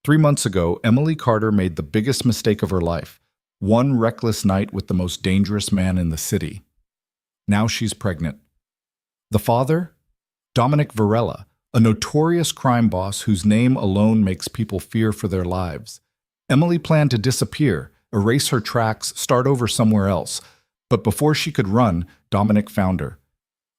3 months ago, Emily Carter made the biggest mistake of her life. One reckless night with the most dangerous man in the city. Now she's pregnant. The father? Dominic Varela, a notorious crime boss whose name alone makes people fear for their lives. Emily planned to disappear, erase her tracks, start over somewhere else. But before she could run, Dominic found her.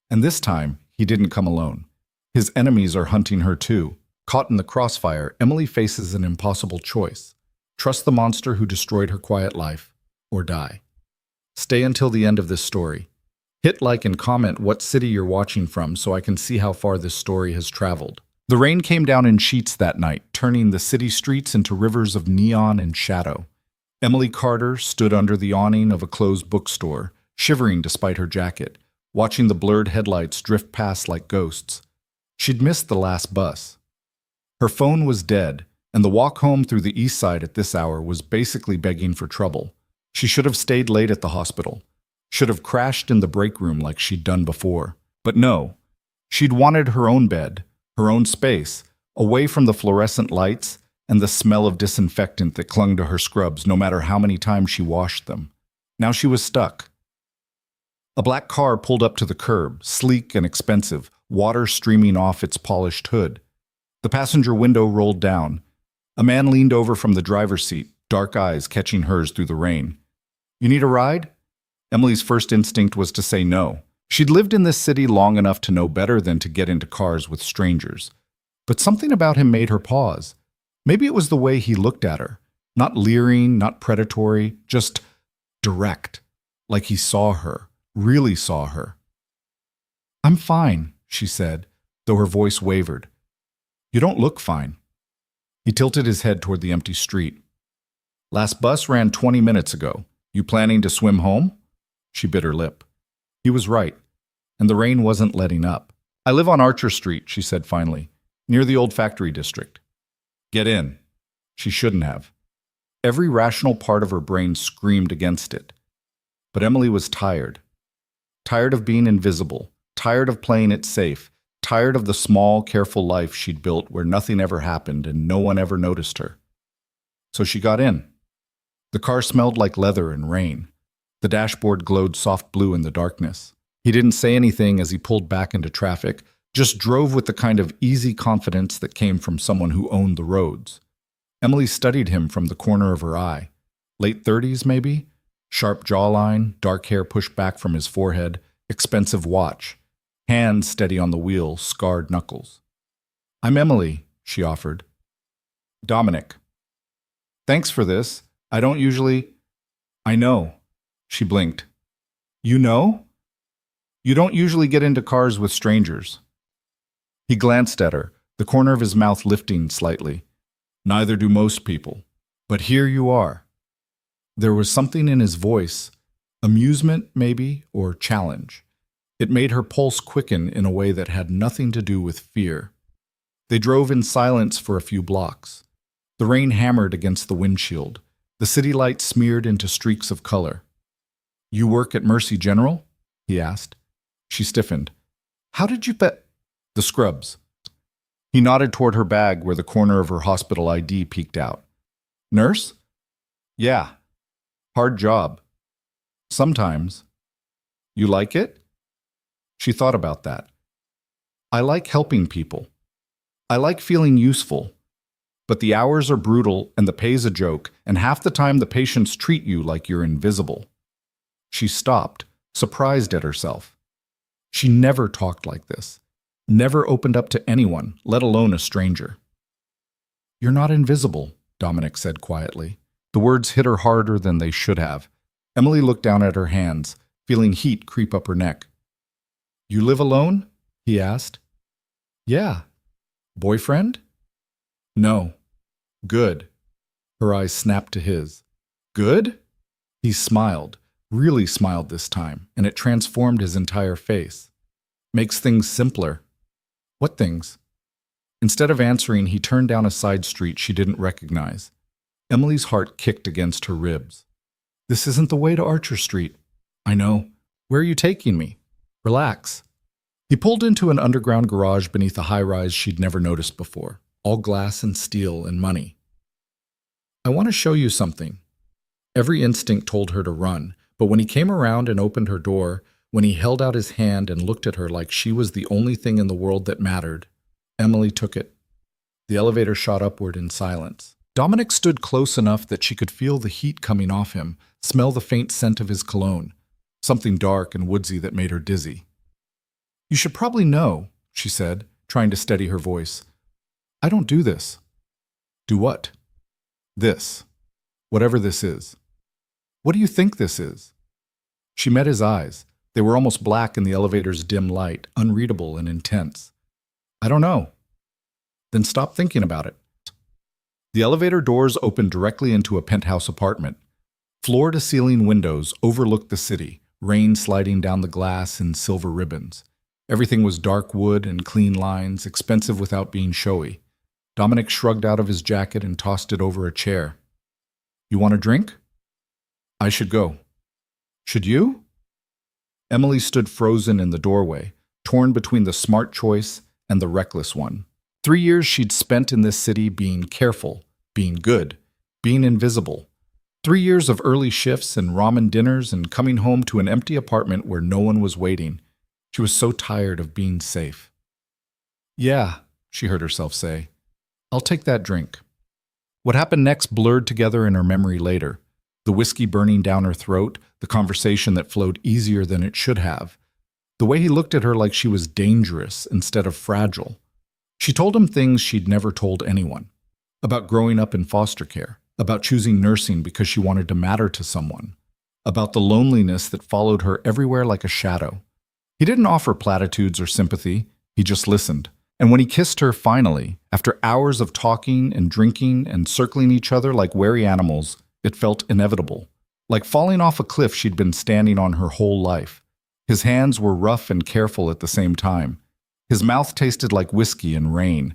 And this time, he didn't come alone. His enemies are hunting her too. Caught in the crossfire, Emily faces an impossible choice. Trust the monster who destroyed her quiet life, or die. Stay until the end of this story. Hit like and comment what city you're watching from so I can see how far this story has traveled. The rain came down in sheets that night, turning the city streets into rivers of neon and shadow. Emily Carter stood under the awning of a closed bookstore, shivering despite her jacket, watching the blurred headlights drift past like ghosts. She'd missed the last bus. Her phone was dead, and the walk home through the east side at this hour was basically begging for trouble. She should have stayed late at the hospital, should have crashed in the break room like she'd done before. But no, she'd wanted her own bed, her own space, away from the fluorescent lights and the smell of disinfectant that clung to her scrubs no matter how many times she washed them. Now she was stuck. A black car pulled up to the curb, sleek and expensive, water streaming off its polished hood. The passenger window rolled down. A man leaned over from the driver's seat, dark eyes catching hers through the rain. "You need a ride?" Emily's first instinct was to say no. She'd lived in this city long enough to know better than to get into cars with strangers. But something about him made her pause. Maybe it was the way he looked at her. Not leering, not predatory, just direct. Like he saw her, really saw her. "I'm fine," she said, though her voice wavered. "You don't look fine." He tilted his head toward the empty street. "Last bus ran 20 minutes ago. You planning to swim home?" She bit her lip. He was right, and the rain wasn't letting up. "I live on Archer Street," she said finally, "near the old factory district." "Get in." She shouldn't have. Every rational part of her brain screamed against it. But Emily was tired. Tired of being invisible, tired of playing it safe, tired of the small, careful life she'd built where nothing ever happened and no one ever noticed her. So she got in. The car smelled like leather and rain. The dashboard glowed soft blue in the darkness. He didn't say anything as he pulled back into traffic, just drove with the kind of easy confidence that came from someone who owned the roads. Emily studied him from the corner of her eye. Late 30s, maybe? Sharp jawline, dark hair pushed back from his forehead, expensive watch. Hands steady on the wheel, scarred knuckles. "I'm Emily," she offered. "Dominic." "Thanks for this. I don't usually—" "I know." She blinked. "You know? You don't usually get into cars with strangers." He glanced at her, the corner of his mouth lifting slightly. "Neither do most people. But here you are." There was something in his voice, amusement maybe, or challenge. It made her pulse quicken in a way that had nothing to do with fear. They drove in silence for a few blocks. The rain hammered against the windshield. The city lights smeared into streaks of color. "You work at Mercy General?" he asked. She stiffened. "How did you bet—" "The scrubs." He nodded toward her bag where the corner of her hospital ID peeked out. "Nurse?" "Yeah. Hard job." "Sometimes." "You like it?" She thought about that. "I like helping people. I like feeling useful. But the hours are brutal and the pay's a joke, and half the time the patients treat you like you're invisible." She stopped, surprised at herself. She never talked like this. Never opened up to anyone, let alone a stranger. "You're not invisible," Dominic said quietly. The words hit her harder than they should have. Emily looked down at her hands, feeling heat creep up her neck. "You live alone?" he asked. "Yeah." "Boyfriend?" "No." "Good." Her eyes snapped to his. "Good?" He smiled, really smiled this time, and it transformed his entire face. "Makes things simpler." "What things?" Instead of answering, he turned down a side street she didn't recognize. Emily's heart kicked against her ribs. "This isn't the way to Archer Street." "I know. Where are you taking me?" "Relax." He pulled into an underground garage beneath a high-rise she'd never noticed before, all glass and steel and money. I want to show you something. Every instinct told her to run, but when he came around and opened her door, when he held out his hand and looked at her like she was the only thing in the world that mattered, Emily took it. The elevator shot upward in silence. Dominic stood close enough that she could feel the heat coming off him, smell the faint scent of his cologne, something dark and woodsy that made her dizzy. "You should probably know," she said, trying to steady her voice. "I don't do this." "Do what?" "This. Whatever this is." "What do you think this is?" She met his eyes. They were almost black in the elevator's dim light, unreadable and intense. "I don't know." "Then stop thinking about it." The elevator doors opened directly into a penthouse apartment. Floor-to-ceiling windows overlooked the city, rain sliding down the glass in silver ribbons. Everything was dark wood and clean lines, expensive without being showy. Dominic shrugged out of his jacket and tossed it over a chair. "You want a drink?" "I should go." "Should you?" Emily stood frozen in the doorway, torn between the smart choice and the reckless one. 3 years she'd spent in this city being careful, being good, being invisible. 3 years of early shifts and ramen dinners and coming home to an empty apartment where no one was waiting. She was so tired of being safe. "Yeah," she heard herself say. "I'll take that drink." What happened next blurred together in her memory later. The whiskey burning down her throat, the conversation that flowed easier than it should have. The way he looked at her like she was dangerous instead of fragile. She told him things she'd never told anyone. About growing up in foster care. About choosing nursing because she wanted to matter to someone. About the loneliness that followed her everywhere like a shadow. He didn't offer platitudes or sympathy. He just listened. And when he kissed her finally, after hours of talking and drinking and circling each other like wary animals, it felt inevitable. Like falling off a cliff she'd been standing on her whole life. His hands were rough and careful at the same time. His mouth tasted like whiskey and rain.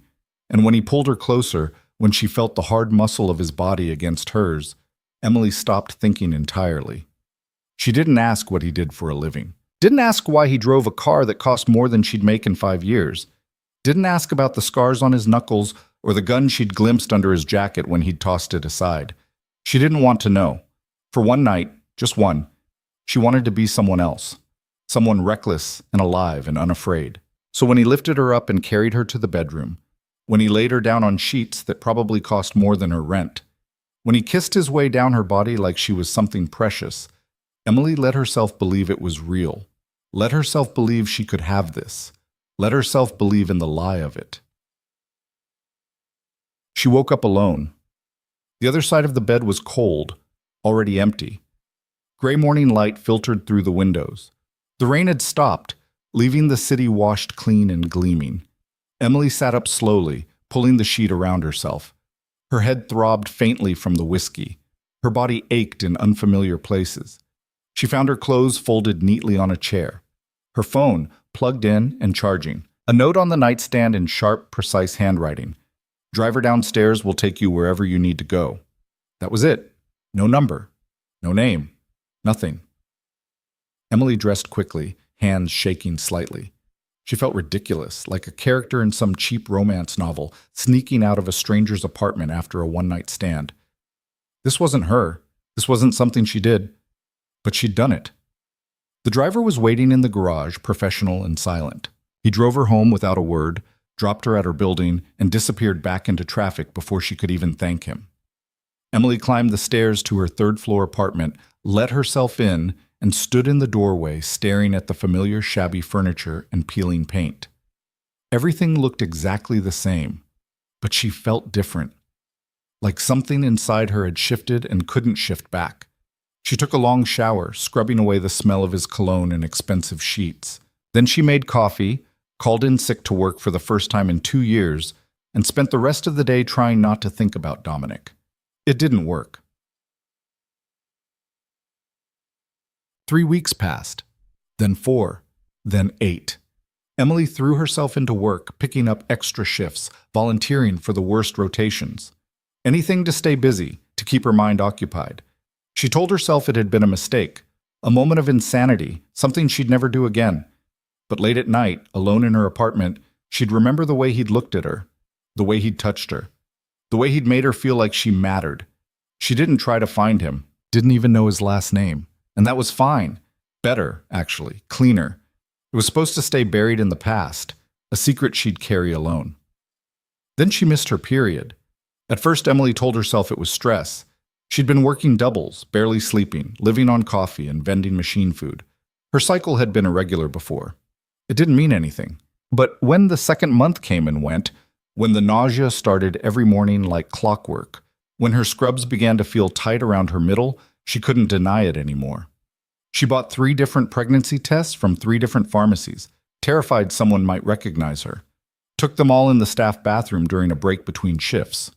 And when he pulled her closer, when she felt the hard muscle of his body against hers, Emily stopped thinking entirely. She didn't ask what he did for a living. Didn't ask why he drove a car that cost more than she'd make in 5 years. Didn't ask about the scars on his knuckles or the gun she'd glimpsed under his jacket when he'd tossed it aside. She didn't want to know. For one night, just one, she wanted to be someone else. Someone reckless and alive and unafraid. So when he lifted her up and carried her to the bedroom, when he laid her down on sheets that probably cost more than her rent, when he kissed his way down her body like she was something precious, Emily let herself believe it was real. Let herself believe she could have this. Let herself believe in the lie of it. She woke up alone. The other side of the bed was cold, already empty. Gray morning light filtered through the windows. The rain had stopped, leaving the city washed clean and gleaming. Emily sat up slowly, pulling the sheet around herself. Her head throbbed faintly from the whiskey. Her body ached in unfamiliar places. She found her clothes folded neatly on a chair. Her phone plugged in and charging. A note on the nightstand in sharp, precise handwriting. "Driver downstairs will take you wherever you need to go." That was it. No number. No name. Nothing. Emily dressed quickly, hands shaking slightly. She felt ridiculous, like a character in some cheap romance novel, sneaking out of a stranger's apartment after a one-night stand. This wasn't her. This wasn't something she did. But she'd done it. The driver was waiting in the garage, professional and silent. He drove her home without a word, dropped her at her building, and disappeared back into traffic before she could even thank him. Emily climbed the stairs to her third-floor apartment, let herself in, and stood in the doorway staring at the familiar shabby furniture and peeling paint. Everything looked exactly the same, but she felt different. Like something inside her had shifted and couldn't shift back. She took a long shower, scrubbing away the smell of his cologne and expensive sheets. Then she made coffee, called in sick to work for the first time in 2 years, and spent the rest of the day trying not to think about Dominic. It didn't work. 3 weeks passed, then 4, then 8. Emily threw herself into work, picking up extra shifts, volunteering for the worst rotations. Anything to stay busy, to keep her mind occupied. She told herself it had been a mistake, a moment of insanity, something she'd never do again. But late at night, alone in her apartment, she'd remember the way he'd looked at her, the way he'd touched her, the way he'd made her feel like she mattered. She didn't try to find him, didn't even know his last name. And that was fine. Better, actually, cleaner. It was supposed to stay buried in the past, a secret she'd carry alone. Then she missed her period. At first, Emily told herself it was stress. She'd been working doubles, barely sleeping, living on coffee and vending machine food. Her cycle had been irregular before. It didn't mean anything. But when the second month came and went, when the nausea started every morning like clockwork, when her scrubs began to feel tight around her middle, she couldn't deny it anymore. She bought 3 different pregnancy tests from 3 different pharmacies, terrified someone might recognize her. Took them all in the staff bathroom during a break between shifts.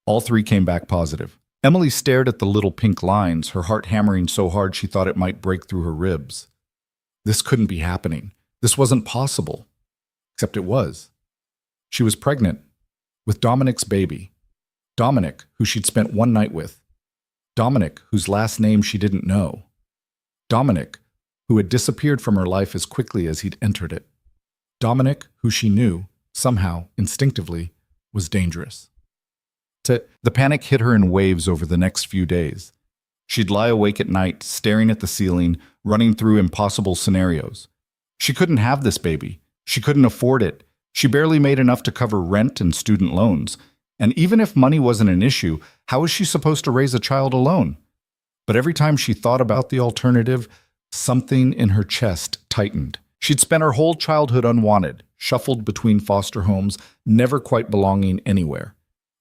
All 3 came back positive. Emily stared at the little pink lines, her heart hammering so hard she thought it might break through her ribs. This couldn't be happening. This wasn't possible. Except it was. She was pregnant with Dominic's baby. Dominic, who she'd spent one night with. Dominic, whose last name she didn't know. Dominic, who had disappeared from her life as quickly as he'd entered it. Dominic, who she knew, somehow, instinctively, was dangerous. The panic hit her in waves over the next few days. She'd lie awake at night, staring at the ceiling, running through impossible scenarios. She couldn't have this baby. She couldn't afford it. She barely made enough to cover rent and student loans. And even if money wasn't an issue, how was she supposed to raise a child alone? But every time she thought about the alternative, something in her chest tightened. She'd spent her whole childhood unwanted, shuffled between foster homes, never quite belonging anywhere.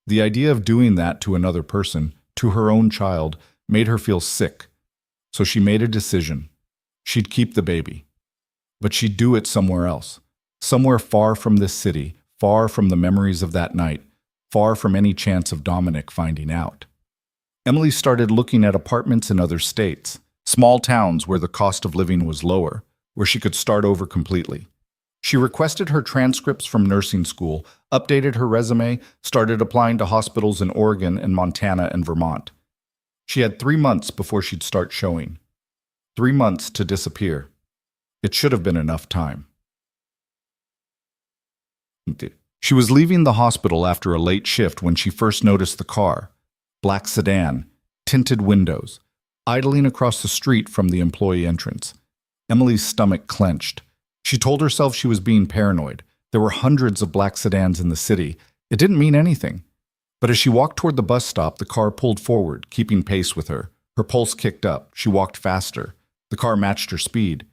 The idea of doing that to another person, to her own child, made her feel sick. So she made a decision. She'd keep the baby. But she'd do it somewhere else. Somewhere far from this city, far from the memories of that night, far from any chance of Dominic finding out. Emily started looking at apartments in other states, small towns where the cost of living was lower, where she could start over completely. She requested her transcripts from nursing school, updated her resume, started applying to hospitals in Oregon and Montana and Vermont. She had 3 months before she'd start showing. 3 months to disappear. It should have been enough time. She was leaving the hospital after a late shift when she first noticed the car. Black sedan, tinted windows, idling across the street from the employee entrance. Emily's stomach clenched. She told herself she was being paranoid. There were hundreds of black sedans in the city. It didn't mean anything. But as she walked toward the bus stop, the car pulled forward, keeping pace with her. Her pulse kicked up. She walked faster. The car matched her speed.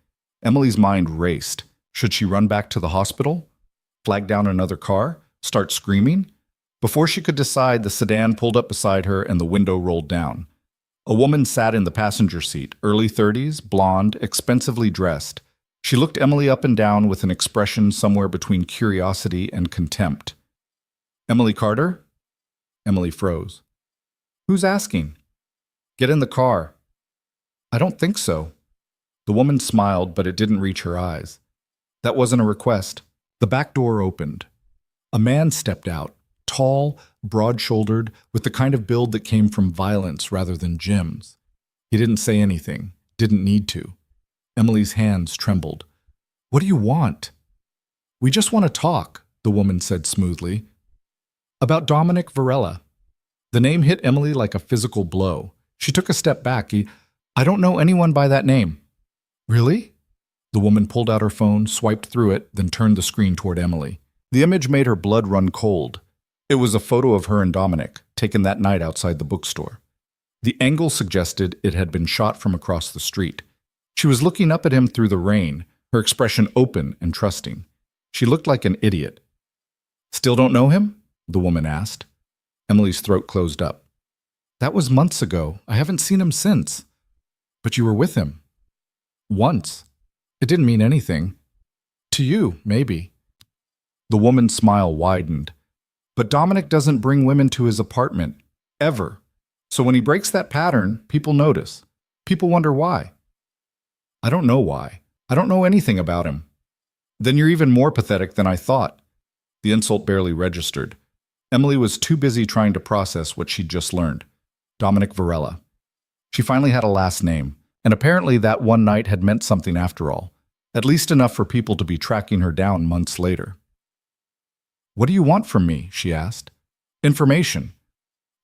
Emily's mind raced. Should she run back to the hospital? Flag down another car? Start screaming? Before she could decide, the sedan pulled up beside her and the window rolled down. A woman sat in the passenger seat, early 30s, blonde, expensively dressed. She looked Emily up and down with an expression somewhere between curiosity and contempt. "Emily Carter?" Emily froze. "Who's asking?" "Get in the car." "I don't think so." The woman smiled, but it didn't reach her eyes. That wasn't a request. The back door opened. A man stepped out, tall, broad-shouldered, with the kind of build that came from violence rather than gyms. He didn't say anything, didn't need to. Emily's hands trembled. "What do you want?" "We just want to talk," the woman said smoothly. "About Dominic Varela." The name hit Emily like a physical blow. She took a step back. "I don't know anyone by that name." "Really?" The woman pulled out her phone, swiped through it, then turned the screen toward Emily. The image made her blood run cold. It was a photo of her and Dominic, taken that night outside the bookstore. The angle suggested it had been shot from across the street. She was looking up at him through the rain, her expression open and trusting. She looked like an idiot. "Still don't know him?" the woman asked. Emily's throat closed up. "That was months ago. I haven't seen him since." "But you were with him." "Once. It didn't mean anything. To you, maybe." The woman's smile widened. "But Dominic doesn't bring women to his apartment. Ever. So when he breaks that pattern, people notice. People wonder why." "I don't know why. I don't know anything about him." "Then you're even more pathetic than I thought." The insult barely registered. Emily was too busy trying to process what she'd just learned. Dominic Varela. She finally had a last name, and apparently that one night had meant something after all, at least enough for people to be tracking her down months later. "What do you want from me?" she asked. "Information.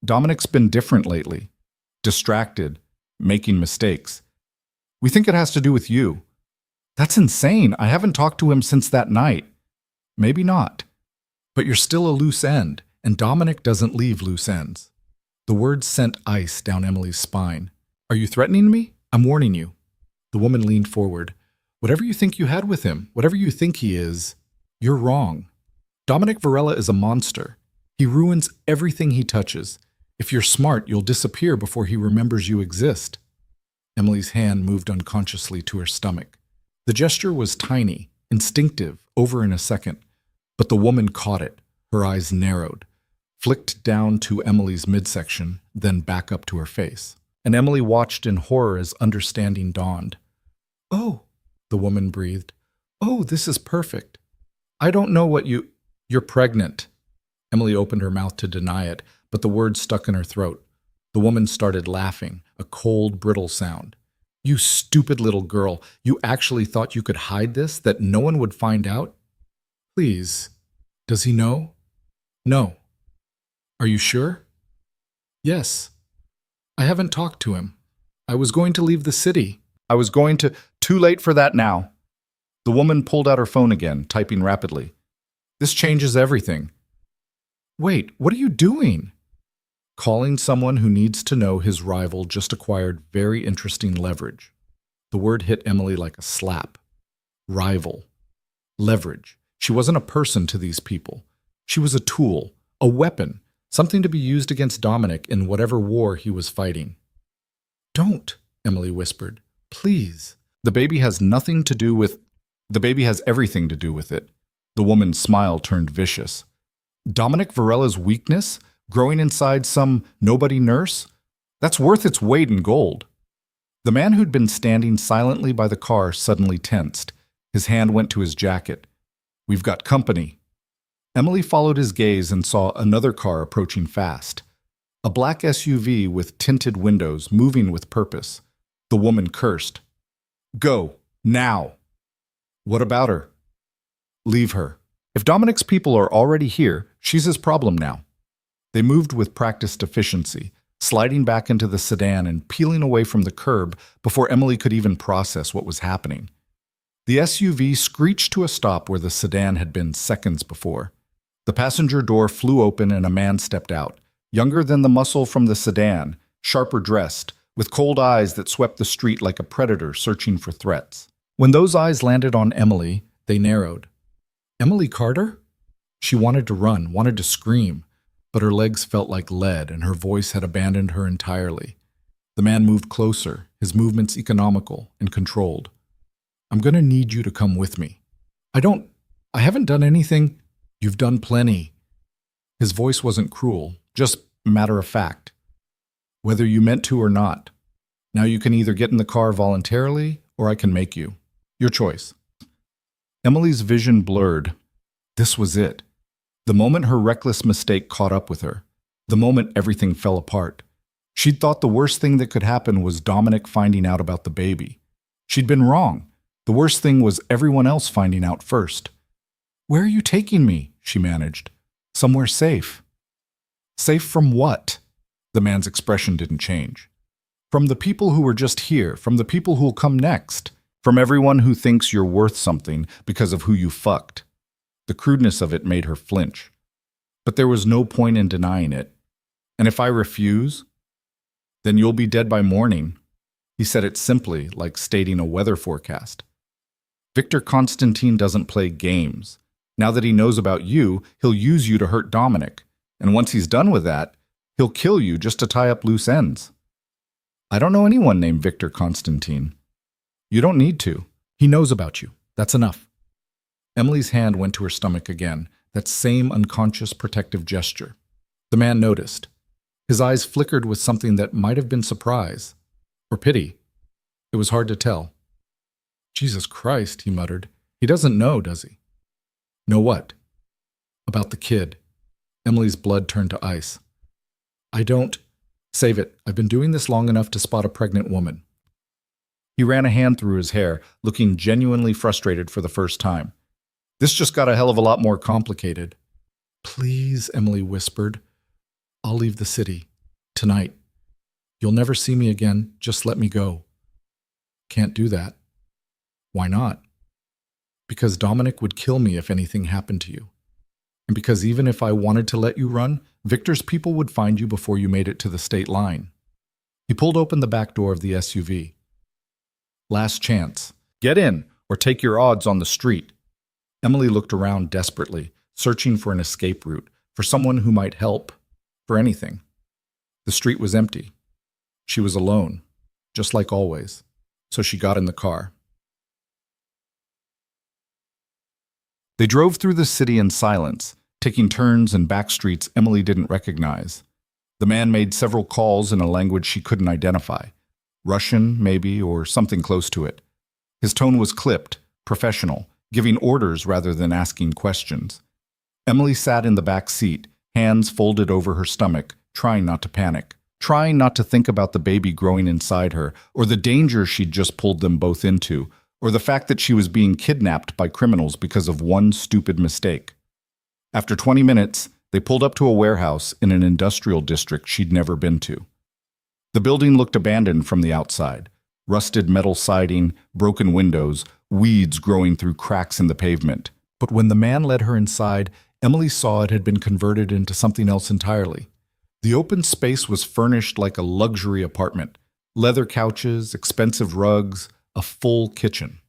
Dominic's been different lately. distracted, making mistakes. We think it has to do with you. That's insane. I haven't talked to him since that night. Maybe not. But you're still a loose end, and Dominic doesn't leave loose ends. The words sent ice down Emily's spine. Are you threatening me? I'm warning you. The woman leaned forward. Whatever you think you had with him, whatever you think he is, you're wrong. Dominic Varela is a monster. He ruins everything he touches. If you're smart, you'll disappear before he remembers you exist. Emily's hand moved unconsciously to her stomach. The gesture was tiny, instinctive, over in a second. But the woman caught it. Her eyes narrowed, flicked down to Emily's midsection, then back up to her face. And Emily watched in horror as understanding dawned. Oh, the woman breathed. Oh, this is perfect. I don't know what You're pregnant. Emily opened her mouth to deny it, but the words stuck in her throat. The woman started laughing, a cold, brittle sound. You stupid little girl. You actually thought you could hide this, that no one would find out? Please. Does he know? No. Are you sure? Yes. I haven't talked to him. I was going to leave the city. Too late for that now. The woman pulled out her phone again, typing rapidly. This changes everything. Wait, what are you doing? Calling someone who needs to know his rival just acquired very interesting leverage. The word hit Emily like a slap. Rival. Leverage. She wasn't a person to these people. She was a tool, a weapon, something to be used against Dominic in whatever war he was fighting. Don't, Emily whispered. Please. The baby has everything to do with it. The woman's smile turned vicious. Dominic Varela's weakness, growing inside some nobody nurse? That's worth its weight in gold. The man who'd been standing silently by the car suddenly tensed. His hand went to his jacket. We've got company. Emily followed his gaze and saw another car approaching fast. A black SUV with tinted windows, moving with purpose. The woman cursed. Go, now. What about her? Leave her. If Dominic's people are already here, she's his problem now. They moved with practiced efficiency, sliding back into the sedan and peeling away from the curb before Emily could even process what was happening. The SUV screeched to a stop where the sedan had been seconds before. The passenger door flew open and a man stepped out, younger than the muscle from the sedan, sharper dressed, with cold eyes that swept the street like a predator searching for threats. When those eyes landed on Emily, they narrowed. Emily Carter? She wanted to run, wanted to scream, but her legs felt like lead and her voice had abandoned her entirely. The man moved closer, his movements economical and controlled. I'm going to need you to come with me. I haven't done anything. You've done plenty. His voice wasn't cruel, just matter of fact. Whether you meant to or not. Now you can either get in the car voluntarily or I can make you. Your choice. Emily's vision blurred. This was it. The moment her reckless mistake caught up with her. The moment everything fell apart. She'd thought the worst thing that could happen was Dominic finding out about the baby. She'd been wrong. The worst thing was everyone else finding out first. Where are you taking me? She managed. Somewhere safe. Safe from what? The man's expression didn't change. From the people who were just here, from the people who'll come next, from everyone who thinks you're worth something because of who you fucked. The crudeness of it made her flinch. But there was no point in denying it. And if I refuse, then you'll be dead by morning. He said it simply, like stating a weather forecast. Victor Constantine doesn't play games. Now that he knows about you, he'll use you to hurt Dominic. And once he's done with that, he'll kill you just to tie up loose ends. I don't know anyone named Victor Constantine. You don't need to. He knows about you. That's enough. Emily's hand went to her stomach again, that same unconscious protective gesture. The man noticed. His eyes flickered with something that might have been surprise. Or pity. It was hard to tell. Jesus Christ, he muttered. He doesn't know, does he? Know what? About the kid. Emily's blood turned to ice. I don't. Save it. I've been doing this long enough to spot a pregnant woman. He ran a hand through his hair, looking genuinely frustrated for the first time. This just got a hell of a lot more complicated. Please, Emily whispered. I'll leave the city. Tonight. You'll never see me again. Just let me go. Can't do that. Why not? Because Dominic would kill me if anything happened to you. And because even if I wanted to let you run, Victor's people would find you before you made it to the state line. He pulled open the back door of the SUV. Last chance. Get in, or take your odds on the street. Emily looked around desperately, searching for an escape route, for someone who might help, for anything. The street was empty. She was alone, just like always, so she got in the car. They drove through the city in silence, taking turns and back streets Emily didn't recognize. The man made several calls in a language she couldn't identify. Russian, maybe, or something close to it. His tone was clipped, professional, giving orders rather than asking questions. Emily sat in the back seat, hands folded over her stomach, trying not to panic, trying not to think about the baby growing inside her, or the danger she'd just pulled them both into, or the fact that she was being kidnapped by criminals because of one stupid mistake. After 20 minutes, they pulled up to a warehouse in an industrial district she'd never been to. The building looked abandoned from the outside. Rusted metal siding, broken windows, weeds growing through cracks in the pavement. But when the man led her inside, Emily saw it had been converted into something else entirely. The open space was furnished like a luxury apartment. Leather couches, expensive rugs, a full kitchen.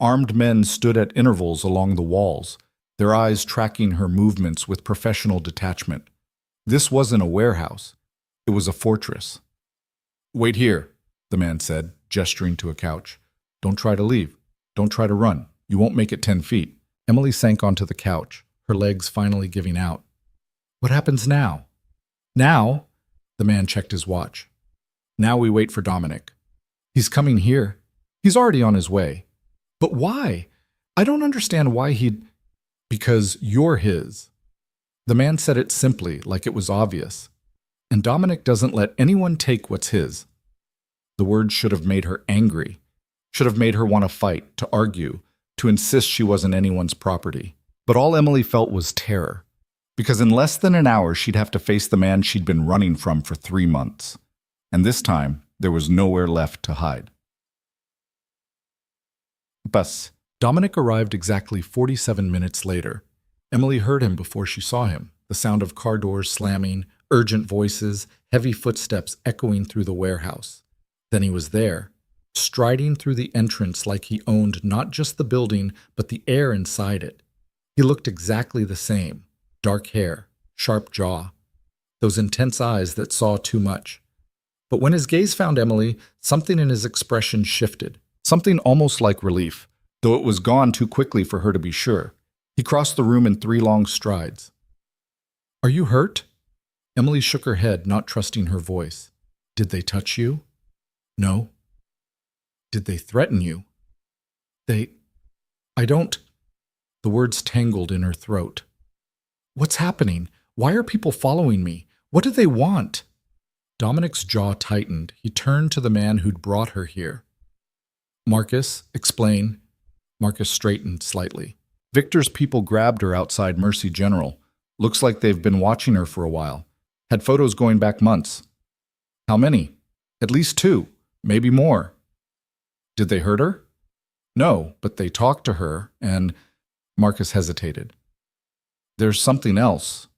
Armed men stood at intervals along the walls, their eyes tracking her movements with professional detachment. This wasn't a warehouse. It was a fortress. Wait here, the man said, gesturing to a couch. Don't try to leave. Don't try to run. You won't make it 10 feet. Emily sank onto the couch, her legs finally giving out. What happens now? Now? The man checked his watch. Now we wait for Dominic. He's coming here. He's already on his way. But why? I don't understand why he'd... Because you're his. The man said it simply, like it was obvious. And Dominic doesn't let anyone take what's his. The words should have made her angry, should have made her want to fight, to argue, to insist she wasn't anyone's property. But all Emily felt was terror, because in less than an hour she'd have to face the man she'd been running from for 3 months. And this time, there was nowhere left to hide. Bus. Dominic arrived exactly 47 minutes later. Emily heard him before she saw him, the sound of car doors slamming, urgent voices, heavy footsteps echoing through the warehouse. Then he was there, striding through the entrance like he owned not just the building, but the air inside it. He looked exactly the same, dark hair, sharp jaw, those intense eyes that saw too much. But when his gaze found Emily, something in his expression shifted, something almost like relief, though it was gone too quickly for her to be sure. He crossed the room in 3 long strides. Are you hurt? Emily shook her head, not trusting her voice. Did they touch you? No. Did they threaten you? I don't... The words tangled in her throat. What's happening? Why are people following me? What do they want? Dominic's jaw tightened. He turned to the man who'd brought her here. Marcus, explain. Marcus straightened slightly. Victor's people grabbed her outside Mercy General. Looks like they've been watching her for a while. Had photos going back months. How many? At least 2, maybe more. Did they hurt her? No, but they talked to her, and... Marcus hesitated. There's something else.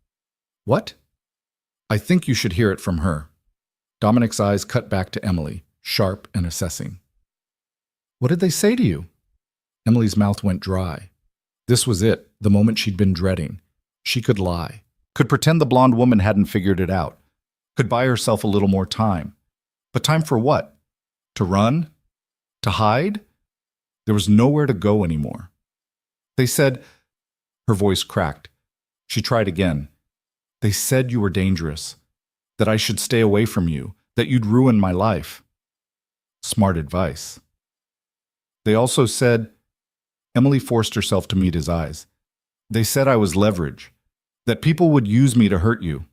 What? I think you should hear it from her. Dominic's eyes cut back to Emily, sharp and assessing. What did they say to you? Emily's mouth went dry. This was it, the moment she'd been dreading. She could lie. Could pretend the blonde woman hadn't figured it out. Could buy herself a little more time. But time for what? To run? To hide? There was nowhere to go anymore. They said... Her voice cracked. She tried again. They said you were dangerous. That I should stay away from you. That you'd ruin my life. Smart advice. They also said... Emily forced herself to meet his eyes. They said I was leverage. That people would use me to hurt you.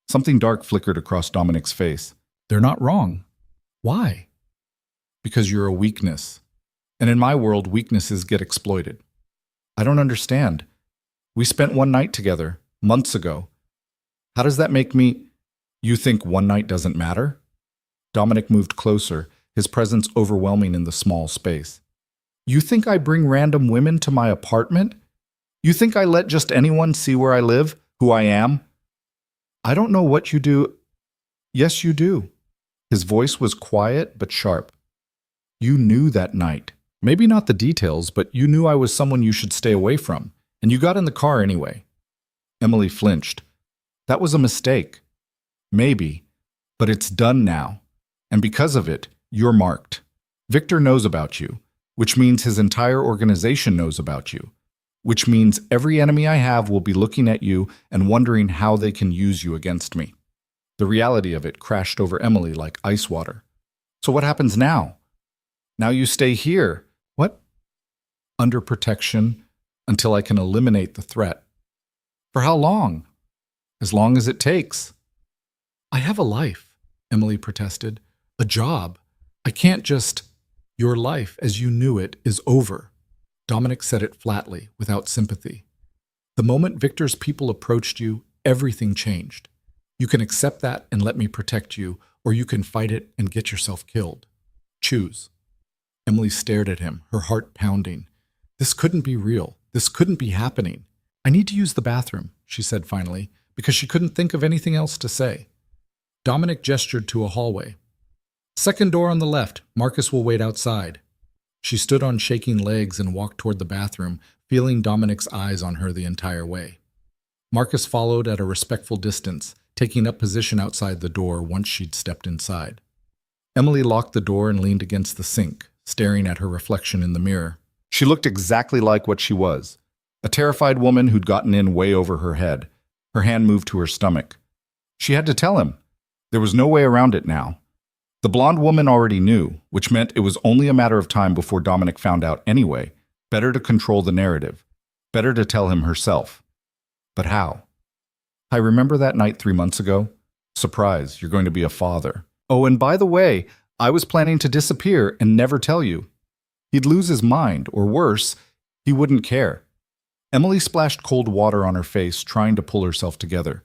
Something dark flickered across Dominic's face. They're not wrong. Why? Because you're a weakness. And in my world, weaknesses get exploited. I don't understand. We spent one night together, months ago. How does that make me... You think one night doesn't matter? Dominic moved closer, his presence overwhelming in the small space. You think I bring random women to my apartment? You think I let just anyone see where I live, who I am? I don't know what you do. Yes, you do. His voice was quiet but sharp. You knew that night. Maybe not the details, but you knew I was someone you should stay away from, and you got in the car anyway. Emily flinched. That was a mistake. Maybe, but it's done now. And because of it, you're marked. Victor knows about you, which means his entire organization knows about you, which means every enemy I have will be looking at you and wondering how they can use you against me. The reality of it crashed over Emily like ice water. So what happens now? Now you stay here. What? Under protection until I can eliminate the threat. For how long? As long as it takes. I have a life, Emily protested. A job. I can't just... Your life, as you knew it, is over. Dominic said it flatly, without sympathy. The moment Victor's people approached you, everything changed. You can accept that and let me protect you, or you can fight it and get yourself killed. Choose. Emily stared at him, her heart pounding. This couldn't be real. This couldn't be happening. I need to use the bathroom, she said finally, because she couldn't think of anything else to say. Dominic gestured to a hallway. Second door on the left. Marcus will wait outside. She stood on shaking legs and walked toward the bathroom, feeling Dominic's eyes on her the entire way. Marcus followed at a respectful distance, taking up position outside the door once she'd stepped inside. Emily locked the door and leaned against the sink, staring at her reflection in the mirror. She looked exactly like what she was, a terrified woman who'd gotten in way over her head. Her hand moved to her stomach. She had to tell him. There was no way around it now. The blonde woman already knew, which meant it was only a matter of time before Dominic found out anyway. Better to control the narrative. Better to tell him herself. But how? I remember that night 3 months ago. Surprise, you're going to be a father. Oh, and by the way, I was planning to disappear and never tell you. He'd lose his mind, or worse, he wouldn't care. Emily splashed cold water on her face, trying to pull herself together.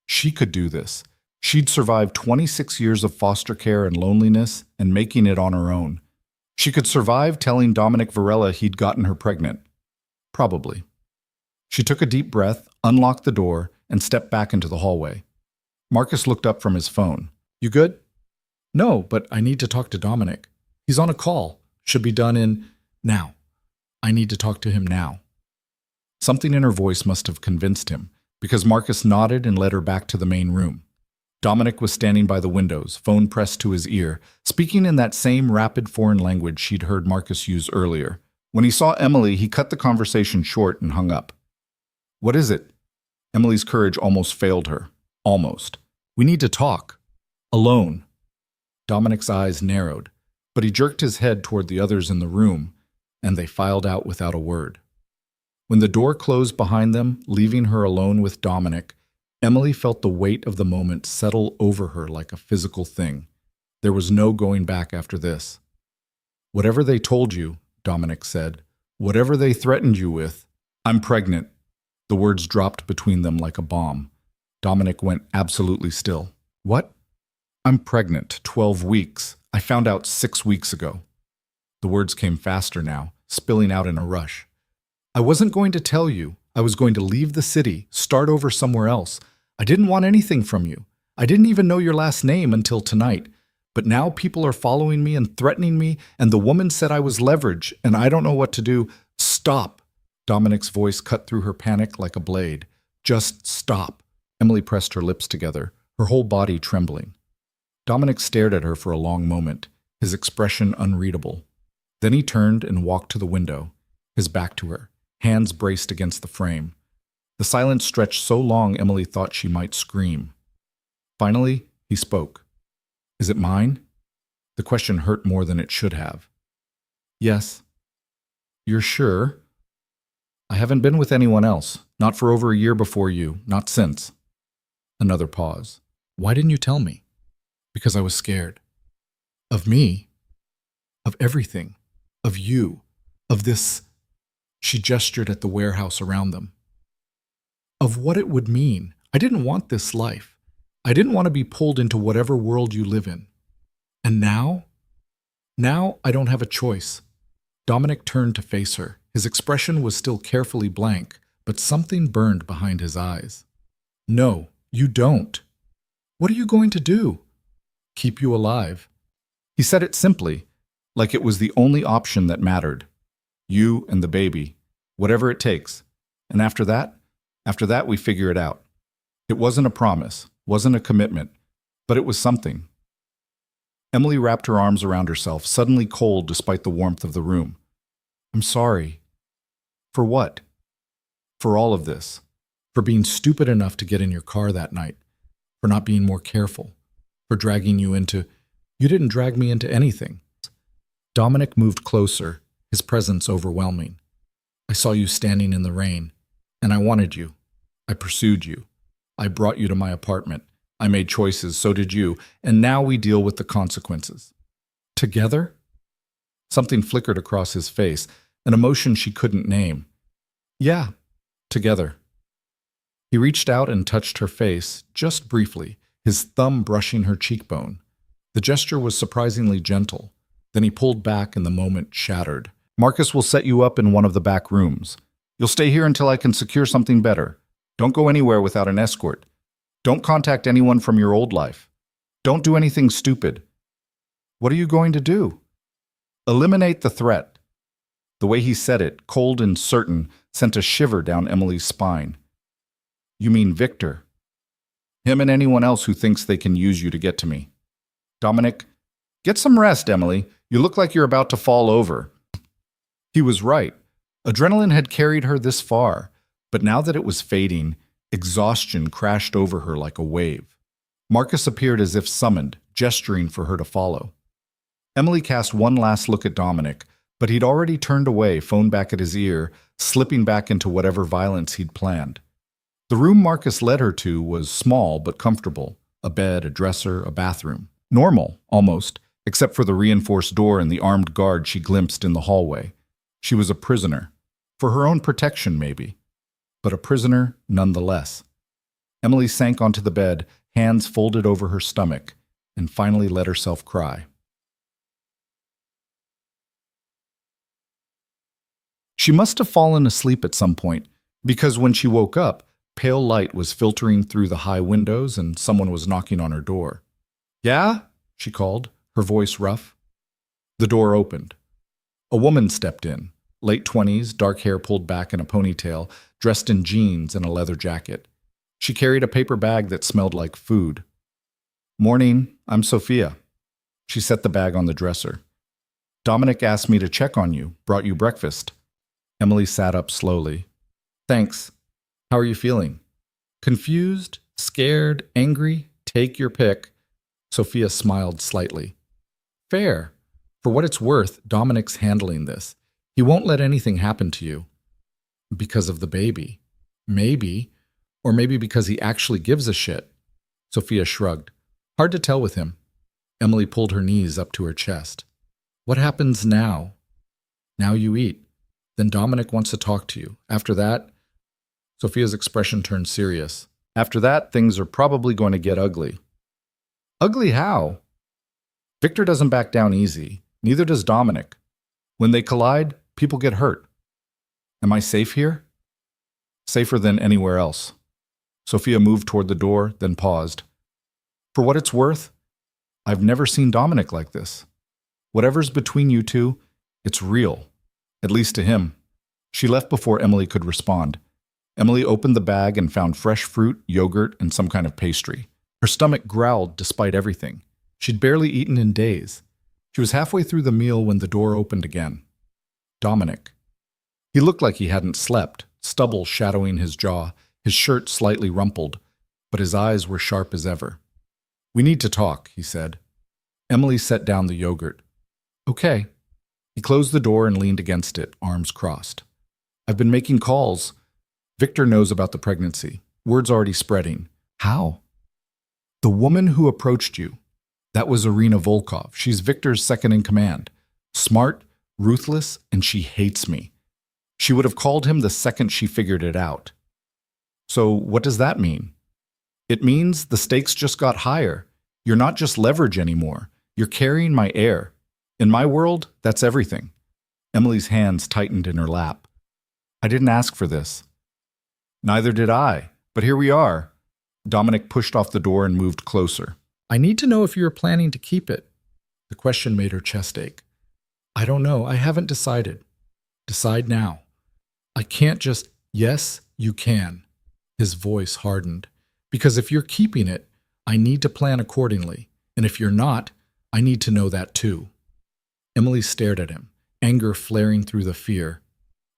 She could do this. She'd survived 26 years of foster care and loneliness and making it on her own. She could survive telling Dominic Varela he'd gotten her pregnant. Probably. She took a deep breath, unlocked the door, and stepped back into the hallway. Marcus looked up from his phone. You good? No, but I need to talk to Dominic. He's on a call. Should be done in... now. I need to talk to him now. Something in her voice must have convinced him, because Marcus nodded and led her back to the main room. Dominic was standing by the windows, phone pressed to his ear, speaking in that same rapid foreign language she'd heard Marcus use earlier. When he saw Emily, he cut the conversation short and hung up. What is it? Emily's courage almost failed her. Almost. We need to talk. Alone. Dominic's eyes narrowed, but he jerked his head toward the others in the room, and they filed out without a word. When the door closed behind them, leaving her alone with Dominic, Emily felt the weight of the moment settle over her like a physical thing. There was no going back after this. Whatever they told you, Dominic said, whatever they threatened you with, I'm pregnant. The words dropped between them like a bomb. Dominic went absolutely still. What? I'm pregnant, 12 weeks. I found out 6 weeks ago. The words came faster now, spilling out in a rush. I wasn't going to tell you. I was going to leave the city, start over somewhere else. I didn't want anything from you. I didn't even know your last name until tonight. But now people are following me and threatening me, and the woman said I was leverage, and I don't know what to do. Stop. Dominic's voice cut through her panic like a blade. Just stop. Emily pressed her lips together, her whole body trembling. Dominic stared at her for a long moment, his expression unreadable. Then he turned and walked to the window, his back to her, hands braced against the frame. The silence stretched so long Emily thought she might scream. Finally, he spoke. Is it mine? The question hurt more than it should have. Yes. You're sure? I haven't been with anyone else, not for over a year before you, not since. Another pause. Why didn't you tell me? Because I was scared. Of me? Of everything. Of you. Of this... She gestured at the warehouse around them. Of what it would mean. I didn't want this life. I didn't want to be pulled into whatever world you live in. And now? Now I don't have a choice. Dominic turned to face her. His expression was still carefully blank, but something burned behind his eyes. No, you don't. What are you going to do? Keep you alive. He said it simply, like it was the only option that mattered. You and the baby, whatever it takes. And after that we figure it out. It wasn't a promise, wasn't a commitment, but it was something. Emily wrapped her arms around herself, suddenly cold despite the warmth of the room. I'm sorry. For what? For all of this. For being stupid enough to get in your car that night. For not being more careful. For dragging you into... You didn't drag me into anything. Dominic moved closer, his presence overwhelming. I saw you standing in the rain, and I wanted you. I pursued you. I brought you to my apartment. I made choices, so did you, and now we deal with the consequences. Together? Something flickered across his face, an emotion she couldn't name. Yeah, together. He reached out and touched her face, just briefly, his thumb brushing her cheekbone. The gesture was surprisingly gentle. Then he pulled back and the moment shattered. Marcus will set you up in one of the back rooms. You'll stay here until I can secure something better. Don't go anywhere without an escort. Don't contact anyone from your old life. Don't do anything stupid. What are you going to do? Eliminate the threat. The way he said it, cold and certain, sent a shiver down Emily's spine. You mean Victor? Him and anyone else who thinks they can use you to get to me. Dominic, get some rest, Emily. You look like you're about to fall over. He was right. Adrenaline had carried her this far, but now that it was fading, exhaustion crashed over her like a wave. Marcus appeared as if summoned, gesturing for her to follow. Emily cast one last look at Dominic, but he'd already turned away, phone back at his ear, slipping back into whatever violence he'd planned. The room Marcus led her to was small but comfortable, a bed, a dresser, a bathroom. Normal, almost, except for the reinforced door and the armed guard she glimpsed in the hallway. She was a prisoner. For her own protection, maybe. But a prisoner nonetheless. Emily sank onto the bed, hands folded over her stomach, and finally let herself cry. She must have fallen asleep at some point, because when she woke up, pale light was filtering through the high windows and someone was knocking on her door. Yeah? She called, her voice rough. The door opened. A woman stepped in, late 20s, dark hair pulled back in a ponytail, dressed in jeans and a leather jacket. She carried a paper bag that smelled like food. Morning, I'm Sophia. She set the bag on the dresser. Dominic asked me to check on you, brought you breakfast. Emily sat up slowly. Thanks. How are you feeling? Confused, scared, angry? Take your pick. Sophia smiled slightly. Fair. For what it's worth, Dominic's handling this. He won't let anything happen to you. Because of the baby. Maybe. Or maybe because he actually gives a shit. Sophia shrugged. Hard to tell with him. Emily pulled her knees up to her chest. What happens now? Now you eat. Then Dominic wants to talk to you. After that, Sophia's expression turned serious. After that, things are probably going to get ugly. Ugly how? Victor doesn't back down easy. Neither does Dominic. When they collide, people get hurt. Am I safe here? Safer than anywhere else. Sophia moved toward the door, then paused. For what it's worth, I've never seen Dominic like this. Whatever's between you two, it's real. At least to him. She left before Emily could respond. Emily opened the bag and found fresh fruit, yogurt, and some kind of pastry. Her stomach growled despite everything. She'd barely eaten in days. She was halfway through the meal when the door opened again. Dominic. He looked like he hadn't slept, stubble shadowing his jaw, his shirt slightly rumpled, but his eyes were sharp as ever. We need to talk, he said. Emily set down the yogurt. Okay. He closed the door and leaned against it, arms crossed. I've been making calls. Victor knows about the pregnancy. Word's already spreading. How? The woman who approached you. That was Irina Volkov. She's Victor's second in command. Smart, ruthless, and she hates me. She would have called him the second she figured it out. So what does that mean? It means the stakes just got higher. You're not just leverage anymore. You're carrying my heir. In my world, that's everything. Emily's hands tightened in her lap. I didn't ask for this. Neither did I, but here we are. Dominic pushed off the door and moved closer. I need to know if you're planning to keep it. The question made her chest ache. I don't know. I haven't decided. Decide now. I can't just, yes, you can. His voice hardened. Because if you're keeping it, I need to plan accordingly. And if you're not, I need to know that too. Emily stared at him, anger flaring through the fear.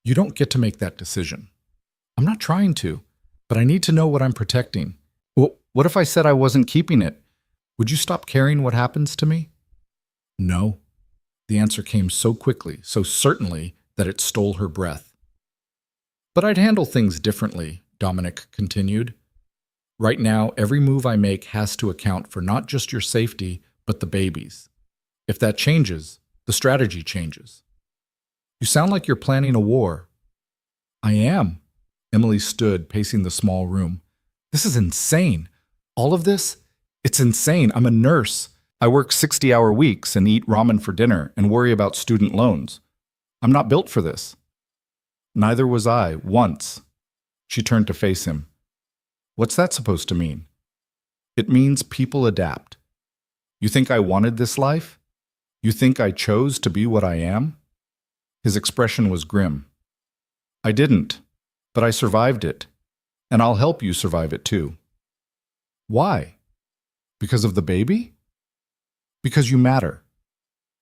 You don't get to make that decision. I'm not trying to, but I need to know what I'm protecting. Well, what if I said I wasn't keeping it? Would you stop caring what happens to me? No. The answer came so quickly, so certainly, that it stole her breath. But I'd handle things differently, Dominic continued. Right now, every move I make has to account for not just your safety, but the baby's. If that changes, the strategy changes. You sound like you're planning a war. I am. Emily stood, pacing the small room. This is insane. All of this? It's insane. I'm a nurse. I work 60-hour weeks and eat ramen for dinner and worry about student loans. I'm not built for this. Neither was I, once. She turned to face him. What's that supposed to mean? It means people adapt. You think I wanted this life? You think I chose to be what I am? His expression was grim. I didn't, but I survived it, and I'll help you survive it too. Why? Because of the baby? Because you matter.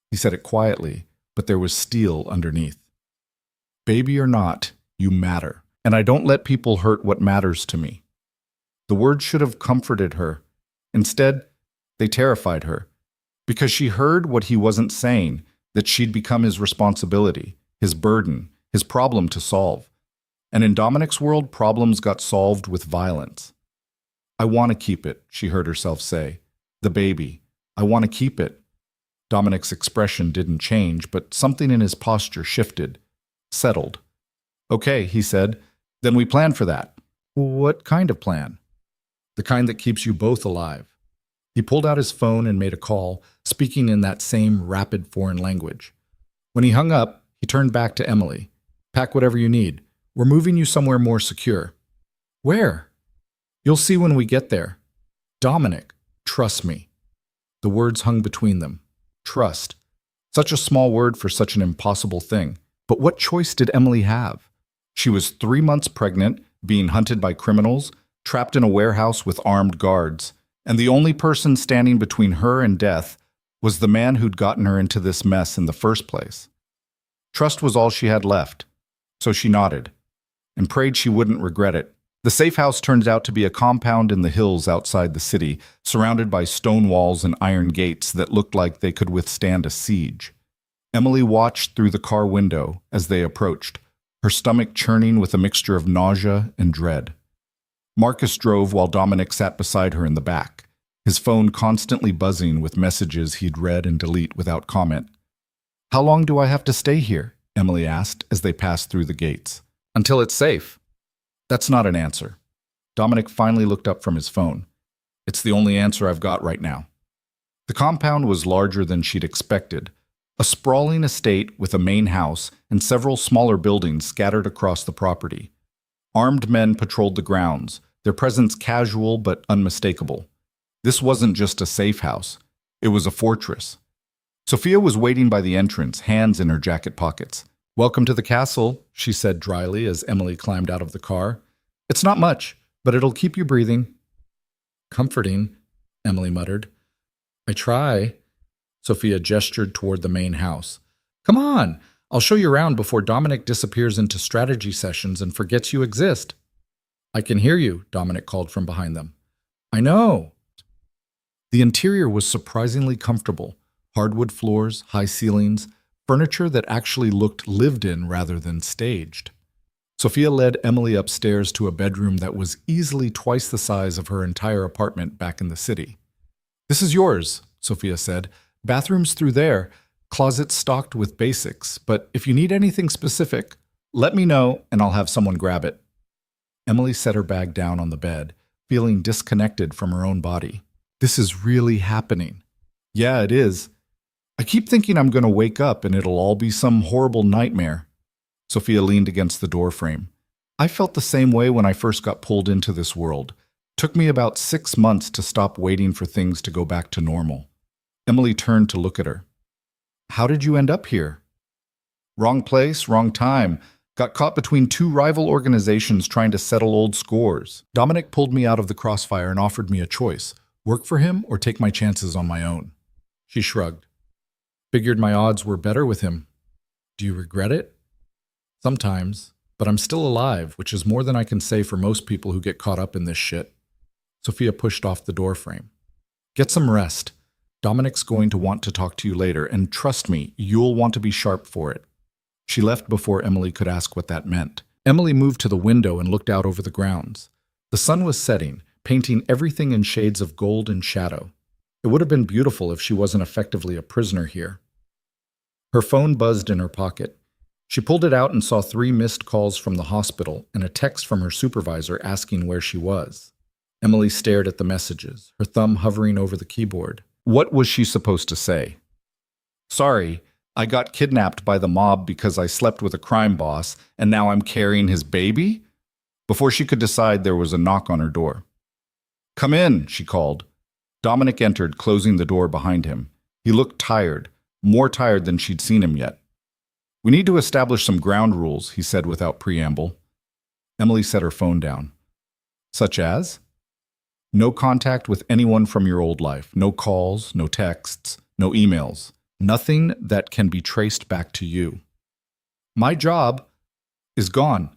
He said it quietly, but there was steel underneath. Baby or not, you matter, and I don't let people hurt what matters to me. The words should have comforted her. Instead, they terrified her, because she heard what he wasn't saying, that she'd become his responsibility, his burden, his problem to solve. And in Dominic's world, problems got solved with violence. I want to keep it, she heard herself say. The baby. I want to keep it. Dominic's expression didn't change, but something in his posture shifted, settled. Okay, he said, then we plan for that. What kind of plan? The kind that keeps you both alive. He pulled out his phone and made a call, speaking in that same rapid foreign language. When he hung up, he turned back to Emily. Pack whatever you need. We're moving you somewhere more secure. Where? You'll see when we get there. Dominic, trust me. The words hung between them. Trust. Such a small word for such an impossible thing. But what choice did Emily have? She was 3 months pregnant, being hunted by criminals, trapped in a warehouse with armed guards, and the only person standing between her and death was the man who'd gotten her into this mess in the first place. Trust was all she had left, so she nodded, and prayed she wouldn't regret it. The safe house turned out to be a compound in the hills outside the city, surrounded by stone walls and iron gates that looked like they could withstand a siege. Emily watched through the car window as they approached, her stomach churning with a mixture of nausea and dread. Marcus drove while Dominic sat beside her in the back, his phone constantly buzzing with messages he'd read and delete without comment. How long do I have to stay here? Emily asked as they passed through the gates. Until it's safe. That's not an answer. Dominic finally looked up from his phone. It's the only answer I've got right now. The compound was larger than she'd expected, a sprawling estate with a main house and several smaller buildings scattered across the property. Armed men patrolled the grounds, their presence casual but unmistakable. This wasn't just a safe house. It was a fortress. Sophia was waiting by the entrance, hands in her jacket pockets. Welcome to the castle, she said dryly as Emily climbed out of the car. It's not much, but it'll keep you breathing. Comforting, Emily muttered. I try. Sophia gestured toward the main house. Come on, I'll show you around before Dominic disappears into strategy sessions and forgets you exist. I can hear you, Dominic called from behind them. I know. The interior was surprisingly comfortable. Hardwood floors, high ceilings, furniture that actually looked lived in rather than staged. Sophia led Emily upstairs to a bedroom that was easily twice the size of her entire apartment back in the city. This is yours, Sophia said. Bathrooms through there, closets stocked with basics, but if you need anything specific, let me know and I'll have someone grab it. Emily set her bag down on the bed, feeling disconnected from her own body. This is really happening. Yeah, it is. I keep thinking I'm going to wake up and it'll all be some horrible nightmare. Sophia leaned against the doorframe. I felt the same way when I first got pulled into this world. Took me about 6 months to stop waiting for things to go back to normal. Emily turned to look at her. How did you end up here? Wrong place, wrong time. Got caught between two rival organizations trying to settle old scores. Dominic pulled me out of the crossfire and offered me a choice. Work for him or take my chances on my own. She shrugged. Figured my odds were better with him. Do you regret it? Sometimes, but I'm still alive, which is more than I can say for most people who get caught up in this shit. Sophia pushed off the doorframe. Get some rest. Dominic's going to want to talk to you later, and trust me, you'll want to be sharp for it. She left before Emily could ask what that meant. Emily moved to the window and looked out over the grounds. The sun was setting, painting everything in shades of gold and shadow. It would have been beautiful if she wasn't effectively a prisoner here. Her phone buzzed in her pocket. She pulled it out and saw 3 missed calls from the hospital and a text from her supervisor asking where she was. Emily stared at the messages, her thumb hovering over the keyboard. What was she supposed to say? Sorry, I got kidnapped by the mob because I slept with a crime boss, and now I'm carrying his baby? Before she could decide, there was a knock on her door. Come in, she called. Dominic entered, closing the door behind him. He looked tired, more tired than she'd seen him yet. We need to establish some ground rules, he said without preamble. Emily set her phone down. Such as? No contact with anyone from your old life. No calls, no texts, no emails. Nothing that can be traced back to you. My job is gone.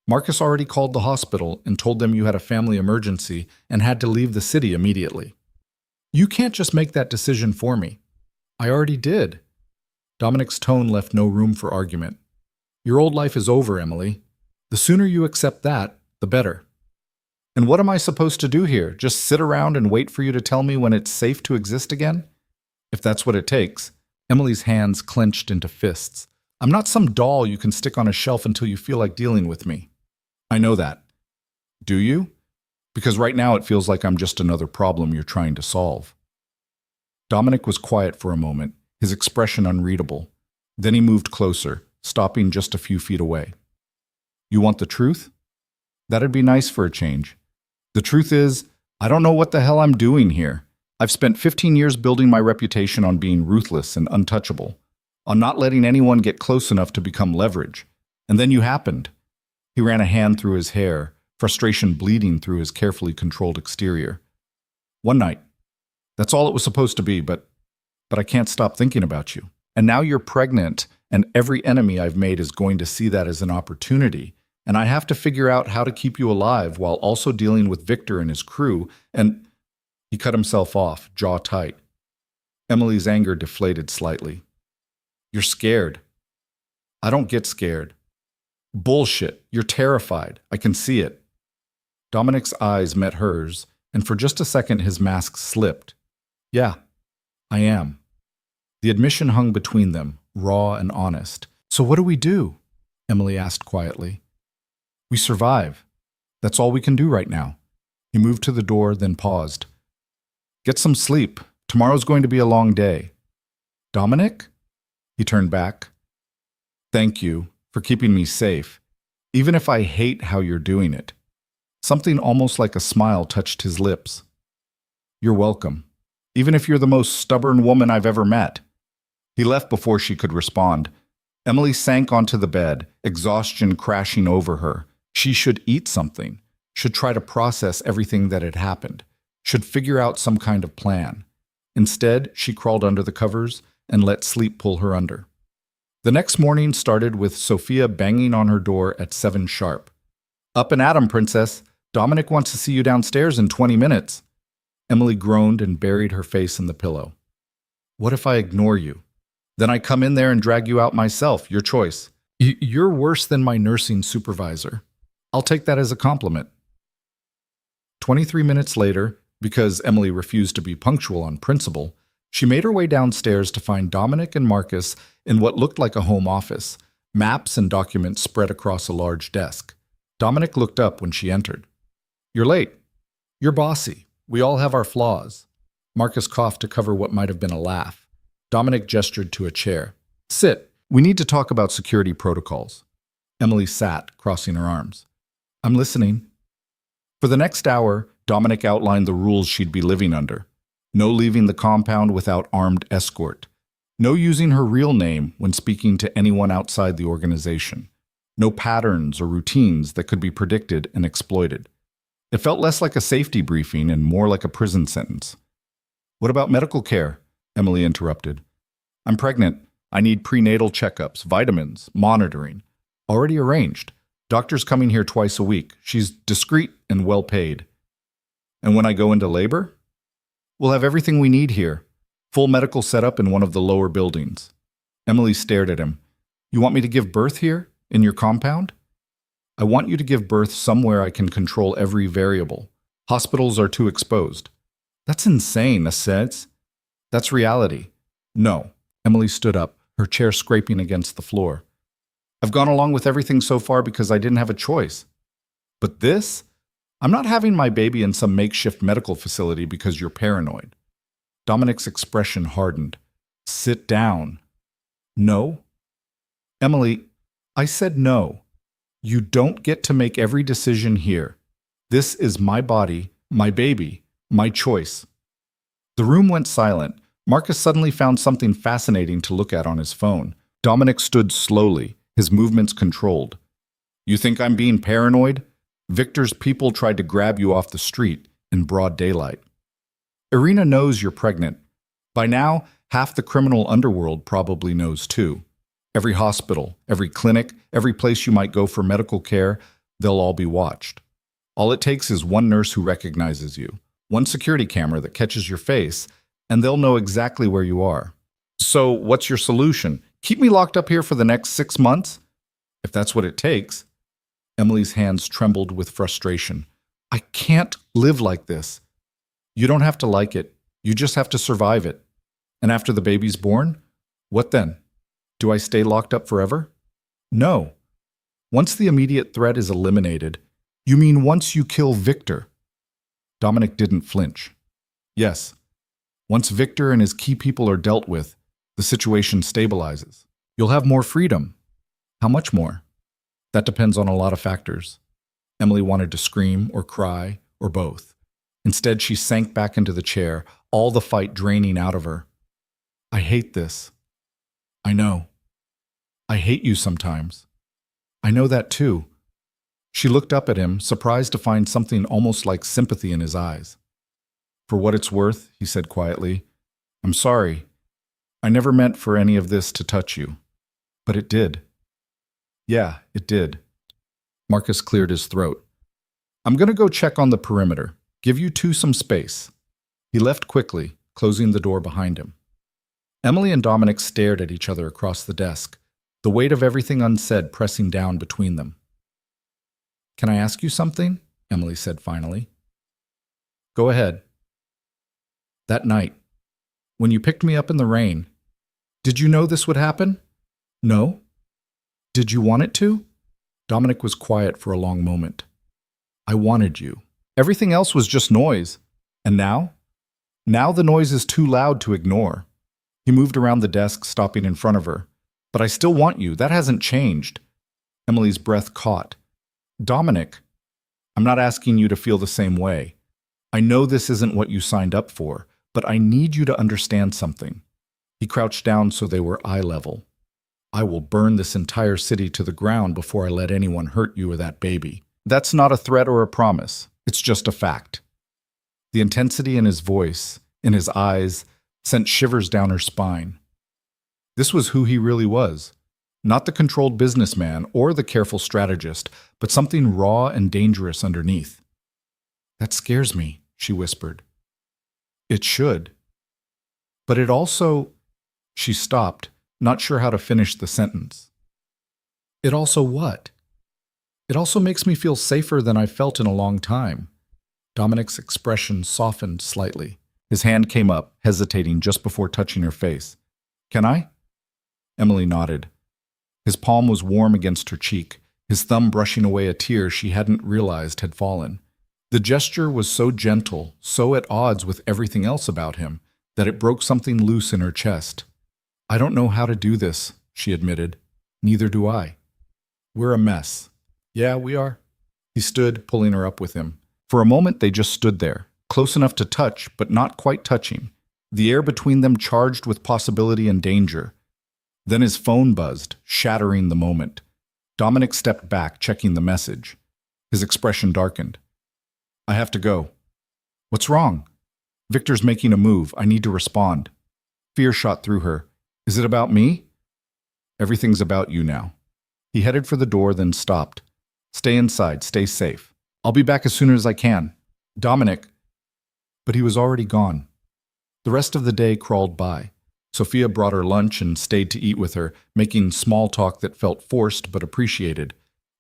Marcus already called the hospital and told them you had a family emergency and had to leave the city immediately. You can't just make that decision for me. I already did. Dominic's tone left no room for argument. Your old life is over, Emily. The sooner you accept that, the better. And what am I supposed to do here? Just sit around and wait for you to tell me when it's safe to exist again? If that's what it takes. Emily's hands clenched into fists. I'm not some doll you can stick on a shelf until you feel like dealing with me. I know that. Do you? Because right now it feels like I'm just another problem you're trying to solve. Dominic was quiet for a moment, his expression unreadable. Then he moved closer, stopping just a few feet away. You want the truth? That'd be nice for a change. The truth is, I don't know what the hell I'm doing here. I've spent 15 years building my reputation on being ruthless and untouchable, on not letting anyone get close enough to become leverage. And then you happened. He ran a hand through his hair, frustration bleeding through his carefully controlled exterior. One night. That's all it was supposed to be, but I can't stop thinking about you. And now you're pregnant, and every enemy I've made is going to see that as an opportunity. And I have to figure out how to keep you alive while also dealing with Victor and his crew, and he cut himself off, jaw tight. Emily's anger deflated slightly. You're scared. I don't get scared. Bullshit. You're terrified. I can see it. Dominic's eyes met hers, and for just a second his mask slipped. Yeah, I am. The admission hung between them, raw and honest. So what do we do? Emily asked quietly. We survive. That's all we can do right now. He moved to the door, then paused. Get some sleep. Tomorrow's going to be a long day. Dominic? He turned back. Thank you for keeping me safe, even if I hate how you're doing it. Something almost like a smile touched his lips. You're welcome, even if you're the most stubborn woman I've ever met. He left before she could respond. Emily sank onto the bed, exhaustion crashing over her. She should eat something, should try to process everything that had happened, should figure out some kind of plan. Instead, she crawled under the covers and let sleep pull her under. The next morning started with Sophia banging on her door at 7 sharp. Up and at 'em, princess. Dominic wants to see you downstairs in 20 minutes. Emily groaned and buried her face in the pillow. What if I ignore you? Then I come in there and drag you out myself, your choice. You're worse than my nursing supervisor. I'll take that as a compliment. 23 minutes later, because Emily refused to be punctual on principle, she made her way downstairs to find Dominic and Marcus in what looked like a home office, maps and documents spread across a large desk. Dominic looked up when she entered. You're late. You're bossy. We all have our flaws. Marcus coughed to cover what might have been a laugh. Dominic gestured to a chair. Sit. We need to talk about security protocols. Emily sat, crossing her arms. I'm listening. For the next hour, Dominic outlined the rules she'd be living under. No leaving the compound without armed escort. No using her real name when speaking to anyone outside the organization. No patterns or routines that could be predicted and exploited. It felt less like a safety briefing and more like a prison sentence. What about medical care? Emily interrupted. I'm pregnant. I need prenatal checkups, vitamins, monitoring. Already arranged. Doctor's coming here twice a week. She's discreet and well paid. And when I go into labor? We'll have everything we need here. Full medical setup in one of the lower buildings. Emily stared at him. You want me to give birth here? In your compound? I want you to give birth somewhere I can control every variable. Hospitals are too exposed. That's insane, says. That's reality. No. Emily stood up, her chair scraping against the floor. I've gone along with everything so far because I didn't have a choice. But this? I'm not having my baby in some makeshift medical facility because you're paranoid. Dominic's expression hardened. Sit down. No? Emily, I said no. You don't get to make every decision here. This is my body, my baby, my choice. The room went silent. Marcus suddenly found something fascinating to look at on his phone. Dominic stood slowly, his movements controlled. You think I'm being paranoid? Victor's people tried to grab you off the street in broad daylight. Irina knows you're pregnant. By now, half the criminal underworld probably knows too. Every hospital, every clinic, every place you might go for medical care, they'll all be watched. All it takes is one nurse who recognizes you, one security camera that catches your face, and they'll know exactly where you are. So what's your solution? Keep me locked up here for the next 6 months? If that's what it takes. Emily's hands trembled with frustration. I can't live like this. You don't have to like it. You just have to survive it. And after the baby's born, what then? Do I stay locked up forever? No. Once the immediate threat is eliminated, you mean once you kill Victor? Dominic didn't flinch. Yes. Once Victor and his key people are dealt with, the situation stabilizes. You'll have more freedom. How much more? That depends on a lot of factors. Emily wanted to scream or cry or both. Instead, she sank back into the chair, all the fight draining out of her. I hate this. I know. I hate you sometimes. I know that too. She looked up at him, surprised to find something almost like sympathy in his eyes. For what it's worth, he said quietly, I'm sorry. I never meant for any of this to touch you. But it did. Yeah, it did. Marcus cleared his throat. I'm going to go check on the perimeter. Give you two some space. He left quickly, closing the door behind him. Emily and Dominic stared at each other across the desk, the weight of everything unsaid pressing down between them. Can I ask you something? Emily said finally. Go ahead. That night, when you picked me up in the rain, did you know this would happen? No? Did you want it to? Dominic was quiet for a long moment. I wanted you. Everything else was just noise. And now? Now the noise is too loud to ignore. He moved around the desk, stopping in front of her. But I still want you. That hasn't changed. Emily's breath caught. Dominic, I'm not asking you to feel the same way. I know this isn't what you signed up for, but I need you to understand something. He crouched down so they were eye level. I will burn this entire city to the ground before I let anyone hurt you or that baby. That's not a threat or a promise. It's just a fact. The intensity in his voice, in his eyes, sent shivers down her spine. This was who he really was. Not the controlled businessman or the careful strategist, but something raw and dangerous underneath. That scares me, she whispered. It should. But it also... She stopped, not sure how to finish the sentence. It also what? It also makes me feel safer than I've felt in a long time. Dominic's expression softened slightly. His hand came up, hesitating just before touching her face. Can I? Emily nodded. His palm was warm against her cheek, his thumb brushing away a tear she hadn't realized had fallen. The gesture was so gentle, so at odds with everything else about him, that it broke something loose in her chest. I don't know how to do this, she admitted. Neither do I. We're a mess. Yeah, we are. He stood, pulling her up with him. For a moment they just stood there, close enough to touch, but not quite touching. The air between them charged with possibility and danger. Then his phone buzzed, shattering the moment. Dominic stepped back, checking the message. His expression darkened. I have to go. What's wrong? Victor's making a move. I need to respond. Fear shot through her. Is it about me? Everything's about you now. He headed for the door, then stopped. Stay inside. Stay safe. I'll be back as soon as I can. Dominic. But he was already gone. The rest of the day crawled by. Sophia brought her lunch and stayed to eat with her, making small talk that felt forced but appreciated.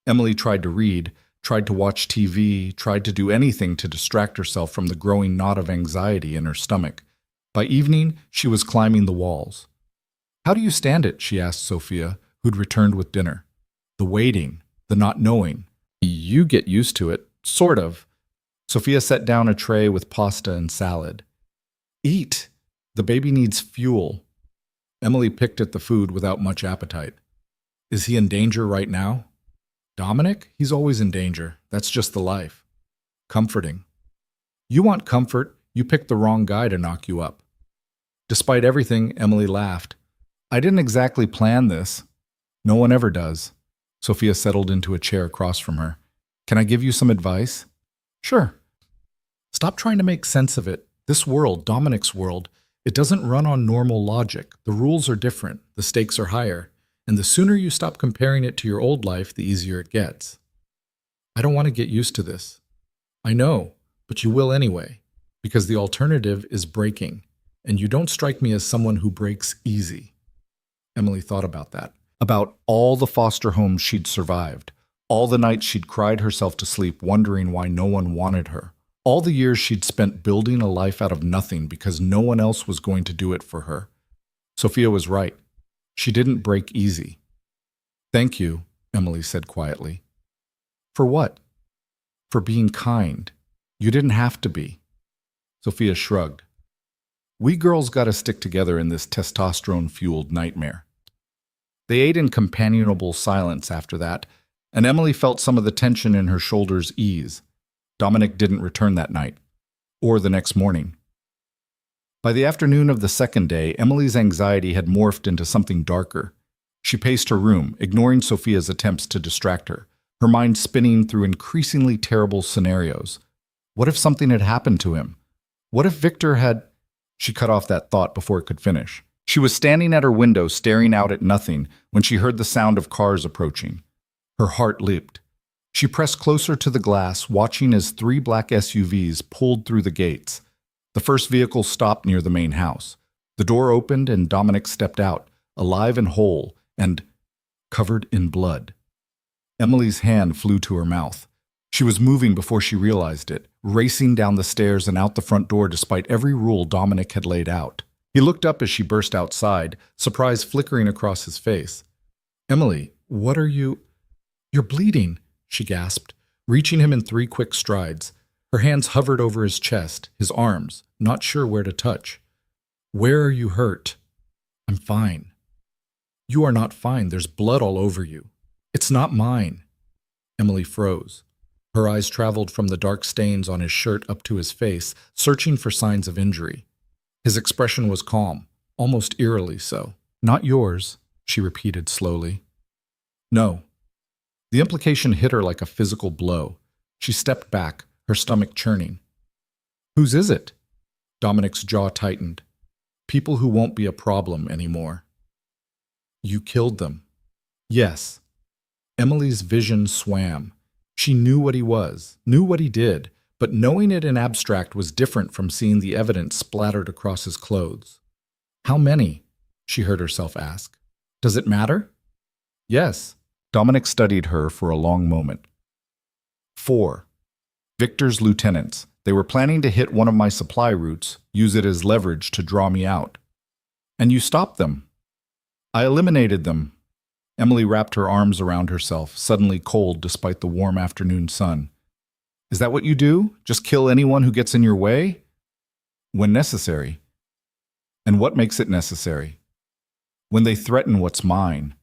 Emily tried to read, tried to watch TV, tried to do anything to distract herself from the growing knot of anxiety in her stomach. By evening, she was climbing the walls. How do you stand it? She asked Sophia, who'd returned with dinner. The waiting, the not knowing. You get used to it, sort of. Sophia set down a tray with pasta and salad. Eat. The baby needs fuel. Emily picked at the food without much appetite. Is he in danger right now? Dominic? He's always in danger. That's just the life. Comforting. You want comfort, you picked the wrong guy to knock you up. Despite everything, Emily laughed. I didn't exactly plan this. No one ever does. Sophia settled into a chair across from her. Can I give you some advice? Sure. Stop trying to make sense of it. This world, Dominic's world, it doesn't run on normal logic. The rules are different. The stakes are higher. And the sooner you stop comparing it to your old life, the easier it gets. I don't want to get used to this. I know, but you will anyway, because the alternative is breaking, and you don't strike me as someone who breaks easy. Emily thought about that, about all the foster homes she'd survived, all the nights she'd cried herself to sleep wondering why no one wanted her, all the years she'd spent building a life out of nothing because no one else was going to do it for her. Sophia was right. She didn't break easy. Thank you, Emily said quietly. For what? For being kind. You didn't have to be. Sophia shrugged. We girls gotta stick together in this testosterone-fueled nightmare. They ate in companionable silence after that, and Emily felt some of the tension in her shoulders ease. Dominic didn't return that night, or the next morning. By the afternoon of the second day, Emily's anxiety had morphed into something darker. She paced her room, ignoring Sophia's attempts to distract her, her mind spinning through increasingly terrible scenarios. What if something had happened to him? What if Victor had... She cut off that thought before it could finish. She was standing at her window, staring out at nothing, when she heard the sound of cars approaching. Her heart leaped. She pressed closer to the glass, watching as 3 black SUVs pulled through the gates. The first vehicle stopped near the main house. The door opened and Dominic stepped out, alive and whole, and covered in blood. Emily's hand flew to her mouth. She was moving before she realized it, racing down the stairs and out the front door despite every rule Dominic had laid out. He looked up as she burst outside, surprise flickering across his face. Emily, what are you... You're bleeding, she gasped, reaching him in 3 quick strides. Her hands hovered over his chest, his arms, not sure where to touch. Where are you hurt? I'm fine. You are not fine. There's blood all over you. It's not mine. Emily froze. Her eyes traveled from the dark stains on his shirt up to his face, searching for signs of injury. His expression was calm, almost eerily so. Not yours, she repeated slowly. No. The implication hit her like a physical blow. She stepped back, her stomach churning. Whose is it? Dominic's jaw tightened. People who won't be a problem anymore. You killed them. Yes. Emily's vision swam. She knew what he was, knew what he did, but knowing it in abstract was different from seeing the evidence splattered across his clothes. How many? She heard herself ask. Does it matter? Yes. Dominic studied her for a long moment. 4. Victor's lieutenants. They were planning to hit one of my supply routes, use it as leverage to draw me out. And you stopped them. I eliminated them. Emily wrapped her arms around herself, suddenly cold despite the warm afternoon sun. Is that what you do? Just kill anyone who gets in your way? When necessary. And what makes it necessary? When they threaten what's mine.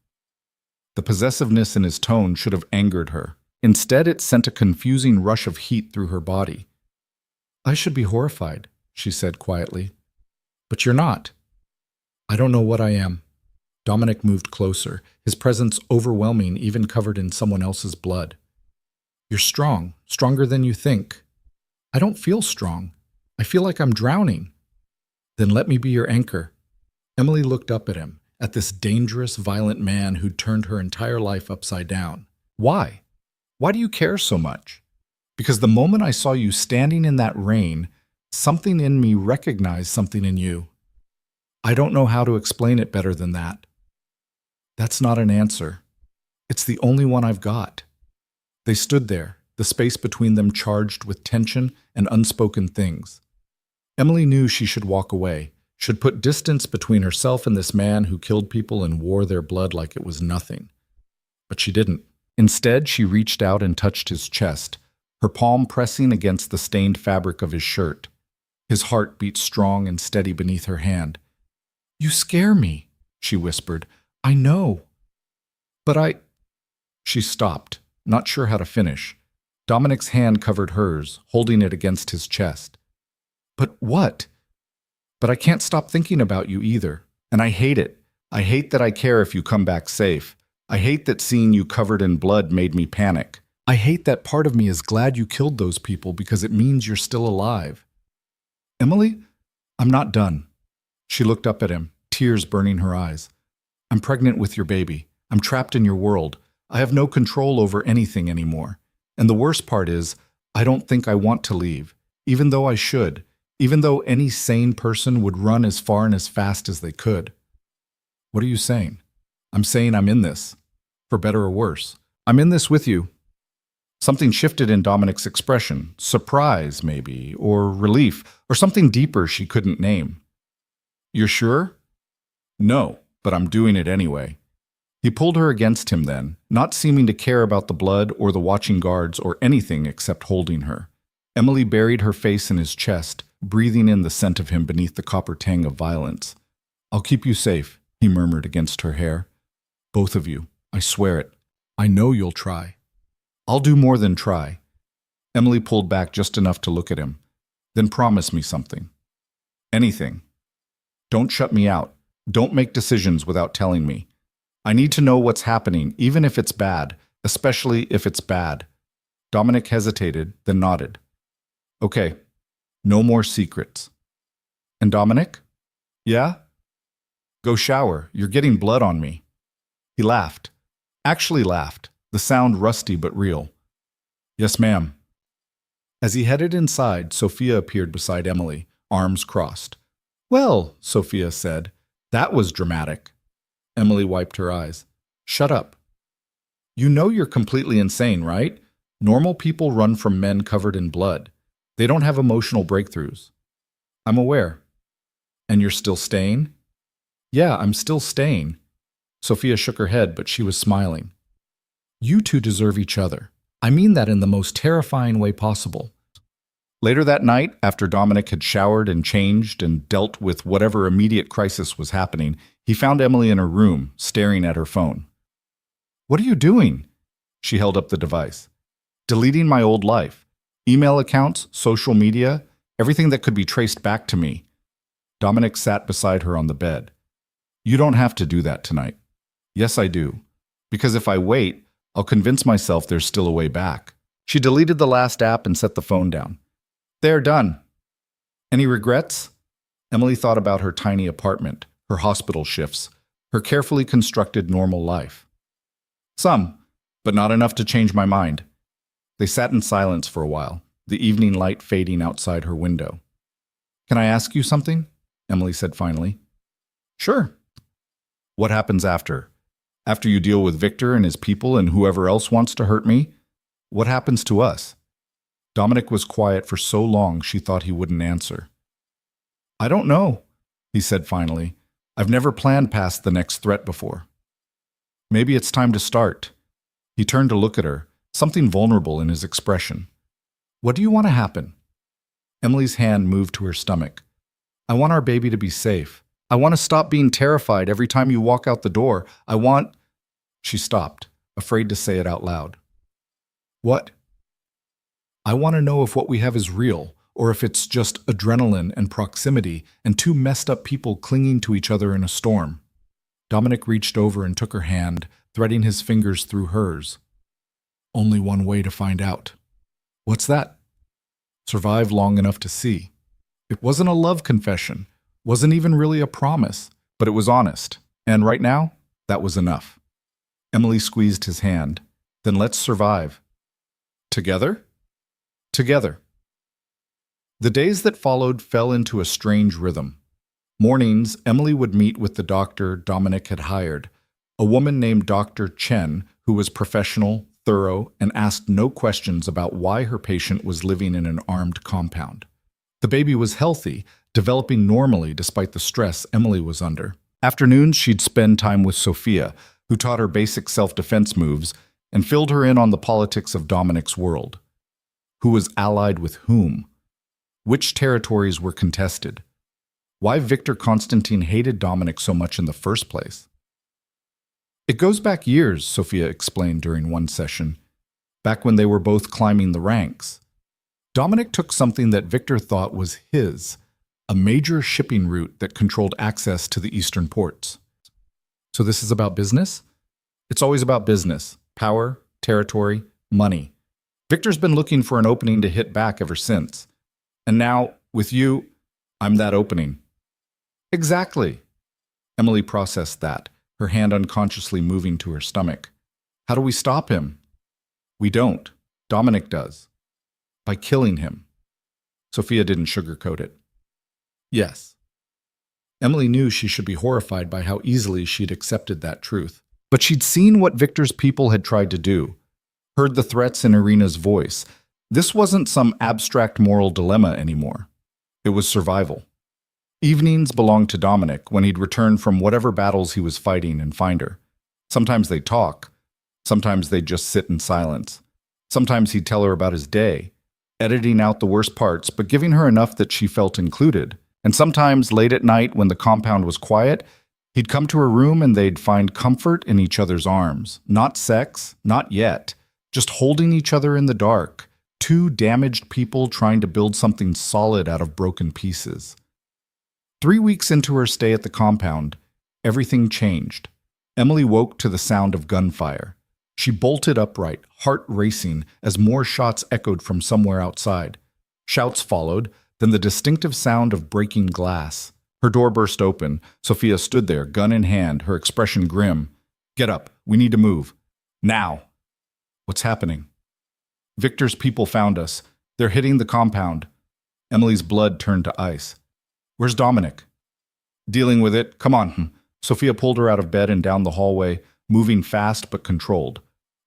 The possessiveness in his tone should have angered her. Instead, it sent a confusing rush of heat through her body. I should be horrified, she said quietly. But you're not. I don't know what I am. Dominic moved closer, his presence overwhelming, even covered in someone else's blood. You're strong, stronger than you think. I don't feel strong. I feel like I'm drowning. Then let me be your anchor. Emily looked up at him, at this dangerous, violent man who'd turned her entire life upside down. Why? Why do you care so much? Because the moment I saw you standing in that rain, something in me recognized something in you. I don't know how to explain it better than that. That's not an answer. It's the only one I've got. They stood there, the space between them charged with tension and unspoken things. Emily knew she should walk away, should put distance between herself and this man who killed people and wore their blood like it was nothing. But she didn't. Instead, she reached out and touched his chest, her palm pressing against the stained fabric of his shirt. His heart beat strong and steady beneath her hand. You scare me, she whispered. I know. But She stopped, not sure how to finish. Dominic's hand covered hers, holding it against his chest. But what? But I can't stop thinking about you either. And I hate it. I hate that I care if you come back safe. I hate that seeing you covered in blood made me panic. I hate that part of me is glad you killed those people because it means you're still alive. Emily, I'm not done. She looked up at him, tears burning her eyes. I'm pregnant with your baby. I'm trapped in your world. I have no control over anything anymore. And the worst part is, I don't think I want to leave, even though I should, even though any sane person would run as far and as fast as they could. What are you saying? I'm saying I'm in this, for better or worse. I'm in this with you. Something shifted in Dominic's expression, surprise maybe, or relief, or something deeper she couldn't name. You're sure? No, but I'm doing it anyway. He pulled her against him then, not seeming to care about the blood or the watching guards or anything except holding her. Emily buried her face in his chest, breathing in the scent of him beneath the copper tang of violence. I'll keep you safe, he murmured against her hair. Both of you, I swear it. I know you'll try. I'll do more than try. Emily pulled back just enough to look at him. Then promise me something. Anything. Don't shut me out. Don't make decisions without telling me. I need to know what's happening, even if it's bad, especially if it's bad. Dominic hesitated, then nodded. Okay, no more secrets. And Dominic? Yeah? Go shower. You're getting blood on me. He laughed. Actually laughed, the sound rusty but real. Yes, ma'am. As he headed inside, Sophia appeared beside Emily, arms crossed. Well, Sophia said, that was dramatic. Emily wiped her eyes. Shut up. You know you're completely insane, right? Normal people run from men covered in blood. They don't have emotional breakthroughs. I'm aware. And you're still staying? Yeah, I'm still staying. Sophia shook her head, but she was smiling. You two deserve each other. I mean that in the most terrifying way possible. Later that night, after Dominic had showered and changed and dealt with whatever immediate crisis was happening, he found Emily in her room, staring at her phone. What are you doing? She held up the device. Deleting my old life. Email accounts, social media, everything that could be traced back to me. Dominic sat beside her on the bed. You don't have to do that tonight. Yes, I do. Because if I wait, I'll convince myself there's still a way back. She deleted the last app and set the phone down. They're done. Any regrets? Emily thought about her tiny apartment, her hospital shifts, her carefully constructed normal life. Some, but not enough to change my mind. They sat in silence for a while, the evening light fading outside her window. Can I ask you something? Emily said finally. Sure. What happens after? After you deal with Victor and his people and whoever else wants to hurt me? What happens to us? Dominic was quiet for so long she thought he wouldn't answer. I don't know, he said finally. I've never planned past the next threat before. Maybe it's time to start. He turned to look at her, something vulnerable in his expression. What do you want to happen? Emily's hand moved to her stomach. I want our baby to be safe. I want to stop being terrified every time you walk out the door. I want... She stopped, afraid to say it out loud. What? I want to know if what we have is real, or if it's just adrenaline and proximity and two messed up people clinging to each other in a storm. Dominic reached over and took her hand, threading his fingers through hers. Only one way to find out. What's that? Survive long enough to see. It wasn't a love confession, wasn't even really a promise, but it was honest. And right now, that was enough. Emily squeezed his hand. Then let's survive. Together? Together. The days that followed fell into a strange rhythm. Mornings, Emily would meet with the doctor Dominic had hired, a woman named Dr. Chen, who was professional, thorough, and asked no questions about why her patient was living in an armed compound. The baby was healthy, developing normally despite the stress Emily was under. Afternoons, she'd spend time with Sophia, who taught her basic self-defense moves and filled her in on the politics of Dominic's world. Who was allied with whom? Which territories were contested? Why Victor Constantine hated Dominic so much in the first place? It goes back years, Sophia explained during one session, back when they were both climbing the ranks. Dominic took something that Victor thought was his, a major shipping route that controlled access to the eastern ports. So this is about business? It's always about business, power, territory, money. Victor's been looking for an opening to hit back ever since. And now, with you, I'm that opening. Exactly. Emily processed that, her hand unconsciously moving to her stomach. How do we stop him? We don't. Dominic does. By killing him. Sophia didn't sugarcoat it. Yes. Emily knew she should be horrified by how easily she'd accepted that truth. But she'd seen what Victor's people had tried to do, heard the threats in Irina's voice. This wasn't some abstract moral dilemma anymore. It was survival. Evenings belonged to Dominic when he'd return from whatever battles he was fighting and find her. Sometimes they'd talk. Sometimes they'd just sit in silence. Sometimes he'd tell her about his day, editing out the worst parts but giving her enough that she felt included. And sometimes, late at night when the compound was quiet, he'd come to her room and they'd find comfort in each other's arms. Not sex, not yet. Just holding each other in the dark. Two damaged people trying to build something solid out of broken pieces. 3 weeks into her stay at the compound, everything changed. Emily woke to the sound of gunfire. She bolted upright, heart racing, as more shots echoed from somewhere outside. Shouts followed, then the distinctive sound of breaking glass. Her door burst open. Sophia stood there, gun in hand, her expression grim. Get up. We need to move. Now. What's happening? Victor's people found us. They're hitting the compound. Emily's blood turned to ice. Where's Dominic? Dealing with it. Come on. Sophia pulled her out of bed and down the hallway, moving fast but controlled.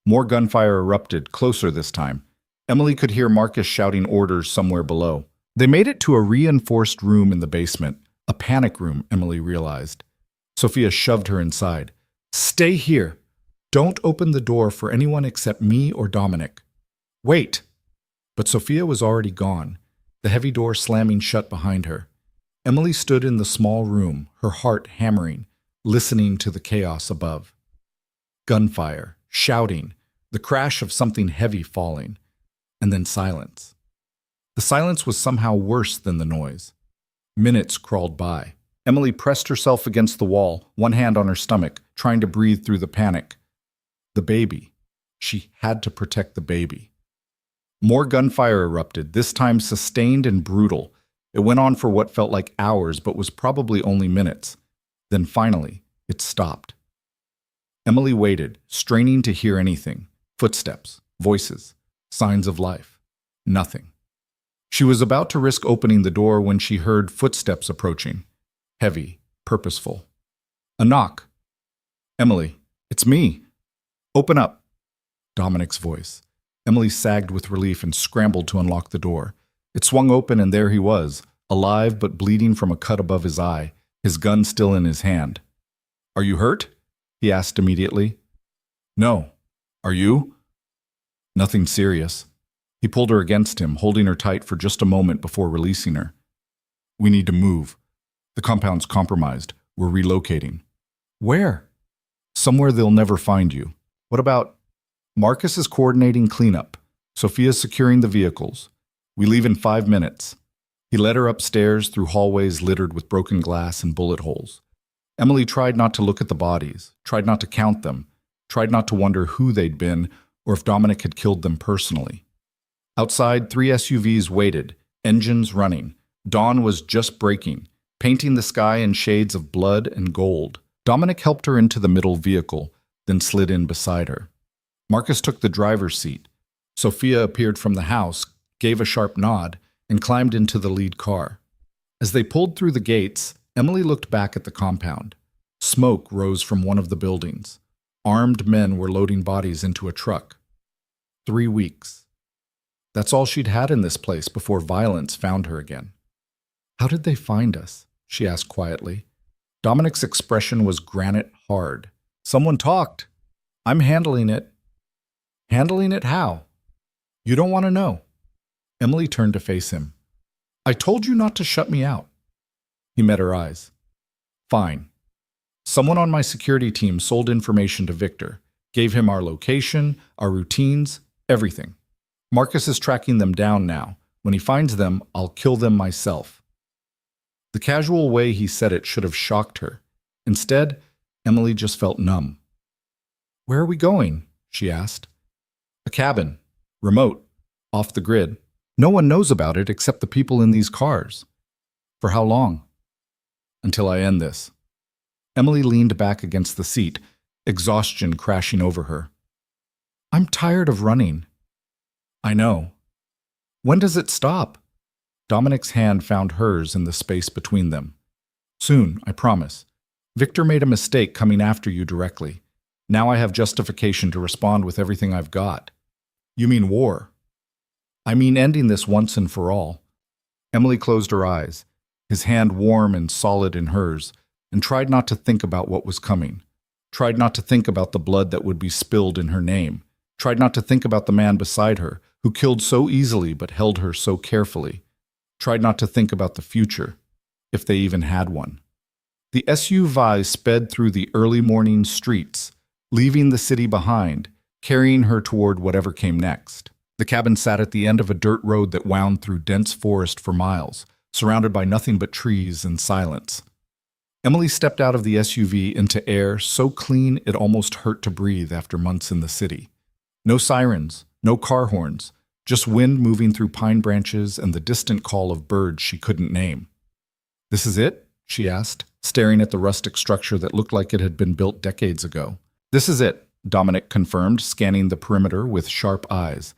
More gunfire erupted, closer this time. Emily could hear Marcus shouting orders somewhere below. They made it to a reinforced room in the basement. A panic room, Emily realized. Sophia shoved her inside. Stay here. Don't open the door for anyone except me or Dominic. Wait. But Sophia was already gone, the heavy door slamming shut behind her. Emily stood in the small room, her heart hammering, listening to the chaos above. Gunfire, shouting, the crash of something heavy falling, and then silence. The silence was somehow worse than the noise. Minutes crawled by. Emily pressed herself against the wall, one hand on her stomach, trying to breathe through the panic. The baby. She had to protect the baby. More gunfire erupted, this time sustained and brutal. It went on for what felt like hours, but was probably only minutes. Then finally, it stopped. Emily waited, straining to hear anything. Footsteps, voices, signs of life. Nothing. She was about to risk opening the door when she heard footsteps approaching. Heavy, purposeful. A knock. Emily, it's me. Open up. Dominic's voice. Emily sagged with relief and scrambled to unlock the door. It swung open and there he was, alive but bleeding from a cut above his eye, his gun still in his hand. Are you hurt? He asked immediately. No. Are you? Nothing serious. He pulled her against him, holding her tight for just a moment before releasing her. We need to move. The compound's compromised. We're relocating. Where? Somewhere they'll never find you. What about... Marcus is coordinating cleanup. Sophia's securing the vehicles. We leave in 5 minutes. He led her upstairs through hallways littered with broken glass and bullet holes. Emily tried not to look at the bodies, tried not to count them, tried not to wonder who they'd been or if Dominic had killed them personally. Outside, 3 SUVs waited, engines running. Dawn was just breaking, painting the sky in shades of blood and gold. Dominic helped her into the middle vehicle, then slid in beside her. Marcus took the driver's seat. Sophia appeared from the house, gave a sharp nod, and climbed into the lead car. As they pulled through the gates, Emily looked back at the compound. Smoke rose from one of the buildings. Armed men were loading bodies into a truck. 3 weeks. That's all she'd had in this place before violence found her again. How did they find us? She asked quietly. Dominic's expression was granite hard. Someone talked. I'm handling it. Handling it how? You don't want to know. Emily turned to face him. I told you not to shut me out. He met her eyes. Fine. Someone on my security team sold information to Victor, gave him our location, our routines, everything. Marcus is tracking them down now. When he finds them, I'll kill them myself. The casual way he said it should have shocked her. Instead, Emily just felt numb. Where are we going? She asked. A cabin. Remote. Off the grid. No one knows about it except the people in these cars. For how long? Until I end this. Emily leaned back against the seat, exhaustion crashing over her. I'm tired of running. I know. When does it stop? Dominic's hand found hers in the space between them. Soon, I promise. Victor made a mistake coming after you directly. Now I have justification to respond with everything I've got. You mean war? I mean ending this once and for all. Emily closed her eyes, his hand warm and solid in hers, and tried not to think about what was coming. Tried not to think about the blood that would be spilled in her name. Tried not to think about the man beside her, who killed so easily but held her so carefully. Tried not to think about the future, if they even had one. The SUV sped through the early morning streets, leaving the city behind, carrying her toward whatever came next. The cabin sat at the end of a dirt road that wound through dense forest for miles, surrounded by nothing but trees and silence. Emily stepped out of the SUV into air so clean it almost hurt to breathe after months in the city. No sirens, no car horns, just wind moving through pine branches and the distant call of birds she couldn't name. This is it? She asked, staring at the rustic structure that looked like it had been built decades ago. This is it, Dominic confirmed, scanning the perimeter with sharp eyes.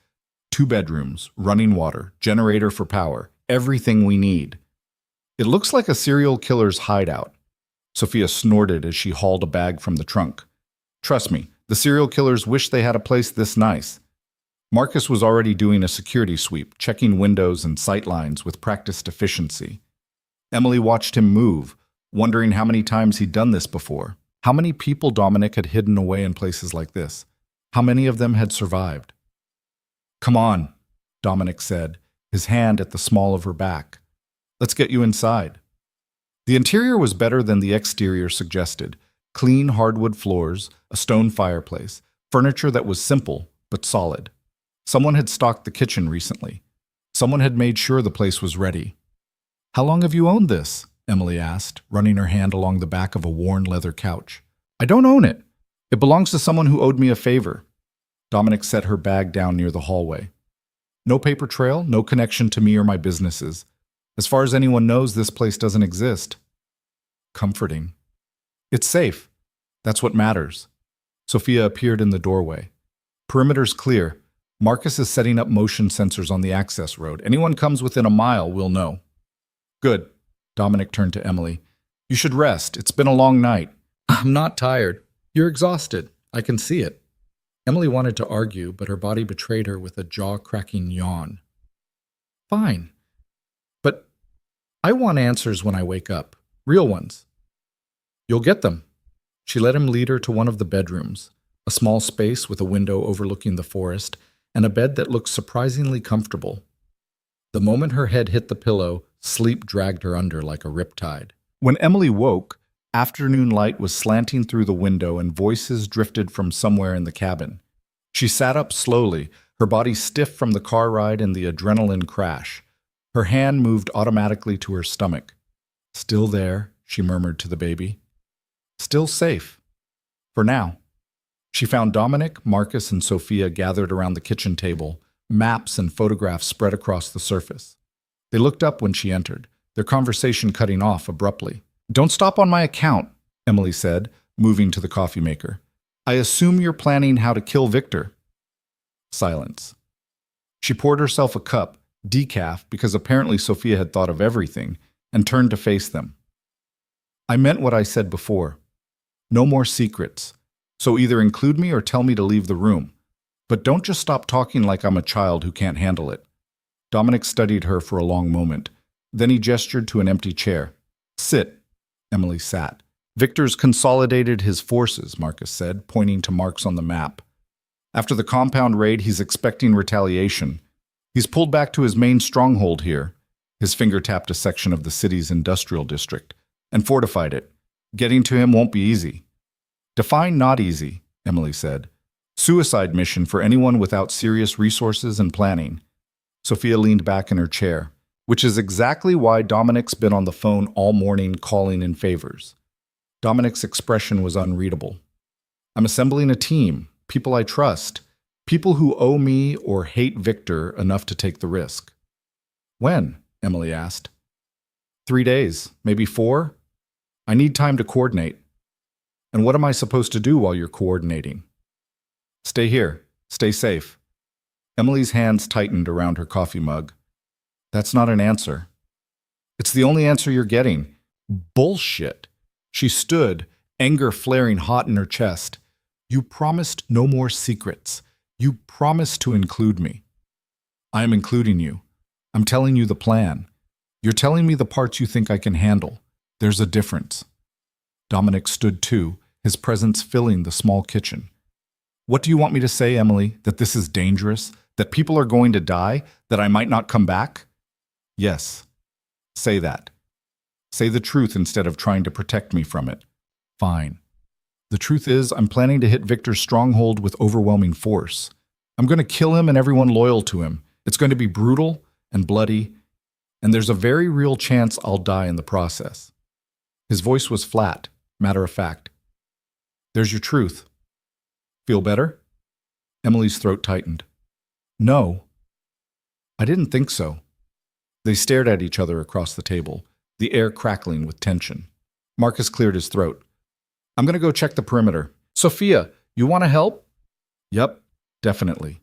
2 bedrooms, running water, generator for power, everything we need. It looks like a serial killer's hideout. Sophia snorted as she hauled a bag from the trunk. Trust me, the serial killers wish they had a place this nice. Marcus was already doing a security sweep, checking windows and sightlines with practiced efficiency. Emily watched him move, wondering how many times he'd done this before. How many people Dominic had hidden away in places like this? How many of them had survived? Come on, Dominic said, his hand at the small of her back. Let's get you inside. The interior was better than the exterior suggested. Clean hardwood floors, a stone fireplace, furniture that was simple but solid. Someone had stocked the kitchen recently. Someone had made sure the place was ready. How long have you owned this? Emily asked, running her hand along the back of a worn leather couch. I don't own it. It belongs to someone who owed me a favor. Dominic set her bag down near the hallway. No paper trail, no connection to me or my businesses. As far as anyone knows, this place doesn't exist. Comforting. It's safe. That's what matters. Sophia appeared in the doorway. Perimeter's clear. Marcus is setting up motion sensors on the access road. Anyone comes within a mile will know. Good. Dominic turned to Emily. You should rest. It's been a long night. I'm not tired. You're exhausted. I can see it. Emily wanted to argue, but her body betrayed her with a jaw-cracking yawn. Fine. But I want answers when I wake up. Real ones. You'll get them. She let him lead her to one of the bedrooms, a small space with a window overlooking the forest, and a bed that looked surprisingly comfortable. The moment her head hit the pillow, sleep dragged her under like a riptide. When Emily woke, afternoon light was slanting through the window and voices drifted from somewhere in the cabin. She sat up slowly, her body stiff from the car ride and the adrenaline crash. Her hand moved automatically to her stomach. "Still there," she murmured to the baby. "Still safe. For now." She found Dominic, Marcus, and Sophia gathered around the kitchen table, maps and photographs spread across the surface. They looked up when she entered, their conversation cutting off abruptly. "Don't stop on my account," Emily said, moving to the coffee maker. "I assume you're planning how to kill Victor." Silence. She poured herself a cup, decaf, because apparently Sophia had thought of everything, and turned to face them. "I meant what I said before. No more secrets. So either include me or tell me to leave the room. But don't just stop talking like I'm a child who can't handle it." Dominic studied her for a long moment. Then he gestured to an empty chair. "Sit." Emily sat. "Victor's consolidated his forces," Marcus said, pointing to marks on the map. "After the compound raid, he's expecting retaliation. He's pulled back to his main stronghold here." His finger tapped a section of the city's industrial district, "and fortified it. Getting to him won't be easy." "Define not easy," Emily said. "Suicide mission for anyone without serious resources and planning." Sophia leaned back in her chair, which is exactly why Dominic's been on the phone all morning calling in favors. Dominic's expression was unreadable. "I'm assembling a team, people I trust, people who owe me or hate Victor enough to take the risk." "When?" Emily asked. 3 days, maybe 4. I need time to coordinate." "And what am I supposed to do while you're coordinating?" "Stay here. Stay safe." Emily's hands tightened around her coffee mug. "That's not an answer." "It's the only answer you're getting." "Bullshit." She stood, anger flaring hot in her chest. "You promised no more secrets. You promised to include me." "I am including you. I'm telling you the plan. You're telling me the parts you think I can handle. There's a difference." Dominic stood too, his presence filling the small kitchen. "What do you want me to say, Emily? That this is dangerous? That people are going to die? That I might not come back?" "Yes. Say that. Say the truth instead of trying to protect me from it." "Fine. The truth is, I'm planning to hit Victor's stronghold with overwhelming force. I'm going to kill him and everyone loyal to him. It's going to be brutal and bloody, and there's a very real chance I'll die in the process." His voice was flat, matter-of-fact. "There's your truth. Feel better?" Emily's throat tightened. "No. I didn't think so." They stared at each other across the table, the air crackling with tension. Marcus cleared his throat. "I'm going to go check the perimeter. Sophia, you want to help?" "Yep, definitely."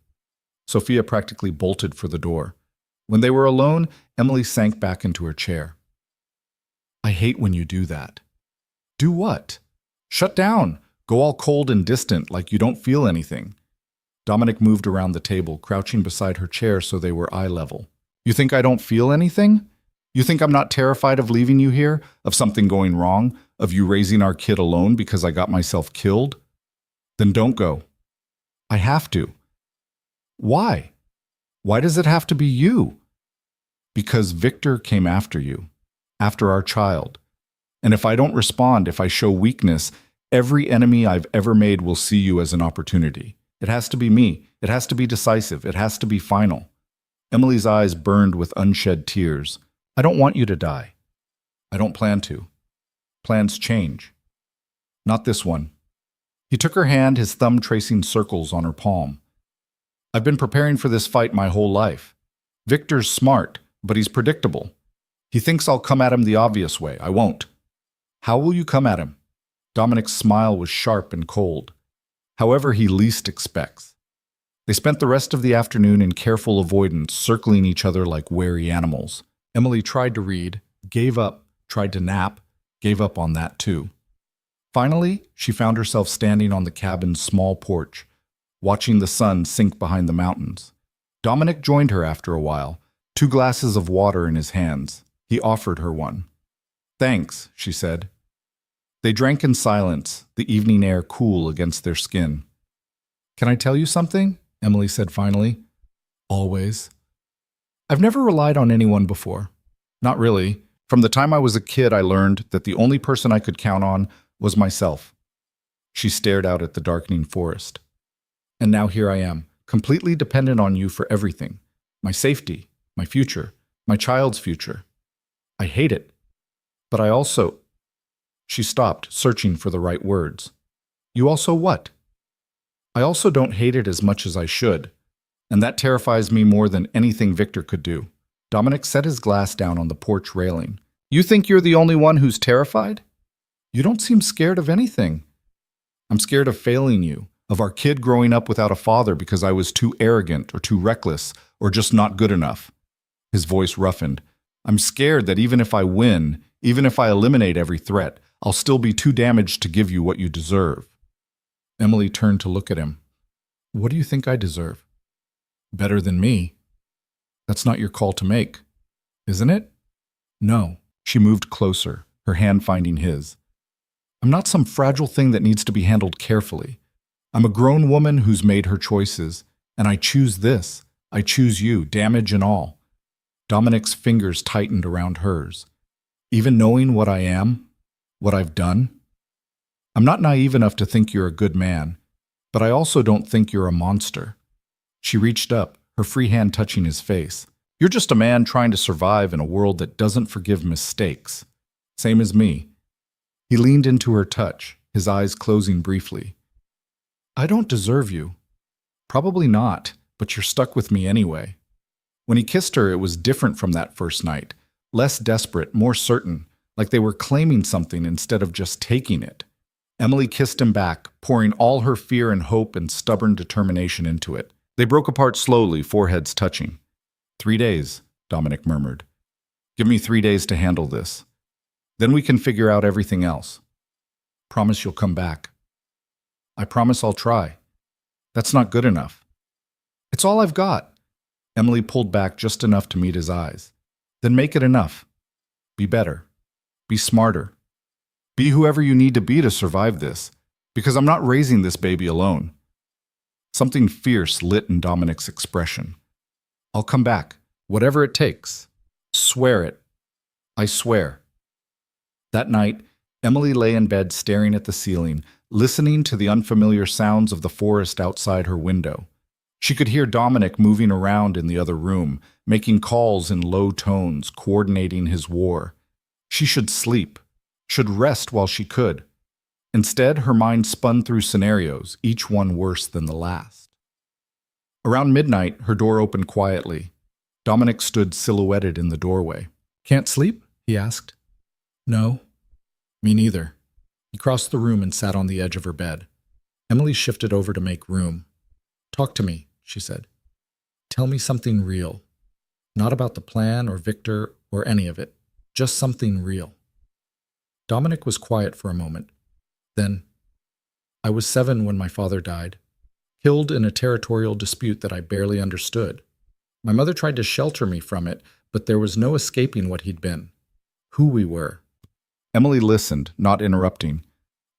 Sophia practically bolted for the door. When they were alone, Emily sank back into her chair. "I hate when you do that." "Do what?" "Shut down. Go all cold and distant, like you don't feel anything." Dominic moved around the table, crouching beside her chair so they were eye level. "You think I don't feel anything? You think I'm not terrified of leaving you here, of something going wrong, of you raising our kid alone because I got myself killed? Then don't go." "I have to." "Why? Why does it have to be you?" "Because Victor came after you, after our child. And if I don't respond, if I show weakness, every enemy I've ever made will see you as an opportunity. It has to be me. It has to be decisive. It has to be final." Emily's eyes burned with unshed tears. "I don't want you to die." "I don't plan to. Plans change." "Not this one." He took her hand, his thumb tracing circles on her palm. "I've been preparing for this fight my whole life. Victor's smart, but he's predictable. He thinks I'll come at him the obvious way. I won't." "How will you come at him?" Dominic's smile was sharp and cold. "However he least expects." They spent the rest of the afternoon in careful avoidance, circling each other like wary animals. Emily tried to read, gave up, tried to nap, gave up on that too. Finally, she found herself standing on the cabin's small porch, watching the sun sink behind the mountains. Dominic joined her after a while, 2 glasses of water in his hands. He offered her one. "Thanks," she said. They drank in silence, the evening air cool against their skin. "Can I tell you something?" Emily said finally. Always. I've never relied on anyone before. Not really. From the time I was a kid, I learned that the only person I could count on was myself. She stared out at the darkening forest. And now here I am, completely dependent on you for everything. My safety, my future, my child's future. I hate it. But I also... She stopped, searching for the right words. You also what? I also don't hate it as much as I should. And that terrifies me more than anything Victor could do. Dominic set his glass down on the porch railing. You think you're the only one who's terrified? You don't seem scared of anything. I'm scared of failing you, of our kid growing up without a father because I was too arrogant or too reckless or just not good enough. His voice roughened. I'm scared that even if I win, even if I eliminate every threat, I'll still be too damaged to give you what you deserve. Emily turned to look at him. What do you think I deserve? Better than me. That's not your call to make, isn't it? No. She moved closer, her hand finding his. I'm not some fragile thing that needs to be handled carefully. I'm a grown woman who's made her choices, and I choose this. I choose you, damage and all. Dominic's fingers tightened around hers. Even knowing what I am, what I've done, I'm not naive enough to think you're a good man, but I also don't think you're a monster. She reached up, her free hand touching his face. You're just a man trying to survive in a world that doesn't forgive mistakes. Same as me. He leaned into her touch, his eyes closing briefly. I don't deserve you. Probably not, but you're stuck with me anyway. When he kissed her, it was different from that first night. Less desperate, more certain, like they were claiming something instead of just taking it. Emily kissed him back, pouring all her fear and hope and stubborn determination into it. They broke apart slowly, foreheads touching. 3 days, Dominic murmured. Give me 3 days to handle this. Then we can figure out everything else. Promise you'll come back. I promise I'll try. That's not good enough. It's all I've got. Emily pulled back just enough to meet his eyes. Then make it enough. Be better. Be smarter. Be whoever you need to be to survive this, because I'm not raising this baby alone. Something fierce lit in Dominic's expression. I'll come back, whatever it takes. Swear it. I swear. That night, Emily lay in bed staring at the ceiling, listening to the unfamiliar sounds of the forest outside her window. She could hear Dominic moving around in the other room, making calls in low tones, coordinating his war. She should sleep, should rest while she could. Instead, her mind spun through scenarios, each one worse than the last. Around midnight, her door opened quietly. Dominic stood silhouetted in the doorway. Can't sleep? He asked. No. Me neither. He crossed the room and sat on the edge of her bed. Emily shifted over to make room. Talk to me, she said. Tell me something real. Not about the plan or Victor or any of it. Just something real. Dominic was quiet for a moment. Then, I was 7 when my father died, killed in a territorial dispute that I barely understood. My mother tried to shelter me from it, but there was no escaping what he'd been, who we were. Emily listened, not interrupting.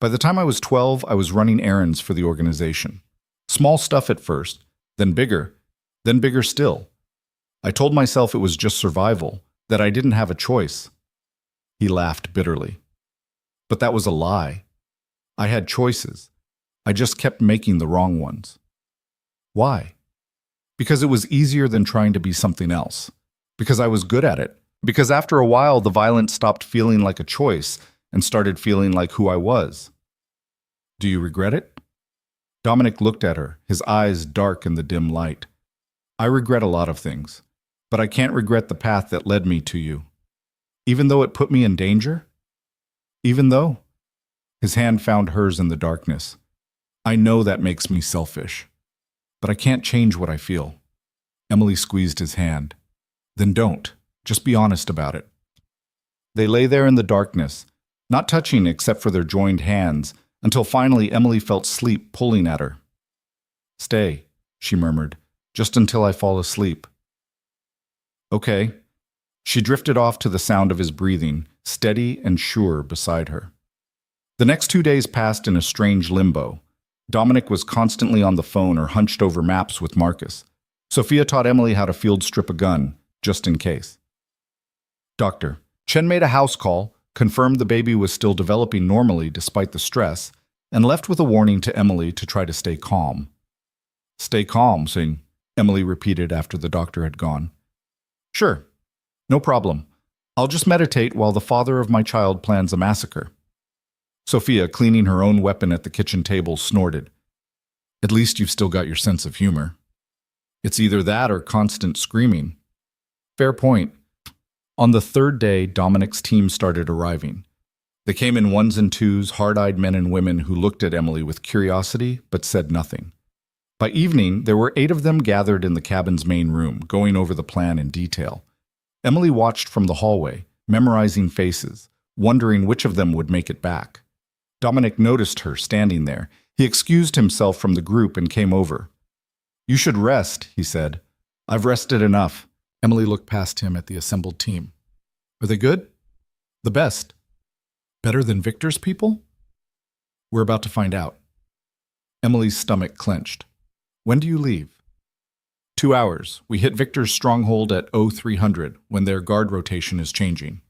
By the time I was 12, I was running errands for the organization. Small stuff at first, then bigger still. I told myself it was just survival, that I didn't have a choice. He laughed bitterly. But that was a lie. I had choices. I just kept making the wrong ones. Why? Because it was easier than trying to be something else. Because I was good at it. Because after a while, the violence stopped feeling like a choice and started feeling like who I was. Do you regret it? Dominic looked at her, his eyes dark in the dim light. I regret a lot of things, but I can't regret the path that led me to you. Even though it put me in danger? Even though? His hand found hers in the darkness. I know that makes me selfish, but I can't change what I feel. Emily squeezed his hand. Then don't. Just be honest about it. They lay there in the darkness, not touching except for their joined hands, until finally Emily felt sleep pulling at her. Stay, she murmured, just until I fall asleep. Okay. She drifted off to the sound of his breathing, steady and sure beside her. The next 2 days passed in a strange limbo. Dominic was constantly on the phone or hunched over maps with Marcus. Sophia taught Emily how to field strip a gun, just in case. Doctor. Chen made a house call, confirmed the baby was still developing normally despite the stress, and left with a warning to Emily to try to stay calm. Stay calm, Sing, Emily repeated after the doctor had gone. Sure, no problem. I'll just meditate while the father of my child plans a massacre. Sophia, cleaning her own weapon at the kitchen table, snorted. At least you've still got your sense of humor. It's either that or constant screaming. Fair point. On the third day, Dominic's team started arriving. They came in ones and twos, hard-eyed men and women who looked at Emily with curiosity but said nothing. By evening, there were 8 of them gathered in the cabin's main room, going over the plan in detail. Emily watched from the hallway, memorizing faces, wondering which of them would make it back. Dominic noticed her standing there. He excused himself from the group and came over. You should rest, he said. I've rested enough. Emily looked past him at the assembled team. Are they good? The best. Better than Victor's people? We're about to find out. Emily's stomach clenched. When do you leave? 2 hours. We hit Victor's stronghold at 0300 when their guard rotation is changing.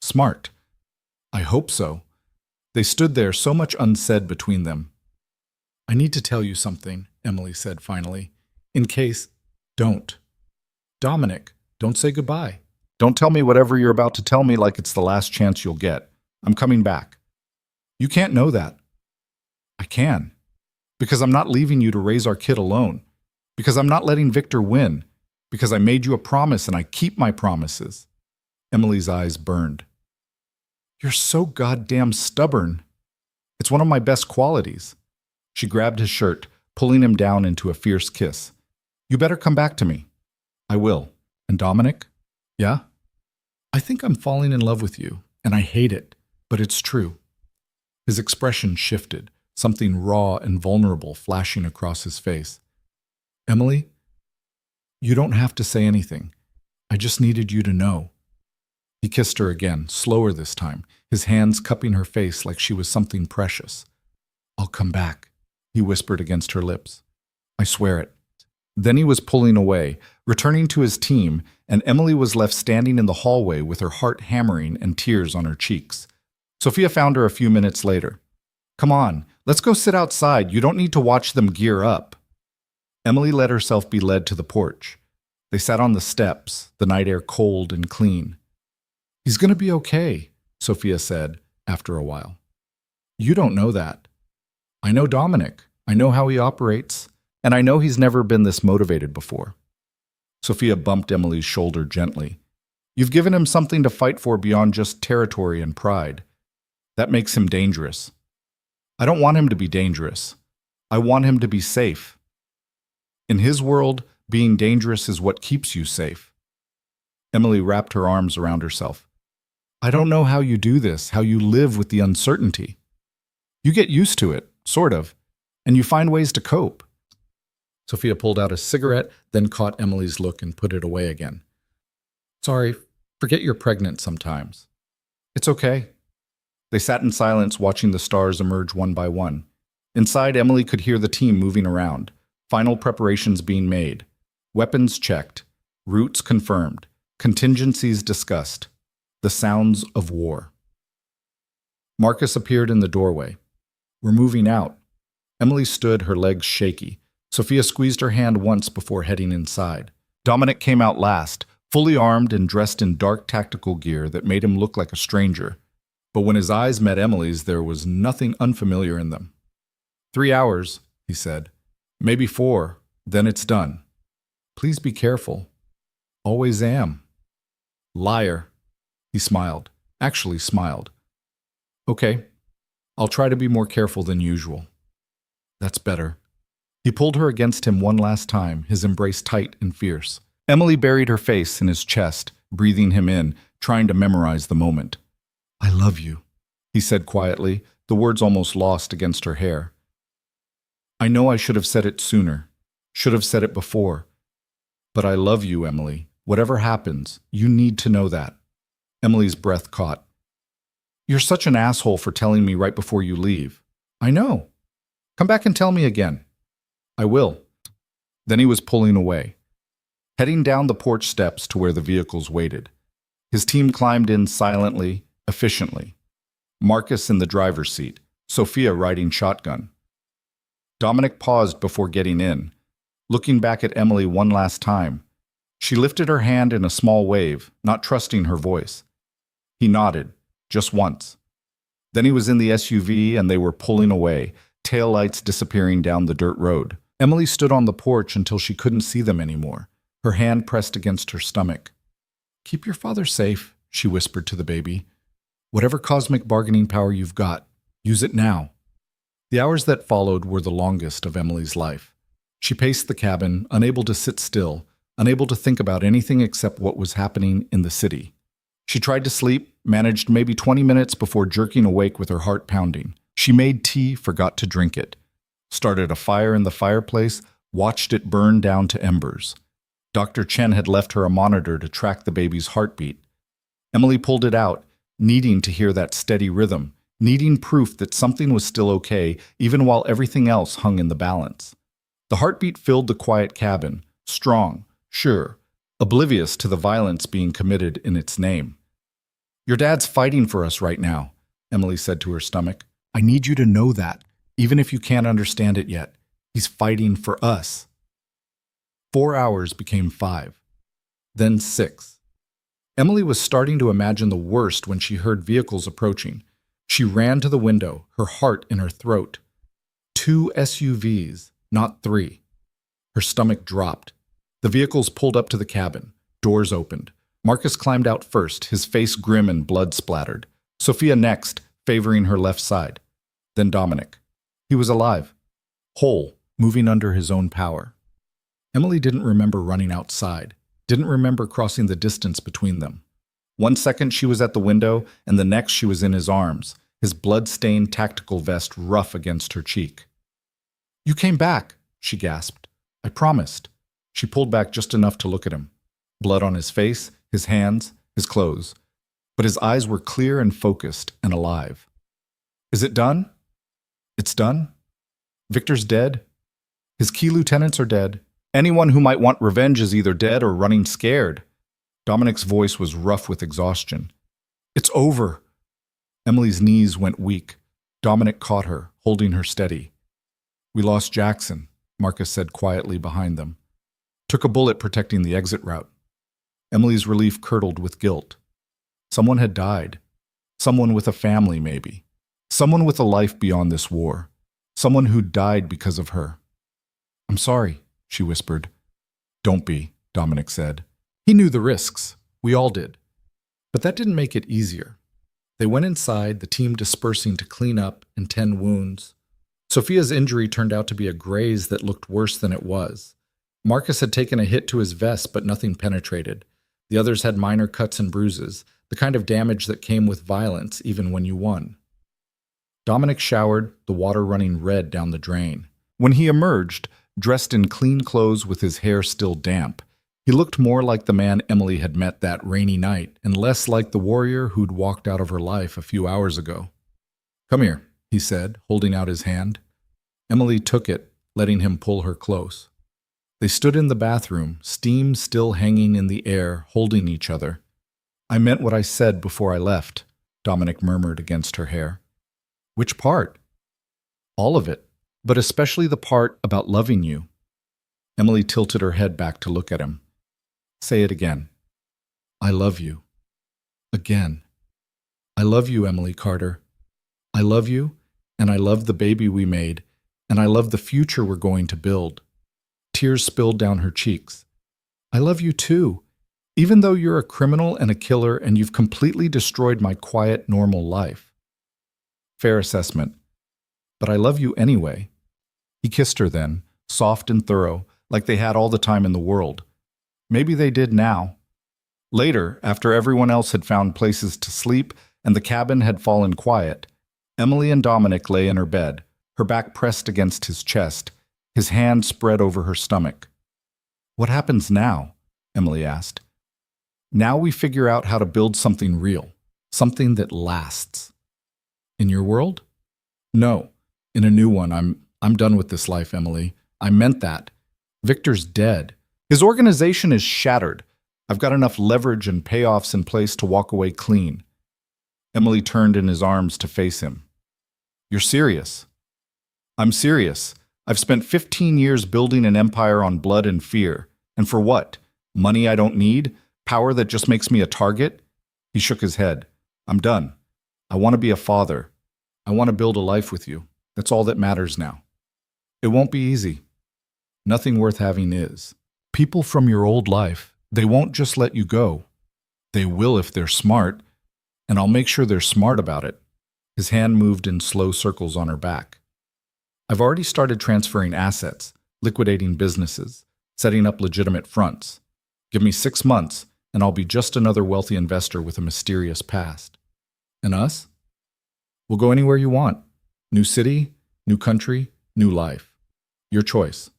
Smart. I hope so. They stood there, so much unsaid between them. I need to tell you something, Emily said finally. In case, don't. Dominic, don't say goodbye. Don't tell me whatever you're about to tell me like it's the last chance you'll get. I'm coming back. You can't know that. I can. Because I'm not leaving you to raise our kid alone. Because I'm not letting Victor win. Because I made you a promise and I keep my promises. Emily's eyes burned. You're so goddamn stubborn. It's one of my best qualities. She grabbed his shirt, pulling him down into a fierce kiss. You better come back to me. I will. And Dominic? Yeah? I think I'm falling in love with you, and I hate it, but it's true. His expression shifted, something raw and vulnerable flashing across his face. Emily, you don't have to say anything. I just needed you to know. He kissed her again, slower this time, his hands cupping her face like she was something precious. I'll come back, he whispered against her lips. I swear it. Then he was pulling away, returning to his team, and Emily was left standing in the hallway with her heart hammering and tears on her cheeks. Sophia found her a few minutes later. Come on, let's go sit outside. You don't need to watch them gear up. Emily let herself be led to the porch. They sat on the steps, the night air cold and clean. He's going to be okay, Sophia said, after a while. You don't know that. I know Dominic. I know how he operates, and I know he's never been this motivated before. Sophia bumped Emily's shoulder gently. You've given him something to fight for beyond just territory and pride. That makes him dangerous. I don't want him to be dangerous. I want him to be safe. In his world, being dangerous is what keeps you safe. Emily wrapped her arms around herself. I don't know how you do this, how you live with the uncertainty. You get used to it, sort of, and you find ways to cope. Sophia pulled out a cigarette, then caught Emily's look and put it away again. Sorry, forget you're pregnant sometimes. It's okay. They sat in silence, watching the stars emerge one by one. Inside, Emily could hear the team moving around, final preparations being made, weapons checked, routes confirmed, contingencies discussed, the sounds of war. Marcus appeared in the doorway. We're moving out. Emily stood, her legs shaky. Sophia squeezed her hand once before heading inside. Dominic came out last, fully armed and dressed in dark tactical gear that made him look like a stranger. But when his eyes met Emily's, there was nothing unfamiliar in them. 3 hours, he said. Maybe 4, then it's done. Please be careful. Always am. Liar. He smiled. Actually smiled. Okay, I'll try to be more careful than usual. That's better. He pulled her against him one last time, his embrace tight and fierce. Emily buried her face in his chest, breathing him in, trying to memorize the moment. I love you, he said quietly, the words almost lost against her hair. I know I should have said it sooner, should have said it before. But I love you, Emily. Whatever happens, you need to know that. Emily's breath caught. You're such an asshole for telling me right before you leave. I know. Come back and tell me again. I will. Then he was pulling away, heading down the porch steps to where the vehicles waited. His team climbed in silently, efficiently. Marcus in the driver's seat, Sophia riding shotgun. Dominic paused before getting in, looking back at Emily one last time. She lifted her hand in a small wave, not trusting her voice. He nodded, just once. Then he was in the SUV and they were pulling away, taillights disappearing down the dirt road. Emily stood on the porch until she couldn't see them anymore, her hand pressed against her stomach. Keep your father safe, she whispered to the baby. Whatever cosmic bargaining power you've got, use it now. The hours that followed were the longest of Emily's life. She paced the cabin, unable to sit still, unable to think about anything except what was happening in the city. She tried to sleep, managed maybe 20 minutes before jerking awake with her heart pounding. She made tea, forgot to drink it. Started a fire in the fireplace, watched it burn down to embers. Dr. Chen had left her a monitor to track the baby's heartbeat. Emily pulled it out, needing to hear that steady rhythm, needing proof that something was still okay, even while everything else hung in the balance. The heartbeat filled the quiet cabin, strong, sure, oblivious to the violence being committed in its name. Your dad's fighting for us right now, Emily said to her stomach. I need you to know that, even if you can't understand it yet. He's fighting for us. 4 hours became 5, then 6. Emily was starting to imagine the worst when she heard vehicles approaching. She ran to the window, her heart in her throat. 2 SUVs, not 3. Her stomach dropped. The vehicles pulled up to the cabin. Doors opened. Marcus climbed out first, his face grim and blood-splattered. Sophia next, favoring her left side. Then Dominic. He was alive, whole, moving under his own power. Emily didn't remember running outside, didn't remember crossing the distance between them. 1 second she was at the window, and the next she was in his arms, his blood-stained tactical vest rough against her cheek. You came back, she gasped. I promised. She pulled back just enough to look at him. Blood on his face, his hands, his clothes. But his eyes were clear and focused and alive. Is it done? It's done? Victor's dead? His key lieutenants are dead. Anyone who might want revenge is either dead or running scared. Dominic's voice was rough with exhaustion. It's over. Emily's knees went weak. Dominic caught her, holding her steady. We lost Jackson, Marcus said quietly behind them. Took a bullet protecting the exit route. Emily's relief curdled with guilt. Someone had died. Someone with a family, maybe. Someone with a life beyond this war. Someone who died because of her. I'm sorry, she whispered. Don't be, Dominic said. He knew the risks. We all did. But that didn't make it easier. They went inside, the team dispersing to clean up and tend wounds. Sophia's injury turned out to be a graze that looked worse than it was. Marcus had taken a hit to his vest, but nothing penetrated. The others had minor cuts and bruises, the kind of damage that came with violence even when you won. Dominic showered, the water running red down the drain. When he emerged, dressed in clean clothes with his hair still damp, he looked more like the man Emily had met that rainy night and less like the warrior who'd walked out of her life a few hours ago. Come here, he said, holding out his hand. Emily took it, letting him pull her close. They stood in the bathroom, steam still hanging in the air, holding each other. I meant what I said before I left, Dominic murmured against her hair. Which part? All of it, but especially the part about loving you. Emily tilted her head back to look at him. Say it again. I love you. Again. I love you, Emily Carter. I love you, and I love the baby we made, and I love the future we're going to build. Tears spilled down her cheeks. I love you too, even though you're a criminal and a killer and you've completely destroyed my quiet, normal life. Fair assessment. But I love you anyway. He kissed her then, soft and thorough, like they had all the time in the world. Maybe they did now. Later, after everyone else had found places to sleep and the cabin had fallen quiet, Emily and Dominic lay in her bed, her back pressed against his chest, his hand spread over her stomach. What happens now? Emily asked. Now we figure out how to build something real, something that lasts. In your world? No. In a new one, I'm done with this life, Emily. I meant that. Victor's dead. His organization is shattered. I've got enough leverage and payoffs in place to walk away clean. Emily turned in his arms to face him. You're serious? I'm serious. I've spent 15 years building an empire on blood and fear. And for what? Money I don't need? Power that just makes me a target? He shook his head. I'm done. I want to be a father. I want to build a life with you. That's all that matters now. It won't be easy. Nothing worth having is. People from your old life, they won't just let you go. They will if they're smart, and I'll make sure they're smart about it. His hand moved in slow circles on her back. I've already started transferring assets, liquidating businesses, setting up legitimate fronts. Give me 6 months, and I'll be just another wealthy investor with a mysterious past. And us? We'll go anywhere you want. New city, new country, new life. Your choice.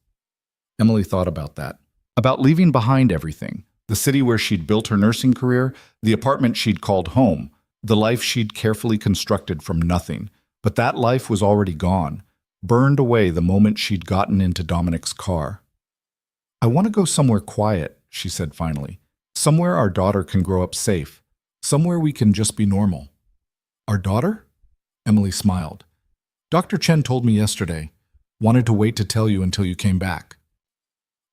Emily thought about that. About leaving behind everything. The city where she'd built her nursing career, the apartment she'd called home, the life she'd carefully constructed from nothing. But that life was already gone, burned away the moment she'd gotten into Dominic's car. I want to go somewhere quiet, she said finally. Somewhere our daughter can grow up safe. Somewhere we can just be normal. Our daughter? Emily smiled. Dr. Chen told me yesterday. Wanted to wait to tell you until you came back.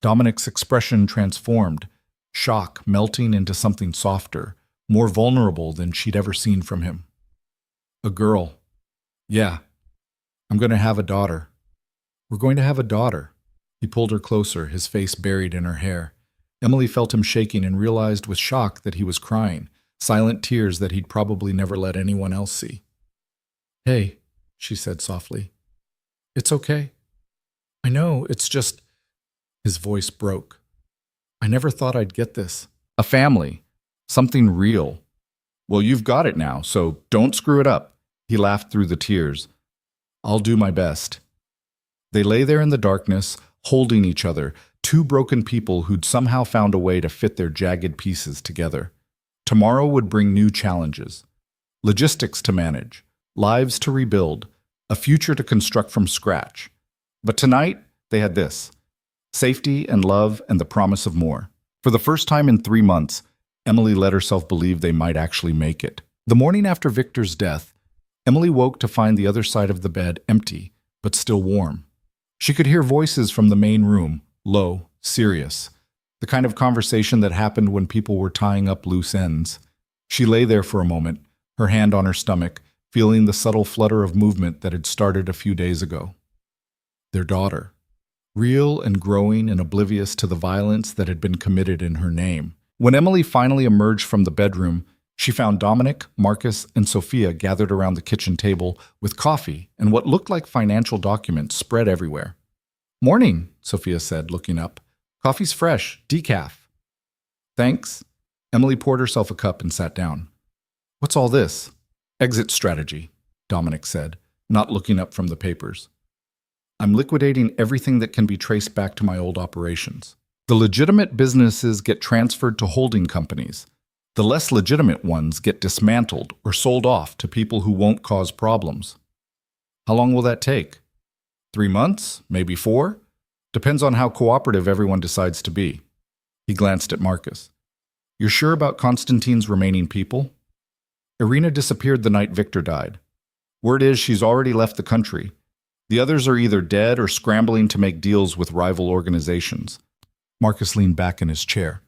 Dominic's expression transformed, shock melting into something softer, more vulnerable than she'd ever seen from him. A girl. Yeah. I'm going to have a daughter. We're going to have a daughter. He pulled her closer, his face buried in her hair. Emily felt him shaking and realized with shock that he was crying, silent tears that he'd probably never let anyone else see. Hey, she said softly. It's okay. I know, it's just... His voice broke. I never thought I'd get this. A family. Something real. Well, you've got it now, so don't screw it up. He laughed through the tears. I'll do my best. They lay there in the darkness, holding each other, two broken people who'd somehow found a way to fit their jagged pieces together. Tomorrow would bring new challenges. Logistics to manage, lives to rebuild, a future to construct from scratch. But tonight, they had this. Safety and love and the promise of more. For the first time in 3 months, Emily let herself believe they might actually make it. The morning after Victor's death, Emily woke to find the other side of the bed empty, but still warm. She could hear voices from the main room, low, serious, the kind of conversation that happened when people were tying up loose ends. She lay there for a moment, her hand on her stomach, feeling the subtle flutter of movement that had started a few days ago. Their daughter. Real and growing and oblivious to the violence that had been committed in her name. When Emily finally emerged from the bedroom, she found Dominic, Marcus, and Sophia gathered around the kitchen table with coffee and what looked like financial documents spread everywhere. Morning, Sophia said, looking up. Coffee's fresh, decaf. Thanks. Emily poured herself a cup and sat down. What's all this? Exit strategy, Dominic said, not looking up from the papers. I'm liquidating everything that can be traced back to my old operations. The legitimate businesses get transferred to holding companies. The less legitimate ones get dismantled or sold off to people who won't cause problems. How long will that take? 3 months? Maybe 4? Depends on how cooperative everyone decides to be. He glanced at Marcus. You're sure about Constantine's remaining people? Irina disappeared the night Victor died. Word is she's already left the country. The others are either dead or scrambling to make deals with rival organizations. Marcus leaned back in his chair.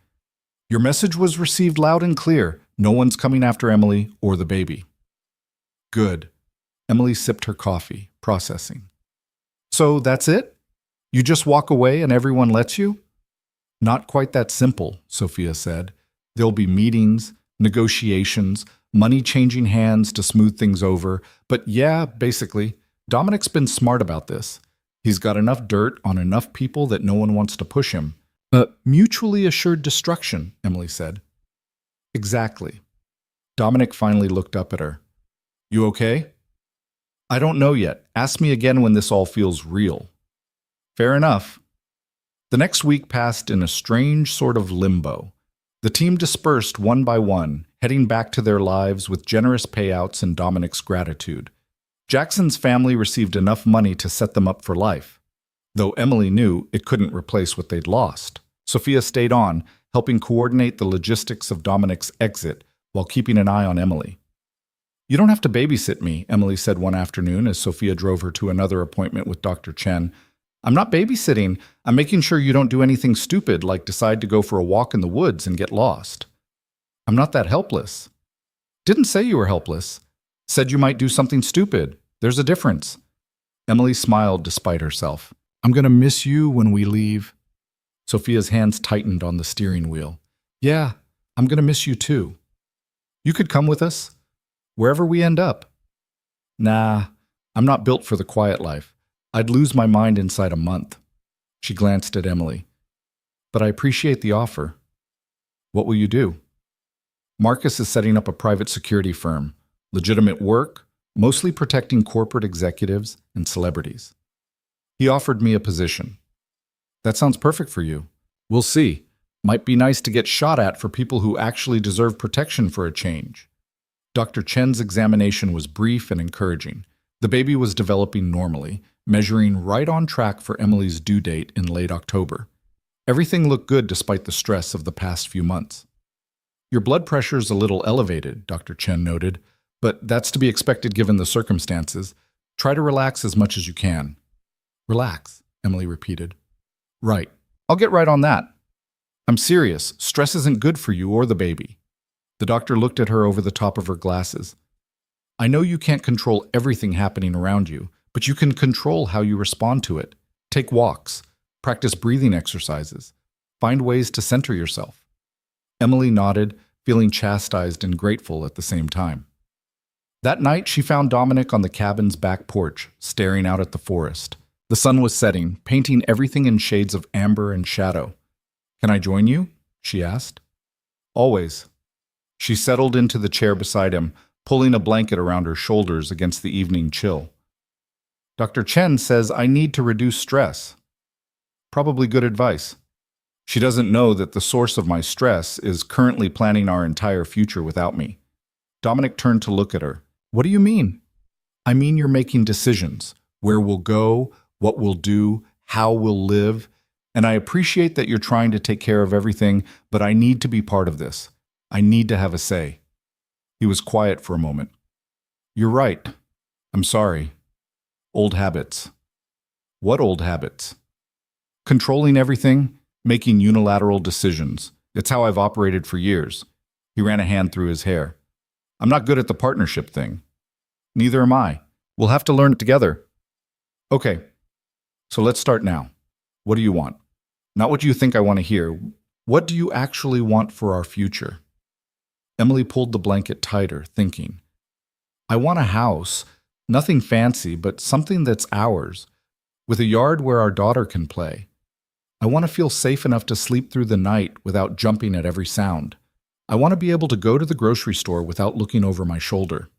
Your message was received loud and clear. No one's coming after Emily or the baby. Good. Emily sipped her coffee, processing. So that's it? You just walk away and everyone lets you? Not quite that simple, Sophia said. There'll be meetings, negotiations, money changing hands to smooth things over. But yeah, basically, Dominic's been smart about this. He's got enough dirt on enough people that no one wants to push him. Mutually assured destruction, Emily said. Exactly. Dominic finally looked up at her. You okay? I don't know yet. Ask me again when this all feels real. Fair enough. The next week passed in a strange sort of limbo. The team dispersed one by one, heading back to their lives with generous payouts and Dominic's gratitude. Jackson's family received enough money to set them up for life, though Emily knew it couldn't replace what they'd lost. Sophia stayed on, helping coordinate the logistics of Dominic's exit while keeping an eye on Emily. "You don't have to babysit me," Emily said one afternoon as Sophia drove her to another appointment with Dr. Chen. "I'm not babysitting. I'm making sure you don't do anything stupid like decide to go for a walk in the woods and get lost." "I'm not that helpless." "Didn't say you were helpless. Said you might do something stupid. There's a difference." Emily smiled despite herself. "I'm going to miss you when we leave." Sophia's hands tightened on the steering wheel. "Yeah, I'm going to miss you too. You could come with us, wherever we end up." "Nah, I'm not built for the quiet life. I'd lose my mind inside a month." She glanced at Emily. "But I appreciate the offer." "What will you do?" "Marcus is setting up a private security firm. Legitimate work, mostly protecting corporate executives and celebrities. He offered me a position." "That sounds perfect for you." "We'll see. Might be nice to get shot at for people who actually deserve protection for a change." Dr. Chen's examination was brief and encouraging. The baby was developing normally, measuring right on track for Emily's due date in late October. Everything looked good despite the stress of the past few months. "Your blood pressure's a little elevated," Dr. Chen noted, "but that's to be expected given the circumstances. Try to relax as much as you can." "Relax," Emily repeated. "Right. I'll get right on that. I'm serious. Stress isn't good for you or the baby." The doctor looked at her over the top of her glasses. "I know you can't control everything happening around you, but you can control how you respond to it. Take walks, practice breathing exercises, find ways to center yourself." Emily nodded, feeling chastised and grateful at the same time. That night, she found Dominic on the cabin's back porch, staring out at the forest. The sun was setting, painting everything in shades of amber and shadow. "Can I join you?" she asked. "Always." She settled into the chair beside him, pulling a blanket around her shoulders against the evening chill. "Dr. Chen says I need to reduce stress." "Probably good advice. She doesn't know that the source of my stress is currently planning our entire future without me." Dominic turned to look at her. "What do you mean?" "I mean you're making decisions. Where we'll go, what we'll do, how we'll live. And I appreciate that you're trying to take care of everything, but I need to be part of this. I need to have a say." He was quiet for a moment. "You're right. I'm sorry. Old habits." "What old habits?" "Controlling everything, making unilateral decisions. It's how I've operated for years." He ran a hand through his hair. "I'm not good at the partnership thing." "Neither am I. We'll have to learn it together." "Okay, so let's start now. What do you want? Not what you think I want to hear. What do you actually want for our future?" Emily pulled the blanket tighter, thinking. "I want a house, nothing fancy, but something that's ours, with a yard where our daughter can play. I want to feel safe enough to sleep through the night without jumping at every sound. I want to be able to go to the grocery store without looking over my shoulder."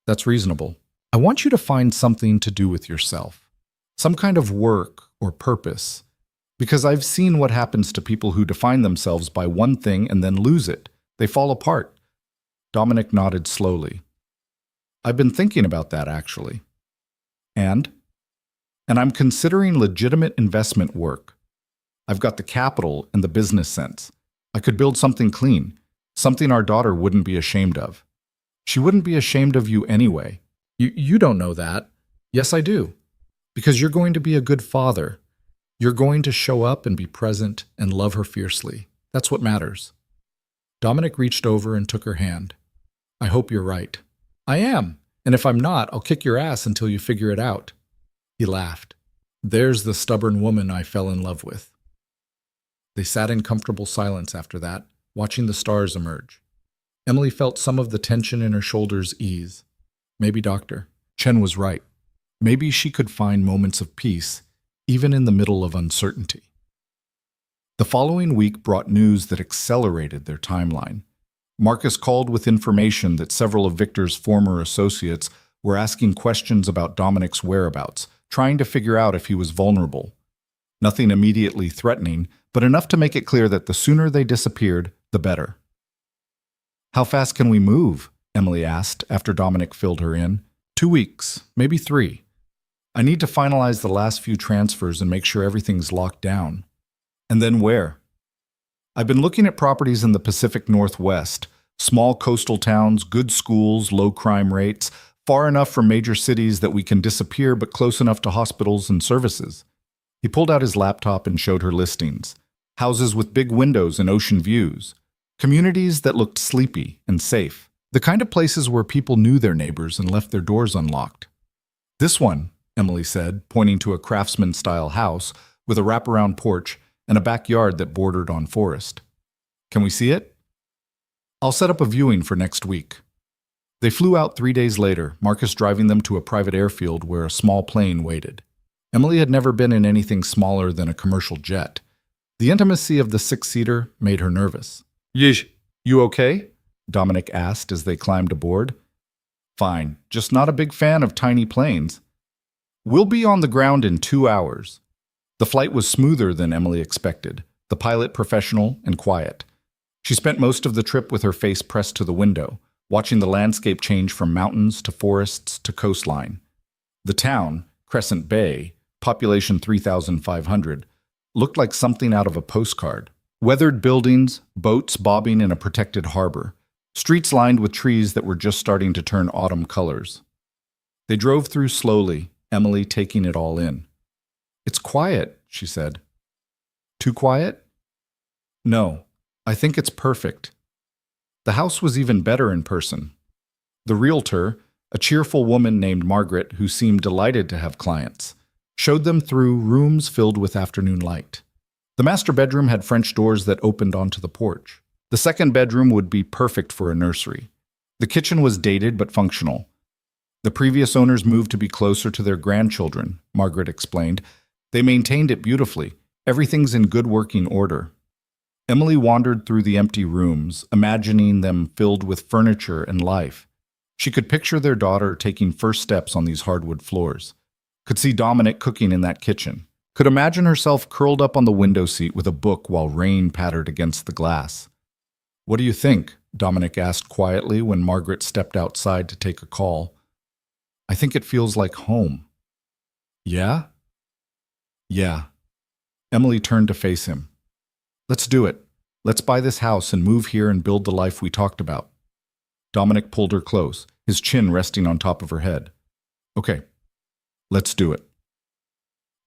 "That's reasonable. I want you to find something to do with yourself, some kind of work or purpose, because I've seen what happens to people who define themselves by one thing and then lose it. They fall apart." Dominic nodded slowly. "I've been thinking about that, actually." And I'm considering legitimate investment work. I've got the capital and the business sense. I could build something clean, something our daughter wouldn't be ashamed of." "She wouldn't be ashamed of you anyway." You don't know that." "Yes, I do. Because you're going to be a good father. You're going to show up and be present and love her fiercely. That's what matters." Dominic reached over and took her hand. "I hope you're right." "I am. And if I'm not, I'll kick your ass until you figure it out." He laughed. "There's the stubborn woman I fell in love with." They sat in comfortable silence after that, watching the stars emerge. Emily felt some of the tension in her shoulders ease. Maybe Dr. Chen was right. Maybe she could find moments of peace, even in the middle of uncertainty. The following week brought news that accelerated their timeline. Marcus called with information that several of Victor's former associates were asking questions about Dominic's whereabouts, trying to figure out if he was vulnerable. Nothing immediately threatening, but enough to make it clear that the sooner they disappeared, the better. "How fast can we move?" Emily asked after Dominic filled her in. 2 weeks, maybe 3. I need to finalize the last few transfers and make sure everything's locked down. And then where? I've been looking at properties in the Pacific Northwest, small coastal towns, good schools, low crime rates, far enough from major cities that we can disappear but close enough to hospitals and services. He pulled out his laptop and showed her listings. Houses with big windows and ocean views. Communities that looked sleepy and safe. The kind of places where people knew their neighbors and left their doors unlocked. This one, Emily said, pointing to a craftsman-style house with a wraparound porch and a backyard that bordered on forest. Can we see it? I'll set up a viewing for next week. They flew out 3 days later, Marcus driving them to a private airfield where a small plane waited. Emily had never been in anything smaller than a commercial jet. The intimacy of the six-seater made her nervous. Yeesh, you okay? Dominic asked as they climbed aboard. Fine, just not a big fan of tiny planes. We'll be on the ground in 2 hours. The flight was smoother than Emily expected, the pilot professional and quiet. She spent most of the trip with her face pressed to the window, watching the landscape change from mountains to forests to coastline. The town, Crescent Bay, population 3,500, looked like something out of a postcard. Weathered buildings, boats bobbing in a protected harbor, streets lined with trees that were just starting to turn autumn colors. They drove through slowly, Emily taking it all in. It's quiet, she said. Too quiet? No, I think it's perfect. The house was even better in person. The realtor, a cheerful woman named Margaret who seemed delighted to have clients, showed them through rooms filled with afternoon light. The master bedroom had French doors that opened onto the porch. The second bedroom would be perfect for a nursery. The kitchen was dated but functional. The previous owners moved to be closer to their grandchildren, Margaret explained. They maintained it beautifully. Everything's in good working order. Emily wandered through the empty rooms, imagining them filled with furniture and life. She could picture their daughter taking first steps on these hardwood floors. Could see Dominic cooking in that kitchen. Could imagine herself curled up on the window seat with a book while rain pattered against the glass. What do you think? Dominic asked quietly when Margaret stepped outside to take a call. I think it feels like home. Yeah? Yeah. Emily turned to face him. Let's do it. Let's buy this house and move here and build the life we talked about. Dominic pulled her close, his chin resting on top of her head. Okay, let's do it.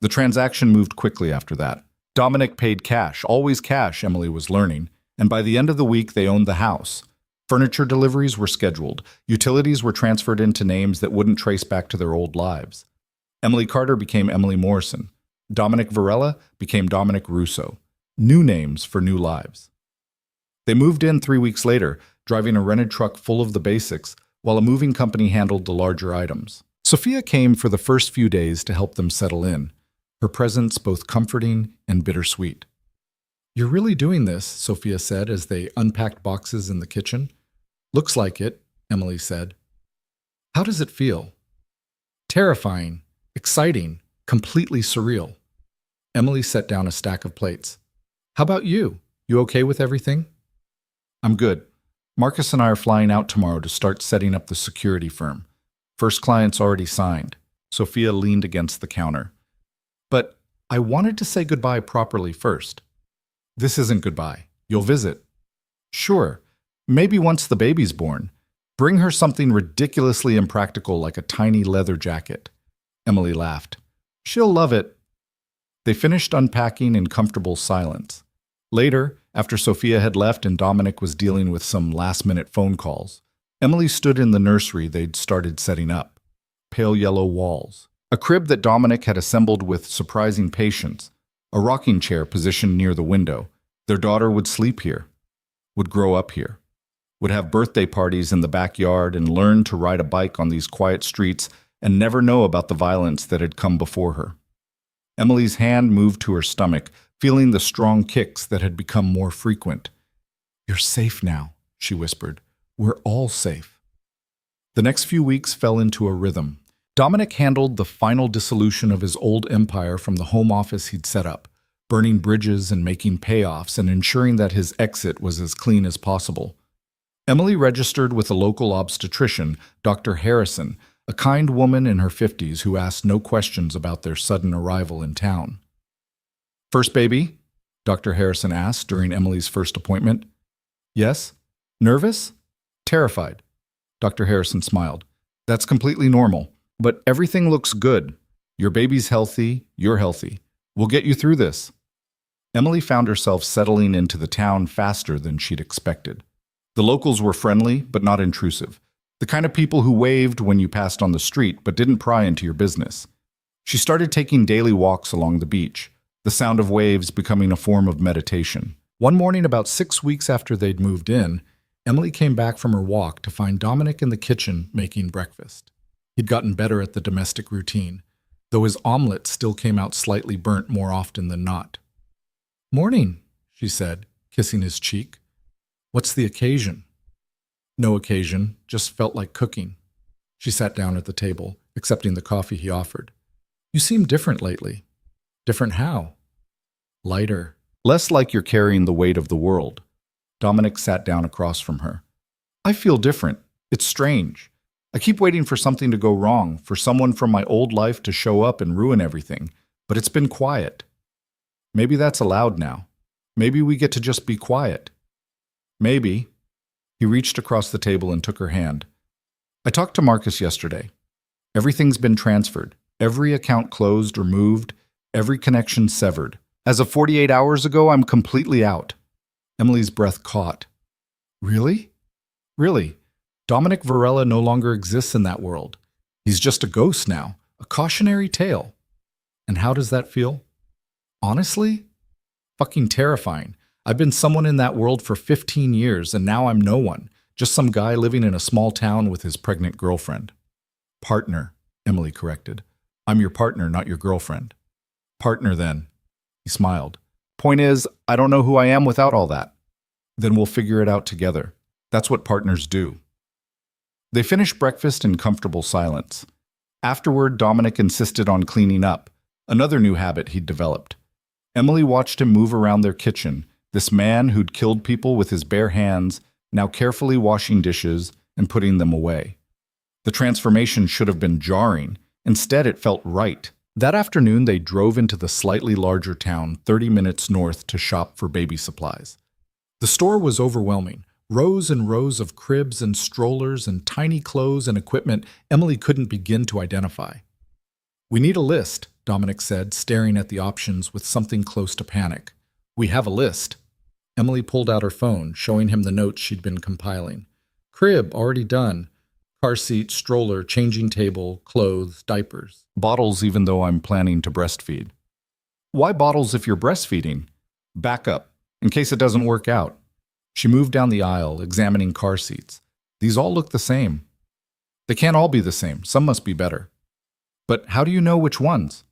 The transaction moved quickly after that. Dominic paid cash, always cash, Emily was learning, and by the end of the week they owned the house. Furniture deliveries were scheduled. Utilities were transferred into names that wouldn't trace back to their old lives. Emily Carter became Emily Morrison. Dominic Varela became Dominic Russo. New names for new lives. They moved in 3 weeks later, driving a rented truck full of the basics, while a moving company handled the larger items. Sophia came for the first few days to help them settle in, her presence both comforting and bittersweet. You're really doing this, Sophia said as they unpacked boxes in the kitchen. Looks like it, Emily said. How does it feel? Terrifying, exciting, completely surreal. Emily set down a stack of plates. How about you? You okay with everything? I'm good. Marcus and I are flying out tomorrow to start setting up the security firm. First client's already signed. Sophia leaned against the counter. But I wanted to say goodbye properly first. This isn't goodbye. You'll visit. Sure. Maybe once the baby's born. Bring her something ridiculously impractical like a tiny leather jacket. Emily laughed. She'll love it. They finished unpacking in comfortable silence. Later, after Sophia had left and Dominic was dealing with some last-minute phone calls, Emily stood in the nursery they'd started setting up. Pale yellow walls. A crib that Dominic had assembled with surprising patience. A rocking chair positioned near the window. Their daughter would sleep here. Would grow up here. Would have birthday parties in the backyard and learn to ride a bike on these quiet streets and never know about the violence that had come before her. Emily's hand moved to her stomach, feeling the strong kicks that had become more frequent. You're safe now, she whispered. We're all safe. The next few weeks fell into a rhythm. Dominic handled the final dissolution of his old empire from the home office he'd set up, burning bridges and making payoffs and ensuring that his exit was as clean as possible. Emily registered with a local obstetrician, Dr. Harrison, a kind woman in her 50s who asked no questions about their sudden arrival in town. "First baby?" Dr. Harrison asked during Emily's first appointment. "Yes." "Nervous?" "Terrified." Dr. Harrison smiled. "That's completely normal, but everything looks good. Your baby's healthy, you're healthy. We'll get you through this." Emily found herself settling into the town faster than she'd expected. The locals were friendly, but not intrusive. The kind of people who waved when you passed on the street, but didn't pry into your business. She started taking daily walks along the beach, the sound of waves becoming a form of meditation. One morning, about 6 weeks after they'd moved in, Emily came back from her walk to find Dominic in the kitchen making breakfast. He'd gotten better at the domestic routine, though his omelet still came out slightly burnt more often than not. "Morning," she said, kissing his cheek. "What's the occasion?" "No occasion, just felt like cooking." She sat down at the table, accepting the coffee he offered. "You seem different lately." "Different how?" "Lighter. Less like you're carrying the weight of the world." Dominic sat down across from her. "I feel different. It's strange. I keep waiting for something to go wrong, for someone from my old life to show up and ruin everything, but it's been quiet. Maybe that's allowed now. Maybe we get to just be quiet. Maybe." He reached across the table and took her hand. "I talked to Marcus yesterday. Everything's been transferred. Every account closed or moved. Every connection severed. As of 48 hours ago, I'm completely out." Emily's breath caught. "Really?" "Really. Dominic Varela no longer exists in that world. He's just a ghost now, a cautionary tale." "And how does that feel?" "Honestly? Fucking terrifying. I've been someone in that world for 15 years, and now I'm no one. Just some guy living in a small town with his pregnant girlfriend." "Partner," Emily corrected. "I'm your partner, not your girlfriend." "Partner, then." He smiled. "Point is, I don't know who I am without all that." "Then we'll figure it out together. That's what partners do." They finished breakfast in comfortable silence. Afterward, Dominic insisted on cleaning up, another new habit he'd developed. Emily watched him move around their kitchen, this man who'd killed people with his bare hands, now carefully washing dishes and putting them away. The transformation should have been jarring. Instead, it felt right. That afternoon, they drove into the slightly larger town 30 minutes north to shop for baby supplies. The store was overwhelming. Rows and rows of cribs and strollers and tiny clothes and equipment Emily couldn't begin to identify. "We need a list," Dominic said, staring at the options with something close to panic. "We have a list." Emily pulled out her phone, showing him the notes she'd been compiling. "Crib, already done. Car seat, stroller, changing table, clothes, diapers. Bottles, even though I'm planning to breastfeed." "Why bottles if you're breastfeeding?" "Backup, in case it doesn't work out." She moved down the aisle, examining car seats. "These all look the same." "They can't all be the same. Some must be better." "But how do you know which ones?"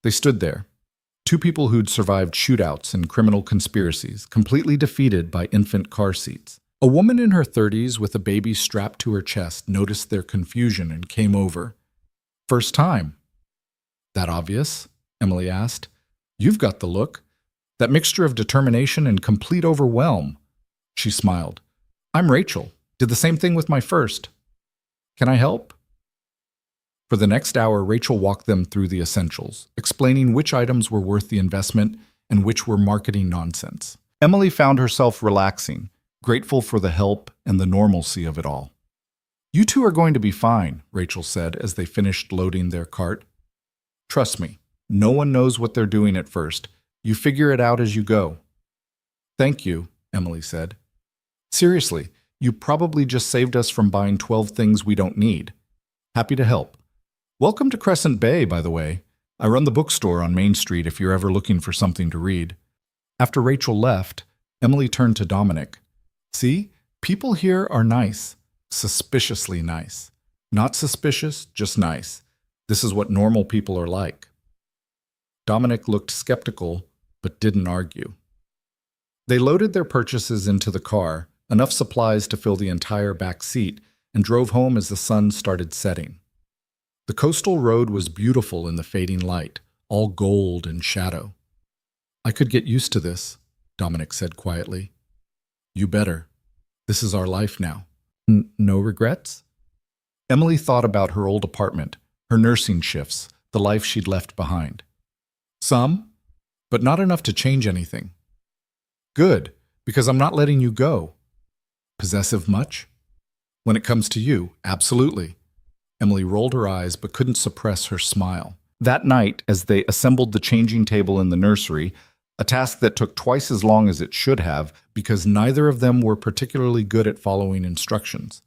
They stood there. Two people who'd survived shootouts and criminal conspiracies, completely defeated by infant car seats. A woman in her 30s with a baby strapped to her chest noticed their confusion and came over. "First time." "That obvious?" Emily asked. "You've got the look. That mixture of determination and complete overwhelm." She smiled. "I'm Rachel. Did the same thing with my first. Can I help?" For the next hour, Rachel walked them through the essentials, explaining which items were worth the investment and which were marketing nonsense. Emily found herself relaxing, grateful for the help and the normalcy of it all. "You two are going to be fine," Rachel said as they finished loading their cart. "Trust me, no one knows what they're doing at first. You figure it out as you go." "Thank you," Emily said. "Seriously, you probably just saved us from buying 12 things we don't need. Happy to help. Welcome to Crescent Bay, by the way. I run the bookstore on Main Street if you're ever looking for something to read." After Rachel left, Emily turned to Dominic. "See, people here are nice. Suspiciously nice. Not suspicious, just nice. This is what normal people are like." Dominic looked skeptical, but didn't argue. They loaded their purchases into the car, enough supplies to fill the entire back seat, and drove home as the sun started setting. The coastal road was beautiful in the fading light, all gold and shadow. "I could get used to this," Dominic said quietly. "You better. This is our life now." No regrets?" Emily thought about her old apartment, her nursing shifts, the life she'd left behind. Some, but not enough to change anything. Good, because I'm not letting you go. Possessive much? When it comes to you, absolutely. Emily rolled her eyes but couldn't suppress her smile. That night, as they assembled the changing table in the nursery, a task that took twice as long as it should have because neither of them were particularly good at following instructions,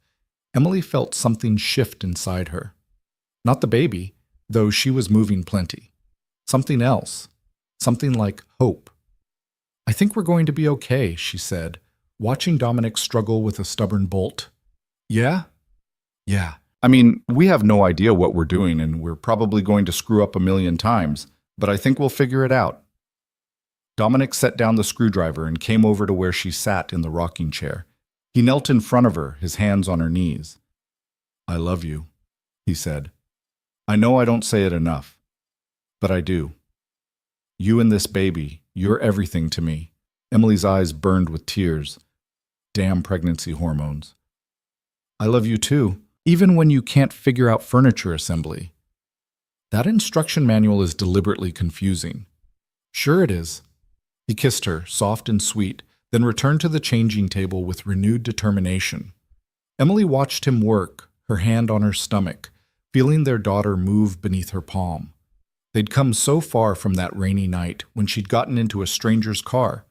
Emily felt something shift inside her. Not the baby, though she was moving plenty. Something else. Something like hope. I think we're going to be okay, she said, watching Dominic struggle with a stubborn bolt. Yeah? Yeah. I mean, we have no idea what we're doing, and we're probably going to screw up a million times, but I think we'll figure it out. Dominic set down the screwdriver and came over to where she sat in the rocking chair. He knelt in front of her, his hands on her knees. I love you, he said. I know I don't say it enough, but I do. You and this baby, you're everything to me. Emily's eyes burned with tears. Damn pregnancy hormones. I love you too, even when you can't figure out furniture assembly. That instruction manual is deliberately confusing. Sure it is. He kissed her, soft and sweet, then returned to the changing table with renewed determination. Emily watched him work, her hand on her stomach, feeling their daughter move beneath her palm. They'd come so far from that rainy night when she'd gotten into a stranger's car.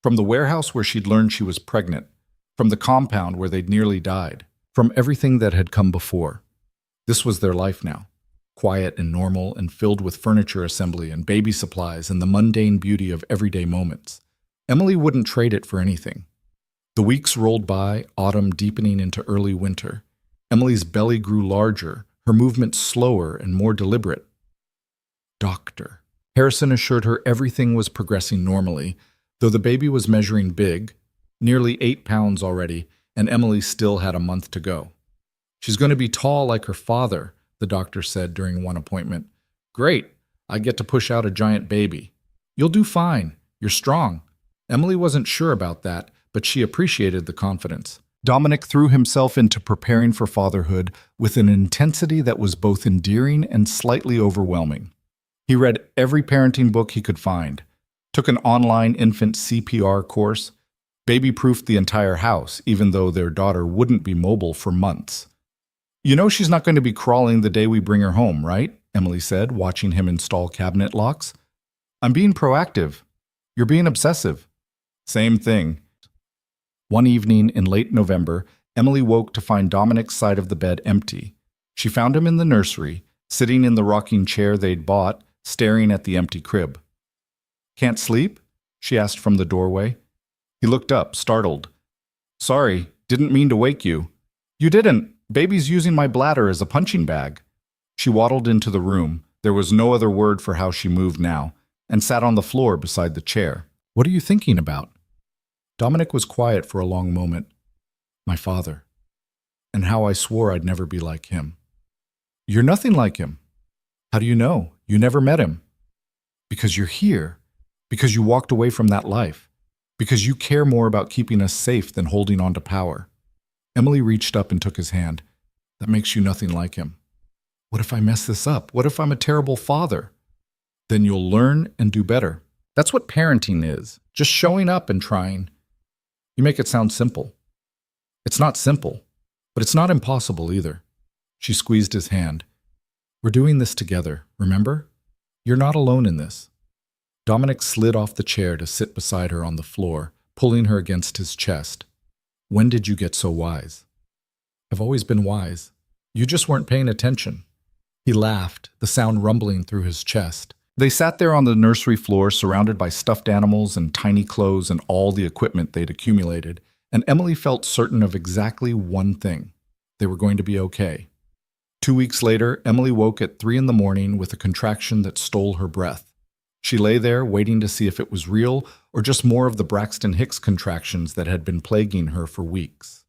From the warehouse where she'd learned she was pregnant, from the compound where they'd nearly died, from everything that had come before. This was their life now, quiet and normal and filled with furniture assembly and baby supplies and the mundane beauty of everyday moments. Emily wouldn't trade it for anything. The weeks rolled by, autumn deepening into early winter. Emily's belly grew larger, her movements slower and more deliberate. Doctor. Harrison assured her everything was progressing normally, though the baby was measuring big, nearly 8 pounds already, and Emily still had a month to go. She's going to be tall like her father, the doctor said during one appointment. Great, I get to push out a giant baby. You'll do fine, you're strong. Emily wasn't sure about that, but she appreciated the confidence. Dominic threw himself into preparing for fatherhood with an intensity that was both endearing and slightly overwhelming. He read every parenting book he could find, took an online infant CPR course, baby-proofed the entire house, even though their daughter wouldn't be mobile for months. You know she's not going to be crawling the day we bring her home, right? Emily said, watching him install cabinet locks. I'm being proactive. You're being obsessive. Same thing. One evening in late November, Emily woke to find Dominic's side of the bed empty. She found him in the nursery, sitting in the rocking chair they'd bought, staring at the empty crib. Can't sleep? She asked from the doorway. He looked up, startled. Sorry, didn't mean to wake you. You didn't. Baby's using my bladder as a punching bag. She waddled into the room. There was no other word for how she moved now, and sat on the floor beside the chair. What are you thinking about? Dominic was quiet for a long moment. My father. And how I swore I'd never be like him. You're nothing like him. How do you know? You never met him. Because you're here. Because you walked away from that life. Because you care more about keeping us safe than holding on to power. Emily reached up and took his hand. That makes you nothing like him. What if I mess this up? What if I'm a terrible father? Then you'll learn and do better. That's what parenting is. Just showing up and trying. You make it sound simple. It's not simple, but it's not impossible either. She squeezed his hand. We're doing this together, remember? You're not alone in this. Dominic slid off the chair to sit beside her on the floor, pulling her against his chest. When did you get so wise? I've always been wise. You just weren't paying attention. He laughed, the sound rumbling through his chest. They sat there on the nursery floor, surrounded by stuffed animals and tiny clothes and all the equipment they'd accumulated, and Emily felt certain of exactly one thing. They were going to be okay. 2 weeks later, Emily woke at 3 a.m. with a contraction that stole her breath. She lay there, waiting to see if it was real or just more of the Braxton Hicks contractions that had been plaguing her for weeks.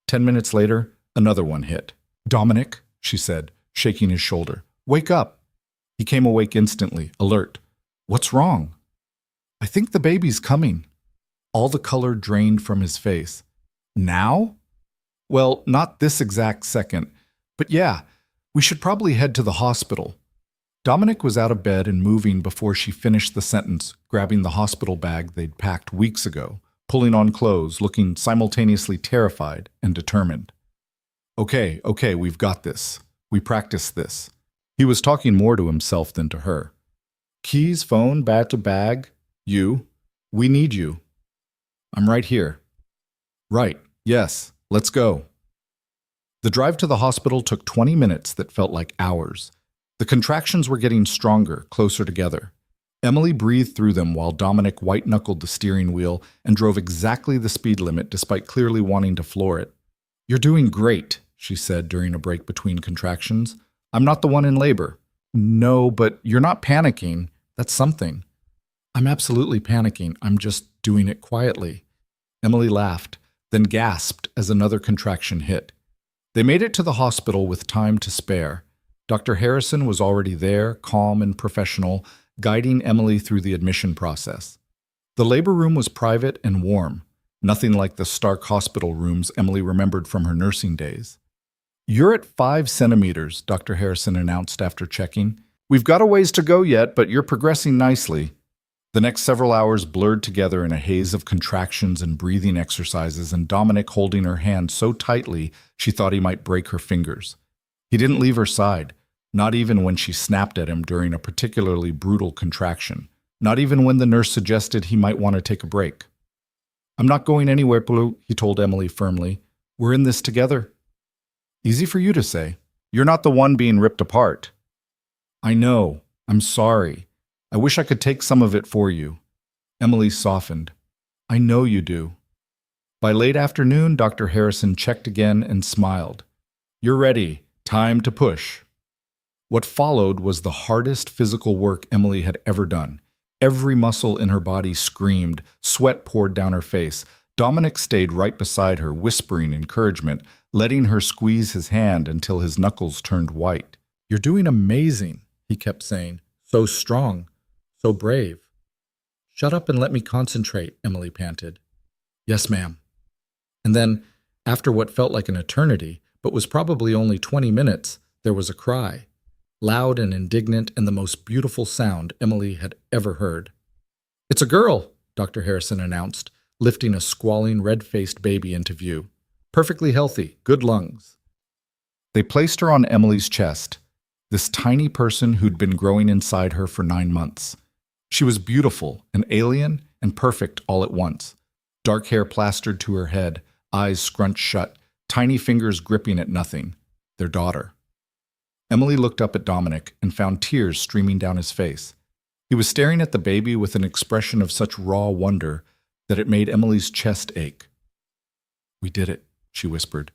10 minutes later, another one hit. Dominic, she said, shaking his shoulder. Wake up. He came awake instantly, alert. What's wrong? I think the baby's coming. All the color drained from his face. Now? Well, not this exact second, But yeah, we should probably head to the hospital. Dominic was out of bed and moving before she finished the sentence, grabbing the hospital bag they'd packed weeks ago, pulling on clothes, looking simultaneously terrified and determined. Okay, we've got this. We practiced this. He was talking more to himself than to her. Keys, phone, bag. You. We need you. I'm right here. Right. Yes. Let's go. The drive to the hospital took 20 minutes that felt like hours. The contractions were getting stronger, closer together. Emily breathed through them while Dominic white-knuckled the steering wheel and drove exactly the speed limit despite clearly wanting to floor it. You're doing great, she said during a break between contractions. I'm not the one in labor. No, but you're not panicking. That's something. I'm absolutely panicking. I'm just doing it quietly. Emily laughed, then gasped as another contraction hit. They made it to the hospital with time to spare. Dr. Harrison was already there, calm and professional, guiding Emily through the admission process. The labor room was private and warm, nothing like the stark hospital rooms Emily remembered from her nursing days. You're at 5 centimeters, Dr. Harrison announced after checking. We've got a ways to go yet, but you're progressing nicely. The next several hours blurred together in a haze of contractions and breathing exercises, and Dominic holding her hand so tightly she thought he might break her fingers. He didn't leave her side, not even when she snapped at him during a particularly brutal contraction, not even when the nurse suggested he might want to take a break. I'm not going anywhere, Blue, he told Emily firmly. We're in this together. Easy for you to say. You're not the one being ripped apart. I know. I'm sorry. I wish I could take some of it for you. Emily softened. I know you do. By late afternoon, Dr. Harrison checked again and smiled. You're ready. Time to push. What followed was the hardest physical work Emily had ever done. Every muscle in her body screamed, sweat poured down her face. Dominic stayed right beside her, whispering encouragement, letting her squeeze his hand until his knuckles turned white. You're doing amazing, he kept saying. So strong. So brave. Shut up and let me concentrate, Emily panted. Yes, ma'am. And then, after what felt like an eternity, but was probably only 20 minutes, there was a cry. Loud and indignant and the most beautiful sound Emily had ever heard. It's a girl, Dr. Harrison announced, lifting a squalling, red-faced baby into view. Perfectly healthy, good lungs. They placed her on Emily's chest, this tiny person who'd been growing inside her for 9 months. She was beautiful, an alien, and perfect all at once. Dark hair plastered to her head, eyes scrunched shut, tiny fingers gripping at nothing. Their daughter. Emily looked up at Dominic and found tears streaming down his face. He was staring at the baby with an expression of such raw wonder that it made Emily's chest ache. We did it, she whispered.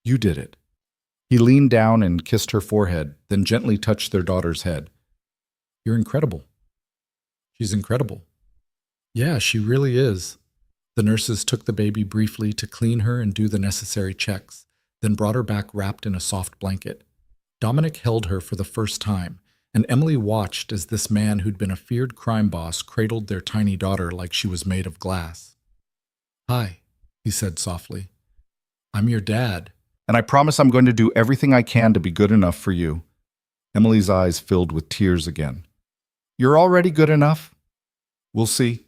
You did it. He leaned down and kissed her forehead, then gently touched their daughter's head. You're incredible. She's incredible. Yeah, she really is. The nurses took the baby briefly to clean her and do the necessary checks, then brought her back wrapped in a soft blanket. Dominic held her for the first time, and Emily watched as this man who'd been a feared crime boss cradled their tiny daughter like she was made of glass. Hi, he said softly. I'm your dad, and I promise I'm going to do everything I can to be good enough for you. Emily's eyes filled with tears again. You're already good enough. We'll see.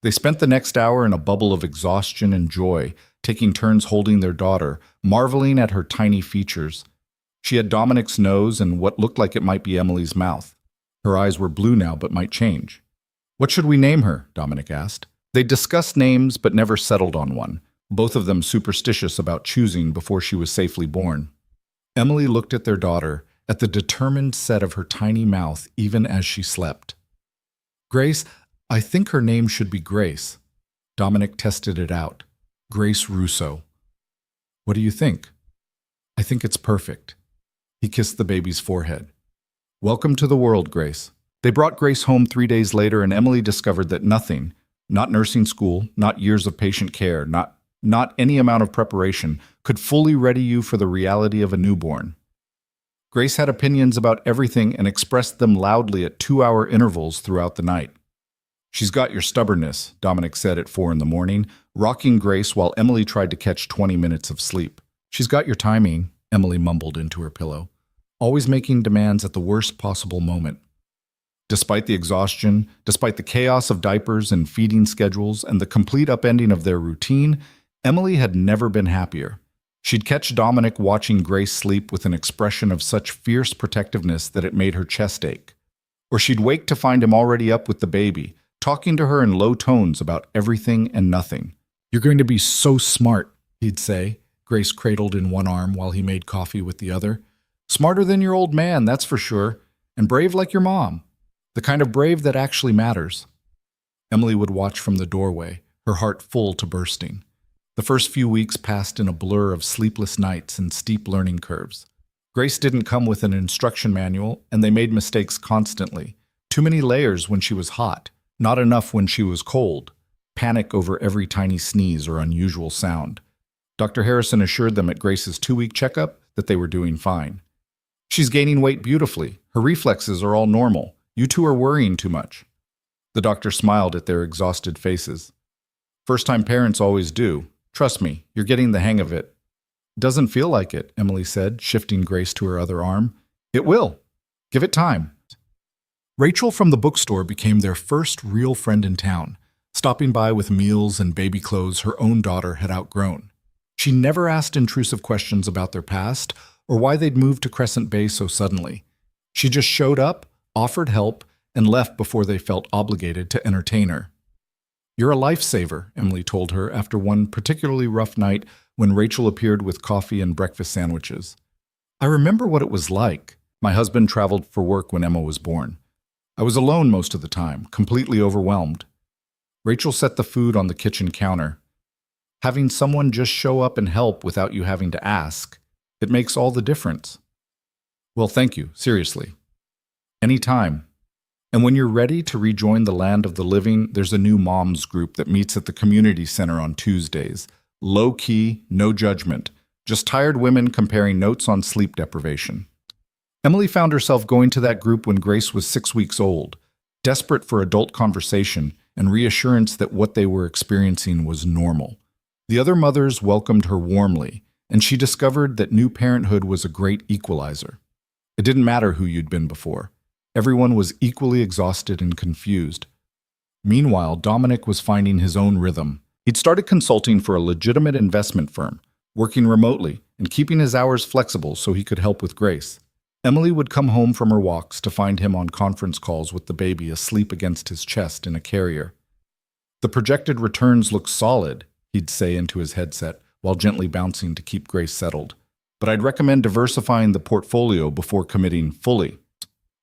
They spent the next hour in a bubble of exhaustion and joy, taking turns holding their daughter, marveling at her tiny features. She had Dominic's nose and what looked like it might be Emily's mouth. Her eyes were blue now, but might change. What should we name her? Dominic asked. They discussed names, but never settled on one, both of them superstitious about choosing before she was safely born. Emily looked at their daughter, at the determined set of her tiny mouth even as she slept. Grace, I think her name should be Grace. Dominic tested it out. Grace Russo. What do you think? I think it's perfect. He kissed the baby's forehead. Welcome to the world, Grace. They brought Grace home 3 days later, and Emily discovered that nothing, not nursing school, not years of patient care, not any amount of preparation, could fully ready you for the reality of a newborn. Grace had opinions about everything and expressed them loudly at 2-hour intervals throughout the night. She's got your stubbornness, Dominic said at 4 a.m, rocking Grace while Emily tried to catch 20 minutes of sleep. She's got your timing, Emily mumbled into her pillow, always making demands at the worst possible moment. Despite the exhaustion, despite the chaos of diapers and feeding schedules, and the complete upending of their routine, Emily had never been happier. She'd catch Dominic watching Grace sleep with an expression of such fierce protectiveness that it made her chest ache. Or she'd wake to find him already up with the baby, talking to her in low tones about everything and nothing. "You're going to be so smart," he'd say, Grace cradled in one arm while he made coffee with the other. "Smarter than your old man, that's for sure, and brave like your mom. The kind of brave that actually matters." Emily would watch from the doorway, her heart full to bursting. The first few weeks passed in a blur of sleepless nights and steep learning curves. Grace didn't come with an instruction manual, and they made mistakes constantly. Too many layers when she was hot, not enough when she was cold. Panic over every tiny sneeze or unusual sound. Dr. Harrison assured them at Grace's 2-week checkup that they were doing fine. "She's gaining weight beautifully. Her reflexes are all normal. You two are worrying too much." The doctor smiled at their exhausted faces. "First-time parents always do. Trust me, you're getting the hang of it." "Doesn't feel like it," Emily said, shifting Grace to her other arm. "It will. Give it time." Rachel from the bookstore became their first real friend in town, stopping by with meals and baby clothes her own daughter had outgrown. She never asked intrusive questions about their past or why they'd moved to Crescent Bay so suddenly. She just showed up, offered help, and left before they felt obligated to entertain her. "You're a lifesaver," Emily told her after one particularly rough night when Rachel appeared with coffee and breakfast sandwiches. "I remember what it was like. My husband traveled for work when Emma was born. I was alone most of the time, completely overwhelmed." Rachel set the food on the kitchen counter. "Having someone just show up and help without you having to ask, it makes all the difference." "Well, thank you, seriously. Anytime. And when you're ready to rejoin the land of the living, there's a new moms group that meets at the community center on Tuesdays. Low-key, no judgment, just tired women comparing notes on sleep deprivation." Emily found herself going to that group when Grace was 6 weeks old, desperate for adult conversation and reassurance that what they were experiencing was normal. The other mothers welcomed her warmly, and she discovered that new parenthood was a great equalizer. It didn't matter who you'd been before. Everyone was equally exhausted and confused. Meanwhile, Dominic was finding his own rhythm. He'd started consulting for a legitimate investment firm, working remotely and keeping his hours flexible so he could help with Grace. Emily would come home from her walks to find him on conference calls with the baby asleep against his chest in a carrier. "The projected returns look solid," he'd say into his headset while gently bouncing to keep Grace settled. "But I'd recommend diversifying the portfolio before committing fully."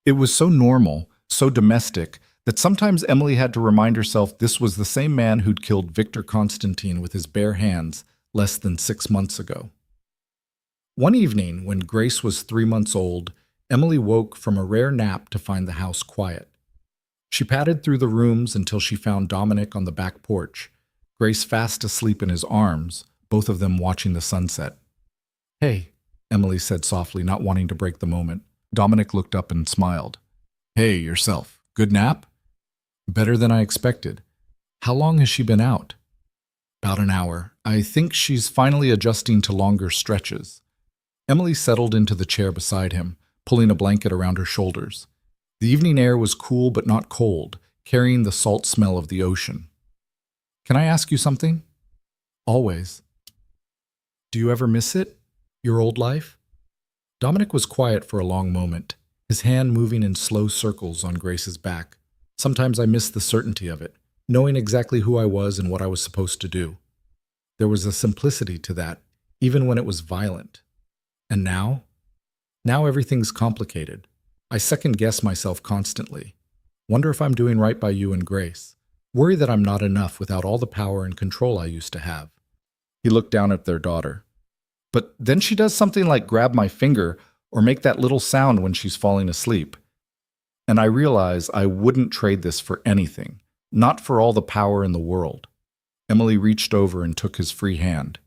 It was so normal, so domestic, that sometimes Emily had to remind herself this was the same man who'd killed Victor Constantine with his bare hands less than 6 months ago. One evening, when Grace was 3 months old, Emily woke from a rare nap to find the house quiet. She padded through the rooms until she found Dominic on the back porch, Grace fast asleep in his arms, both of them watching the sunset. "Hey," Emily said softly, not wanting to break the moment. Dominic looked up and smiled. "Hey, yourself. Good nap?" "Better than I expected. How long has she been out?" "About an hour. I think she's finally adjusting to longer stretches." Emily settled into the chair beside him, pulling a blanket around her shoulders. The evening air was cool but not cold, carrying the salt smell of the ocean. "Can I ask you something?" "Always." "Do you ever miss it? Your old life?" Dominic was quiet for a long moment, his hand moving in slow circles on Grace's back. "Sometimes I miss the certainty of it, knowing exactly who I was and what I was supposed to do. There was a simplicity to that, even when it was violent. And now? Now everything's complicated. I second-guess myself constantly. Wonder if I'm doing right by you and Grace. Worry that I'm not enough without all the power and control I used to have." He looked down at their daughter. "But then she does something like grab my finger or make that little sound when she's falling asleep. And I realize I wouldn't trade this for anything, not for all the power in the world." Emily reached over and took his free hand.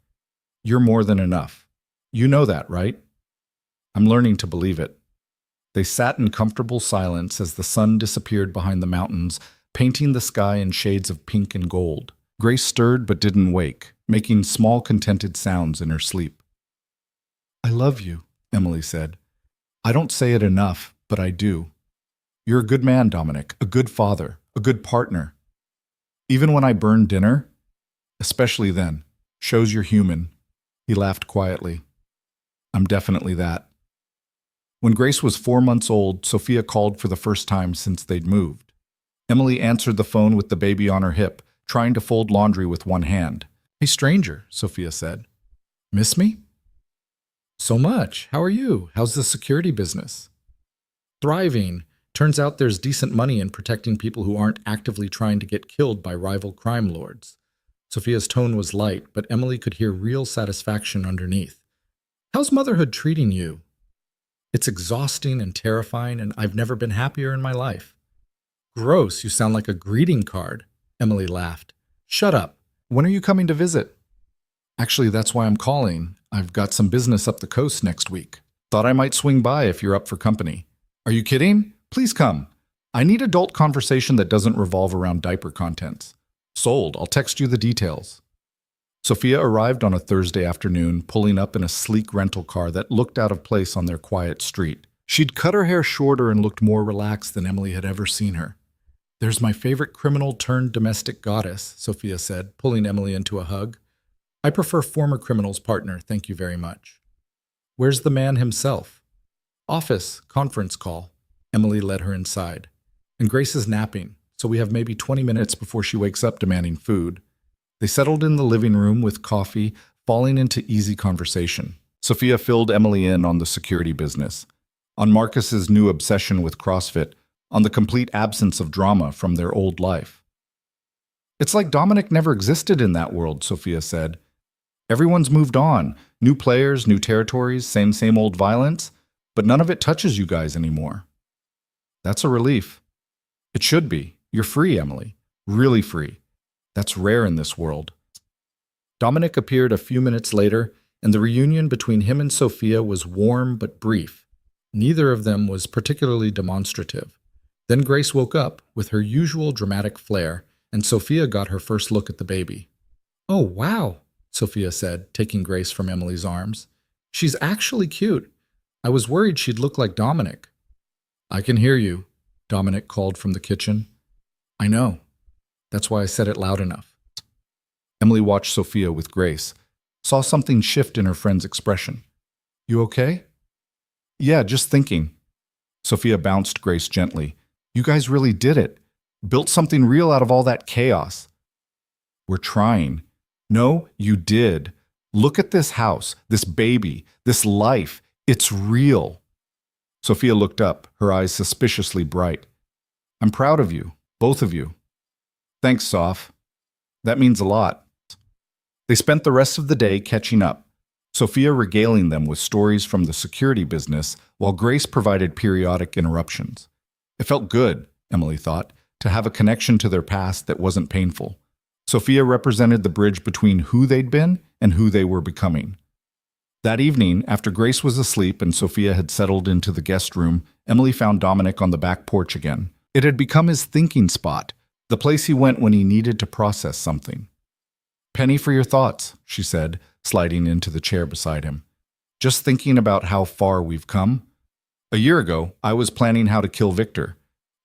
"You're more than enough. You know that, right?" "I'm learning to believe it." They sat in comfortable silence as the sun disappeared behind the mountains, painting the sky in shades of pink and gold. Grace stirred but didn't wake, making small contented sounds in her sleep. I love you, Emily said. I don't say it enough, but I do. You're a good man, Dominic, a good father, a good partner. Even when I burn dinner, especially then, shows you're human. He laughed quietly. I'm definitely that. When Grace was 4 months old, Sophia called for the first time since they'd moved. Emily answered the phone with the baby on her hip, trying to fold laundry with one hand. Hey, stranger, Sophia said. Miss me? So much. How are you? How's the security business? Thriving. Turns out there's decent money in protecting people who aren't actively trying to get killed by rival crime lords. Sophia's tone was light, but Emily could hear real satisfaction underneath. How's motherhood treating you? It's exhausting and terrifying, and I've never been happier in my life. Gross, you sound like a greeting card, Emily laughed. Shut up. When are you coming to visit? Actually, that's why I'm calling. I've got some business up the coast next week. Thought I might swing by if you're up for company. Are you kidding? Please come. I need adult conversation that doesn't revolve around diaper contents. Sold. I'll text you the details. Sophia arrived on a Thursday afternoon, pulling up in a sleek rental car that looked out of place on their quiet street. She'd cut her hair shorter and looked more relaxed than Emily had ever seen her. There's my favorite criminal turned domestic goddess, Sophia said, pulling Emily into a hug. I prefer former criminal's partner, thank you very much. Where's the man himself? Office, conference call. Emily led her inside. And Grace is napping, so we have maybe 20 minutes before she wakes up demanding food. They settled in the living room with coffee, falling into easy conversation. Sophia filled Emily in on the security business, on Marcus's new obsession with CrossFit, on the complete absence of drama from their old life. It's like Dominic never existed in that world, Sophia said. Everyone's moved on. New players, new territories, same old violence, but none of it touches you guys anymore. That's a relief. It should be. You're free, Emily. Really free. That's rare in this world. Dominic appeared a few minutes later, and the reunion between him and Sophia was warm but brief. Neither of them was particularly demonstrative. Then Grace woke up with her usual dramatic flair, and Sophia got her first look at the baby. Oh, wow, Sophia said, taking Grace from Emily's arms. She's actually cute. I was worried she'd look like Dominic. I can hear you, Dominic called from the kitchen. I know. That's why I said it loud enough. Emily watched Sophia with Grace, saw something shift in her friend's expression. You okay? Yeah, just thinking. Sophia bounced Grace gently. You guys really did it. Built something real out of all that chaos. We're trying. No, you did. Look at this house, this baby, this life. It's real. Sophia looked up, her eyes suspiciously bright. I'm proud of you, both of you. Thanks, Soph. That means a lot. They spent the rest of the day catching up, Sophia regaling them with stories from the security business while Grace provided periodic interruptions. It felt good, Emily thought, to have a connection to their past that wasn't painful. Sophia represented the bridge between who they'd been and who they were becoming. That evening, after Grace was asleep and Sophia had settled into the guest room, Emily found Dominic on the back porch again. It had become his thinking spot, the place he went when he needed to process something. Penny for your thoughts, she said, sliding into the chair beside him. Just thinking about how far we've come. A year ago, I was planning how to kill Victor,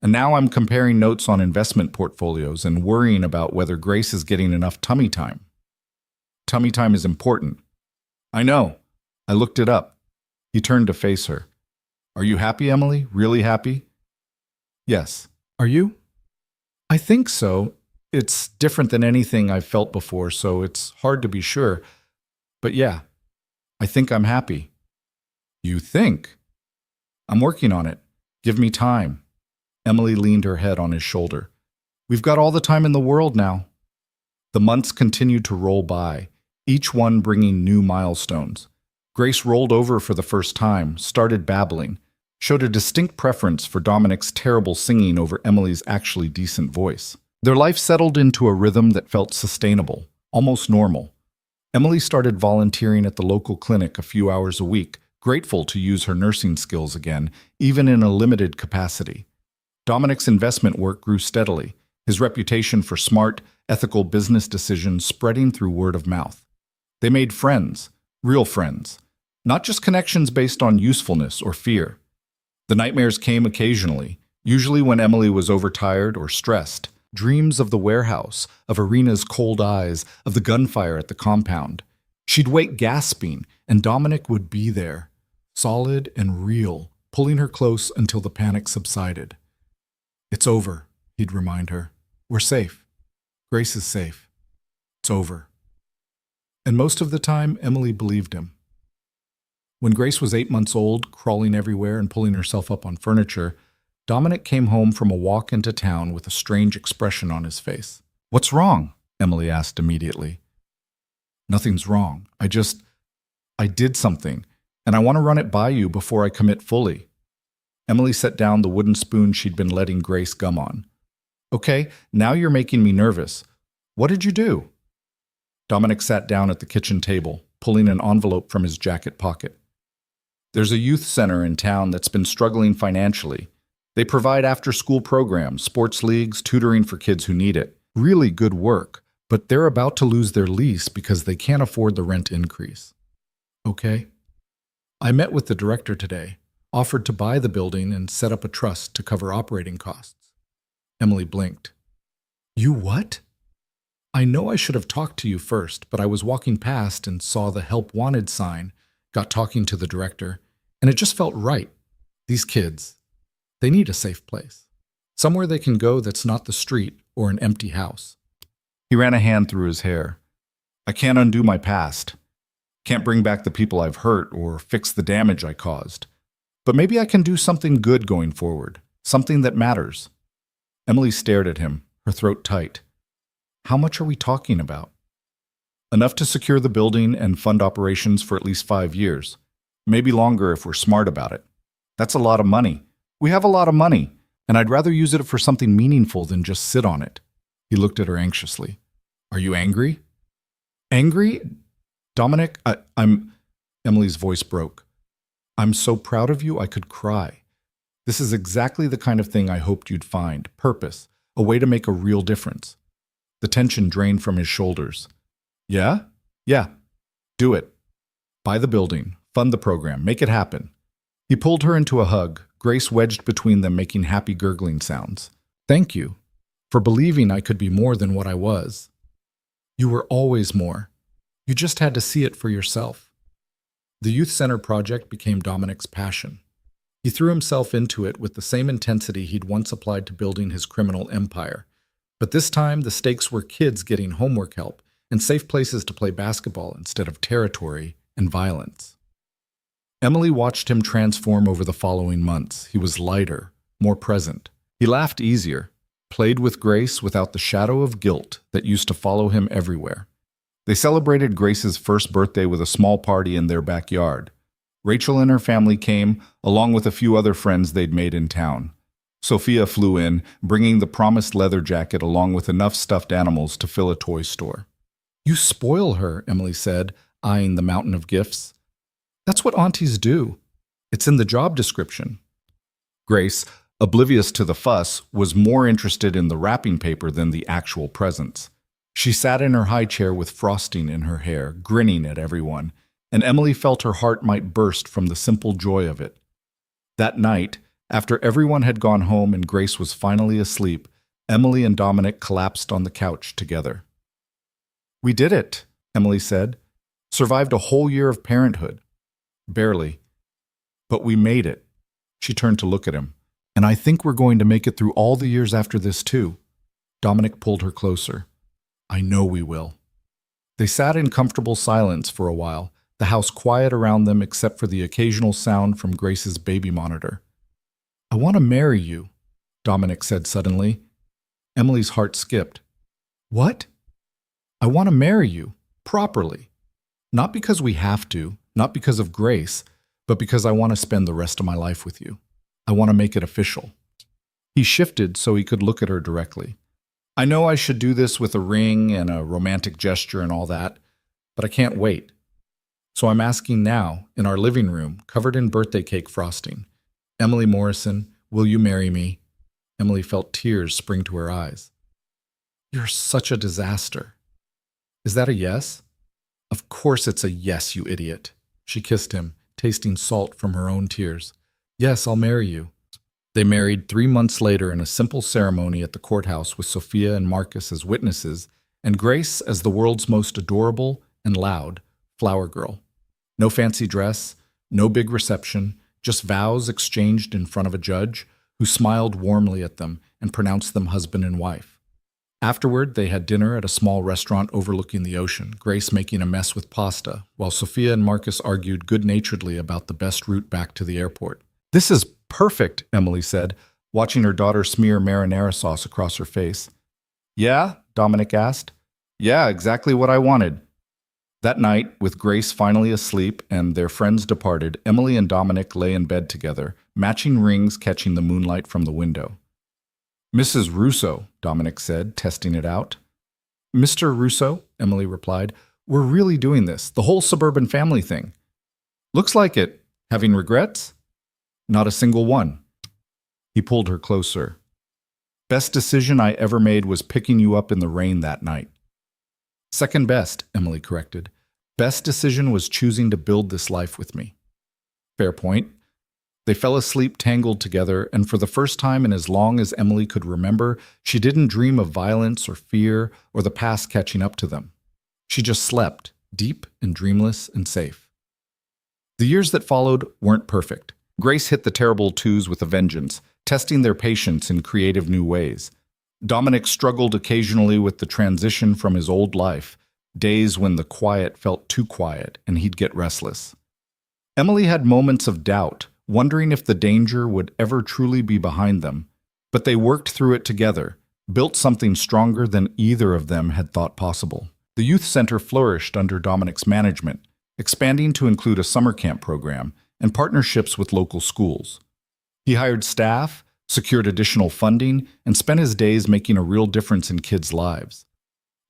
and now I'm comparing notes on investment portfolios and worrying about whether Grace is getting enough tummy time. Tummy time is important. I know. I looked it up. He turned to face her. Are you happy, Emily? Really happy? Yes. Are you? I think so. It's different than anything I've felt before, so it's hard to be sure. But yeah, I think I'm happy. You think? I'm working on it. Give me time. Emily leaned her head on his shoulder. We've got all the time in the world now. The months continued to roll by, each one bringing new milestones. Grace rolled over for the first time, started babbling, showed a distinct preference for Dominic's terrible singing over Emily's actually decent voice. Their life settled into a rhythm that felt sustainable, almost normal. Emily started volunteering at the local clinic a few hours a week, grateful to use her nursing skills again, even in a limited capacity. Dominic's investment work grew steadily, his reputation for smart, ethical business decisions spreading through word of mouth. They made friends, real friends. Not just connections based on usefulness or fear. The nightmares came occasionally, usually when Emily was overtired or stressed. Dreams of the warehouse, of Irina's cold eyes, of the gunfire at the compound. She'd wake gasping, and Dominic would be there, solid and real, pulling her close until the panic subsided. "It's over," he'd remind her. "We're safe. Grace is safe. It's over." And most of the time, Emily believed him. When Grace was 8 months old, crawling everywhere and pulling herself up on furniture, Dominic came home from a walk into town with a strange expression on his face. "What's wrong?" Emily asked immediately. "Nothing's wrong. I did something, and I want to run it by you before I commit fully." Emily set down the wooden spoon she'd been letting Grace gum on. "Okay, now you're making me nervous. What did you do?" Dominic sat down at the kitchen table, pulling an envelope from his jacket pocket. "There's a youth center in town that's been struggling financially. They provide after-school programs, sports leagues, tutoring for kids who need it. Really good work, but they're about to lose their lease because they can't afford the rent increase." "Okay." "I met with the director today, offered to buy the building and set up a trust to cover operating costs." Emily blinked. "You what?" "I know I should have talked to you first, but I was walking past and saw the help wanted sign, got talking to the director, and it just felt right. These kids, they need a safe place. Somewhere they can go that's not the street or an empty house." He ran a hand through his hair. "I can't undo my past. Can't bring back the people I've hurt or fix the damage I caused. But maybe I can do something good going forward, something that matters." Emily stared at him, her throat tight. "How much are we talking about?" "Enough to secure the building and fund operations for at least 5 years. Maybe longer if we're smart about it. That's a lot of money. We have a lot of money, and I'd rather use it for something meaningful than just sit on it." He looked at her anxiously. "Are you angry?" "Angry? Dominic, I'm..." Emily's voice broke. "I'm so proud of you I could cry. This is exactly the kind of thing I hoped you'd find. Purpose. A way to make a real difference." The tension drained from his shoulders. "Yeah? Yeah. Do it. Buy the building. Fund the program. Make it happen." He pulled her into a hug, Grace wedged between them making happy gurgling sounds. "Thank you for believing I could be more than what I was. You were always more. You just had to see it for yourself." The youth center project became Dominic's passion. He threw himself into it with the same intensity he'd once applied to building his criminal empire. But this time, the stakes were kids getting homework help and safe places to play basketball instead of territory and violence. Emily watched him transform over the following months. He was lighter, more present. He laughed easier, played with Grace without the shadow of guilt that used to follow him everywhere. They celebrated Grace's first birthday with a small party in their backyard. Rachel and her family came, along with a few other friends they'd made in town. Sophia flew in, bringing the promised leather jacket along with enough stuffed animals to fill a toy store. "You spoil her," Emily said, eyeing the mountain of gifts. "That's what aunties do. It's in the job description." Grace, oblivious to the fuss, was more interested in the wrapping paper than the actual presents. She sat in her high chair with frosting in her hair, grinning at everyone, and Emily felt her heart might burst from the simple joy of it. That night, after everyone had gone home and Grace was finally asleep, Emily and Dominic collapsed on the couch together. "We did it," Emily said. "Survived a whole year of parenthood." "Barely. But we made it." She turned to look at him. "And I think we're going to make it through all the years after this, too." Dominic pulled her closer. "I know we will." They sat in comfortable silence for a while, the house quiet around them except for the occasional sound from Grace's baby monitor. "I want to marry you," Dominic said suddenly. Emily's heart skipped. "What?" "I want to marry you, properly. Not because we have to, not because of Grace, but because I want to spend the rest of my life with you. I want to make it official." He shifted so he could look at her directly. "I know I should do this with a ring and a romantic gesture and all that, but I can't wait. So I'm asking now, in our living room, covered in birthday cake frosting. Emily Morrison, will you marry me?" Emily felt tears spring to her eyes. "You're such a disaster." "Is that a yes?" "Of course it's a yes, you idiot." She kissed him, tasting salt from her own tears. Yes, I'll marry you. They married 3 months later in a simple ceremony at the courthouse with Sophia and Marcus as witnesses, and Grace as the world's most adorable and loud flower girl. No fancy dress, no big reception, just vows exchanged in front of a judge who smiled warmly at them and pronounced them husband and wife. Afterward, they had dinner at a small restaurant overlooking the ocean, Grace making a mess with pasta, while Sophia and Marcus argued good-naturedly about the best route back to the airport. This is perfect, Emily said, watching her daughter smear marinara sauce across her face. Yeah? Dominic asked. Yeah, exactly what I wanted. That night, with Grace finally asleep and their friends departed, Emily and Dominic lay in bed together, matching rings catching the moonlight from the window. Mrs. Russo, Dominic said, testing it out. Mr. Russo, Emily replied, we're really doing this, the whole suburban family thing. Looks like it. Having regrets? Not a single one. He pulled her closer. Best decision I ever made was picking you up in the rain that night. Second best, Emily corrected. Best decision was choosing to build this life with me. Fair point. They fell asleep tangled together, and for the first time in as long as Emily could remember, she didn't dream of violence or fear or the past catching up to them. She just slept, deep and dreamless and safe. The years that followed weren't perfect. Grace hit the terrible twos with a vengeance, testing their patience in creative new ways. Dominic struggled occasionally with the transition from his old life, days when the quiet felt too quiet and he'd get restless. Emily had moments of doubt, wondering if the danger would ever truly be behind them, but they worked through it together, built something stronger than either of them had thought possible. The youth center flourished under Dominic's management, expanding to include a summer camp program and partnerships with local schools. He hired staff, secured additional funding, and spent his days making a real difference in kids' lives.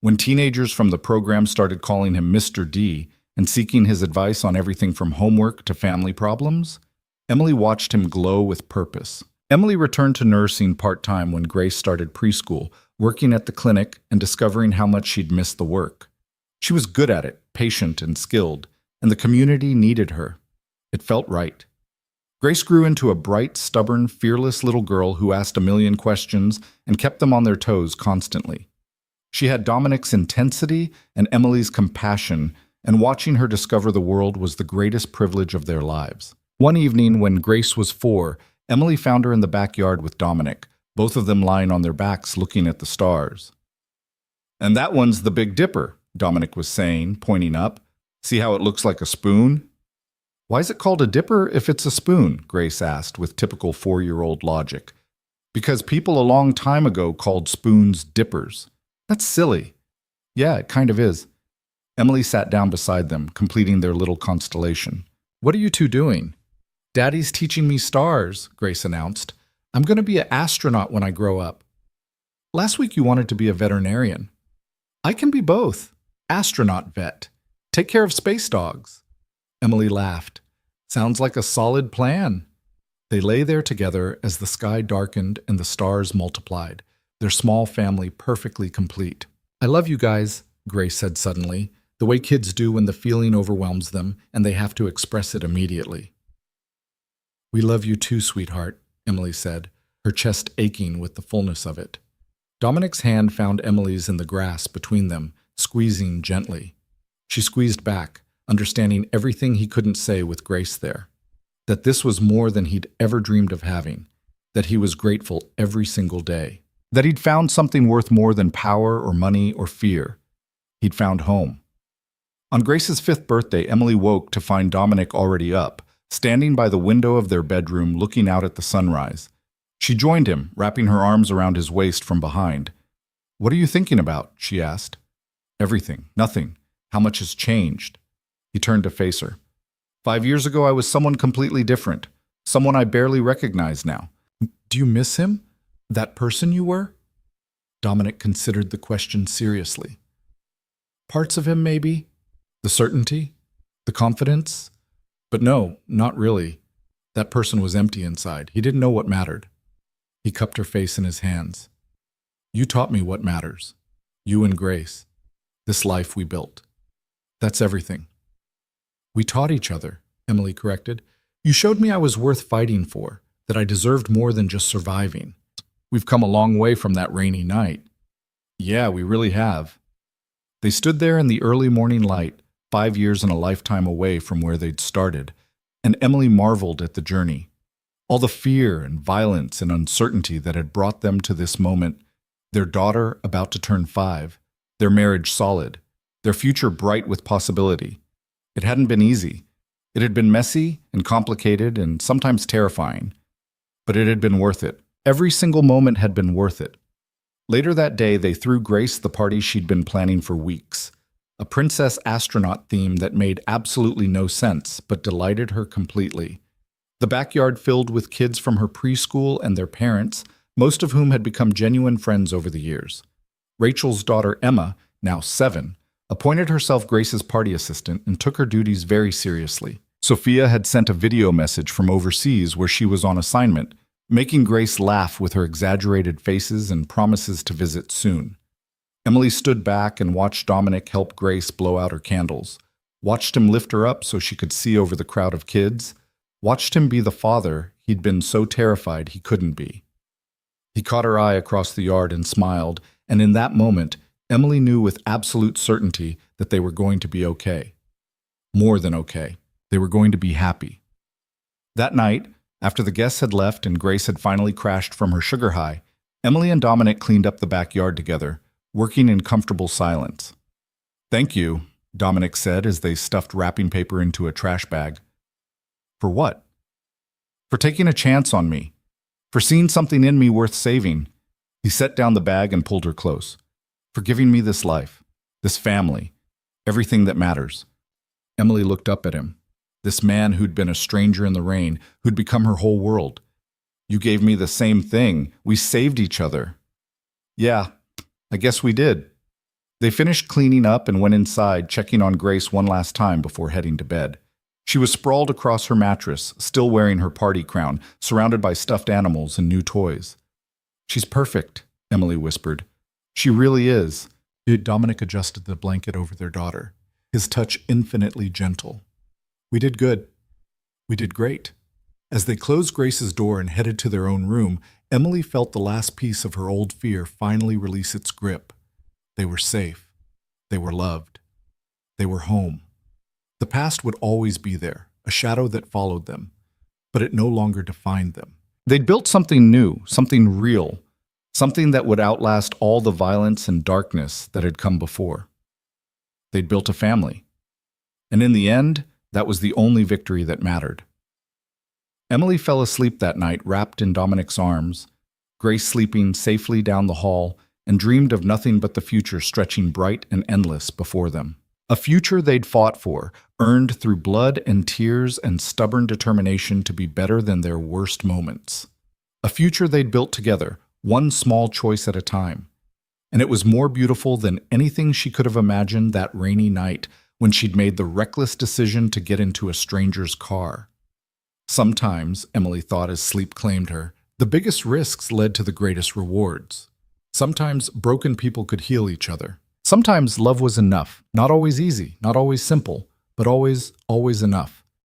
When teenagers from the program started calling him Mr. D and seeking his advice on everything from homework to family problems, Emily watched him glow with purpose. Emily returned to nursing part-time when Grace started preschool, working at the clinic and discovering how much she'd missed the work. She was good at it, patient and skilled, and the community needed her. It felt right. Grace grew into a bright, stubborn, fearless little girl who asked a million questions and kept them on their toes constantly. She had Dominic's intensity and Emily's compassion, and watching her discover the world was the greatest privilege of their lives. One evening, when Grace was 4, Emily found her in the backyard with Dominic, both of them lying on their backs looking at the stars. And that one's the Big Dipper, Dominic was saying, pointing up. See how it looks like a spoon? Why is it called a dipper if it's a spoon? Grace asked with typical 4-year-old logic. Because people a long time ago called spoons dippers. That's silly. Yeah, it kind of is. Emily sat down beside them, completing their little constellation. What are you two doing? Daddy's teaching me stars, Grace announced. I'm going to be an astronaut when I grow up. Last week you wanted to be a veterinarian. I can be both. Astronaut vet. Take care of space dogs. Emily laughed. Sounds like a solid plan. They lay there together as the sky darkened and the stars multiplied, their small family perfectly complete. I love you guys, Grace said suddenly, the way kids do when the feeling overwhelms them and they have to express it immediately. We love you too, sweetheart, Emily said, her chest aching with the fullness of it. Dominic's hand found Emily's in the grass between them, squeezing gently. She squeezed back, understanding everything he couldn't say with Grace there. That this was more than he'd ever dreamed of having. That he was grateful every single day. That he'd found something worth more than power or money or fear. He'd found home. On Grace's 5th birthday, Emily woke to find Dominic already up, standing by the window of their bedroom looking out at the sunrise. She joined him, wrapping her arms around his waist from behind. What are you thinking about? She asked. Everything. Nothing. How much has changed? He turned to face her. 5 years ago, I was someone completely different. Someone I barely recognize now. Do you miss him? That person you were? Dominic considered the question seriously. Parts of him, maybe. The certainty. The confidence. But no, not really. That person was empty inside. He didn't know what mattered. He cupped her face in his hands. You taught me what matters. You and Grace. This life we built. That's everything. We taught each other, Emily corrected. You showed me I was worth fighting for, that I deserved more than just surviving. We've come a long way from that rainy night. Yeah, we really have. They stood there in the early morning light, 5 years and a lifetime away from where they'd started, and Emily marveled at the journey. All the fear and violence and uncertainty that had brought them to this moment, their daughter about to turn 5, their marriage solid, their future bright with possibility. It hadn't been easy. It had been messy and complicated and sometimes terrifying, but it had been worth it. Every single moment had been worth it. Later that day, they threw Grace the party she'd been planning for weeks. A princess astronaut theme that made absolutely no sense, but delighted her completely. The backyard filled with kids from her preschool and their parents, most of whom had become genuine friends over the years. Rachel's daughter Emma, now 7, appointed herself Grace's party assistant and took her duties very seriously. Sophia had sent a video message from overseas where she was on assignment, making Grace laugh with her exaggerated faces and promises to visit soon. Emily stood back and watched Dominic help Grace blow out her candles, watched him lift her up so she could see over the crowd of kids, watched him be the father he'd been so terrified he couldn't be. He caught her eye across the yard and smiled, and in that moment, Emily knew with absolute certainty that they were going to be okay. More than okay. They were going to be happy. That night, after the guests had left and Grace had finally crashed from her sugar high, Emily and Dominic cleaned up the backyard together, working in comfortable silence. "Thank you," Dominic said as they stuffed wrapping paper into a trash bag. "For what?" "For taking a chance on me. For seeing something in me worth saving." He set down the bag and pulled her close. "For giving me this life, this family, everything that matters." Emily looked up at him. This man who'd been a stranger in the rain, who'd become her whole world. "You gave me the same thing. We saved each other." "Yeah, I guess we did." They finished cleaning up and went inside, checking on Grace one last time before heading to bed. She was sprawled across her mattress, still wearing her party crown, surrounded by stuffed animals and new toys. "She's perfect," Emily whispered. "She really is." Dominic adjusted the blanket over their daughter, his touch infinitely gentle. "We did good. We did great." As they closed Grace's door and headed to their own room, Emily felt the last piece of her old fear finally release its grip. They were safe. They were loved. They were home. The past would always be there, a shadow that followed them, but it no longer defined them. They'd built something new, something real, something that would outlast all the violence and darkness that had come before. They'd built a family. And in the end, that was the only victory that mattered. Emily fell asleep that night wrapped in Dominic's arms, Grace sleeping safely down the hall, and dreamed of nothing but the future stretching bright and endless before them. A future they'd fought for, earned through blood and tears and stubborn determination to be better than their worst moments. A future they'd built together, one small choice at a time. And it was more beautiful than anything she could have imagined that rainy night when she'd made the reckless decision to get into a stranger's car. Sometimes, Emily thought as sleep claimed her, the biggest risks led to the greatest rewards. Sometimes broken people could heal each other. Sometimes love was enough, not always easy, not always simple, but always enough.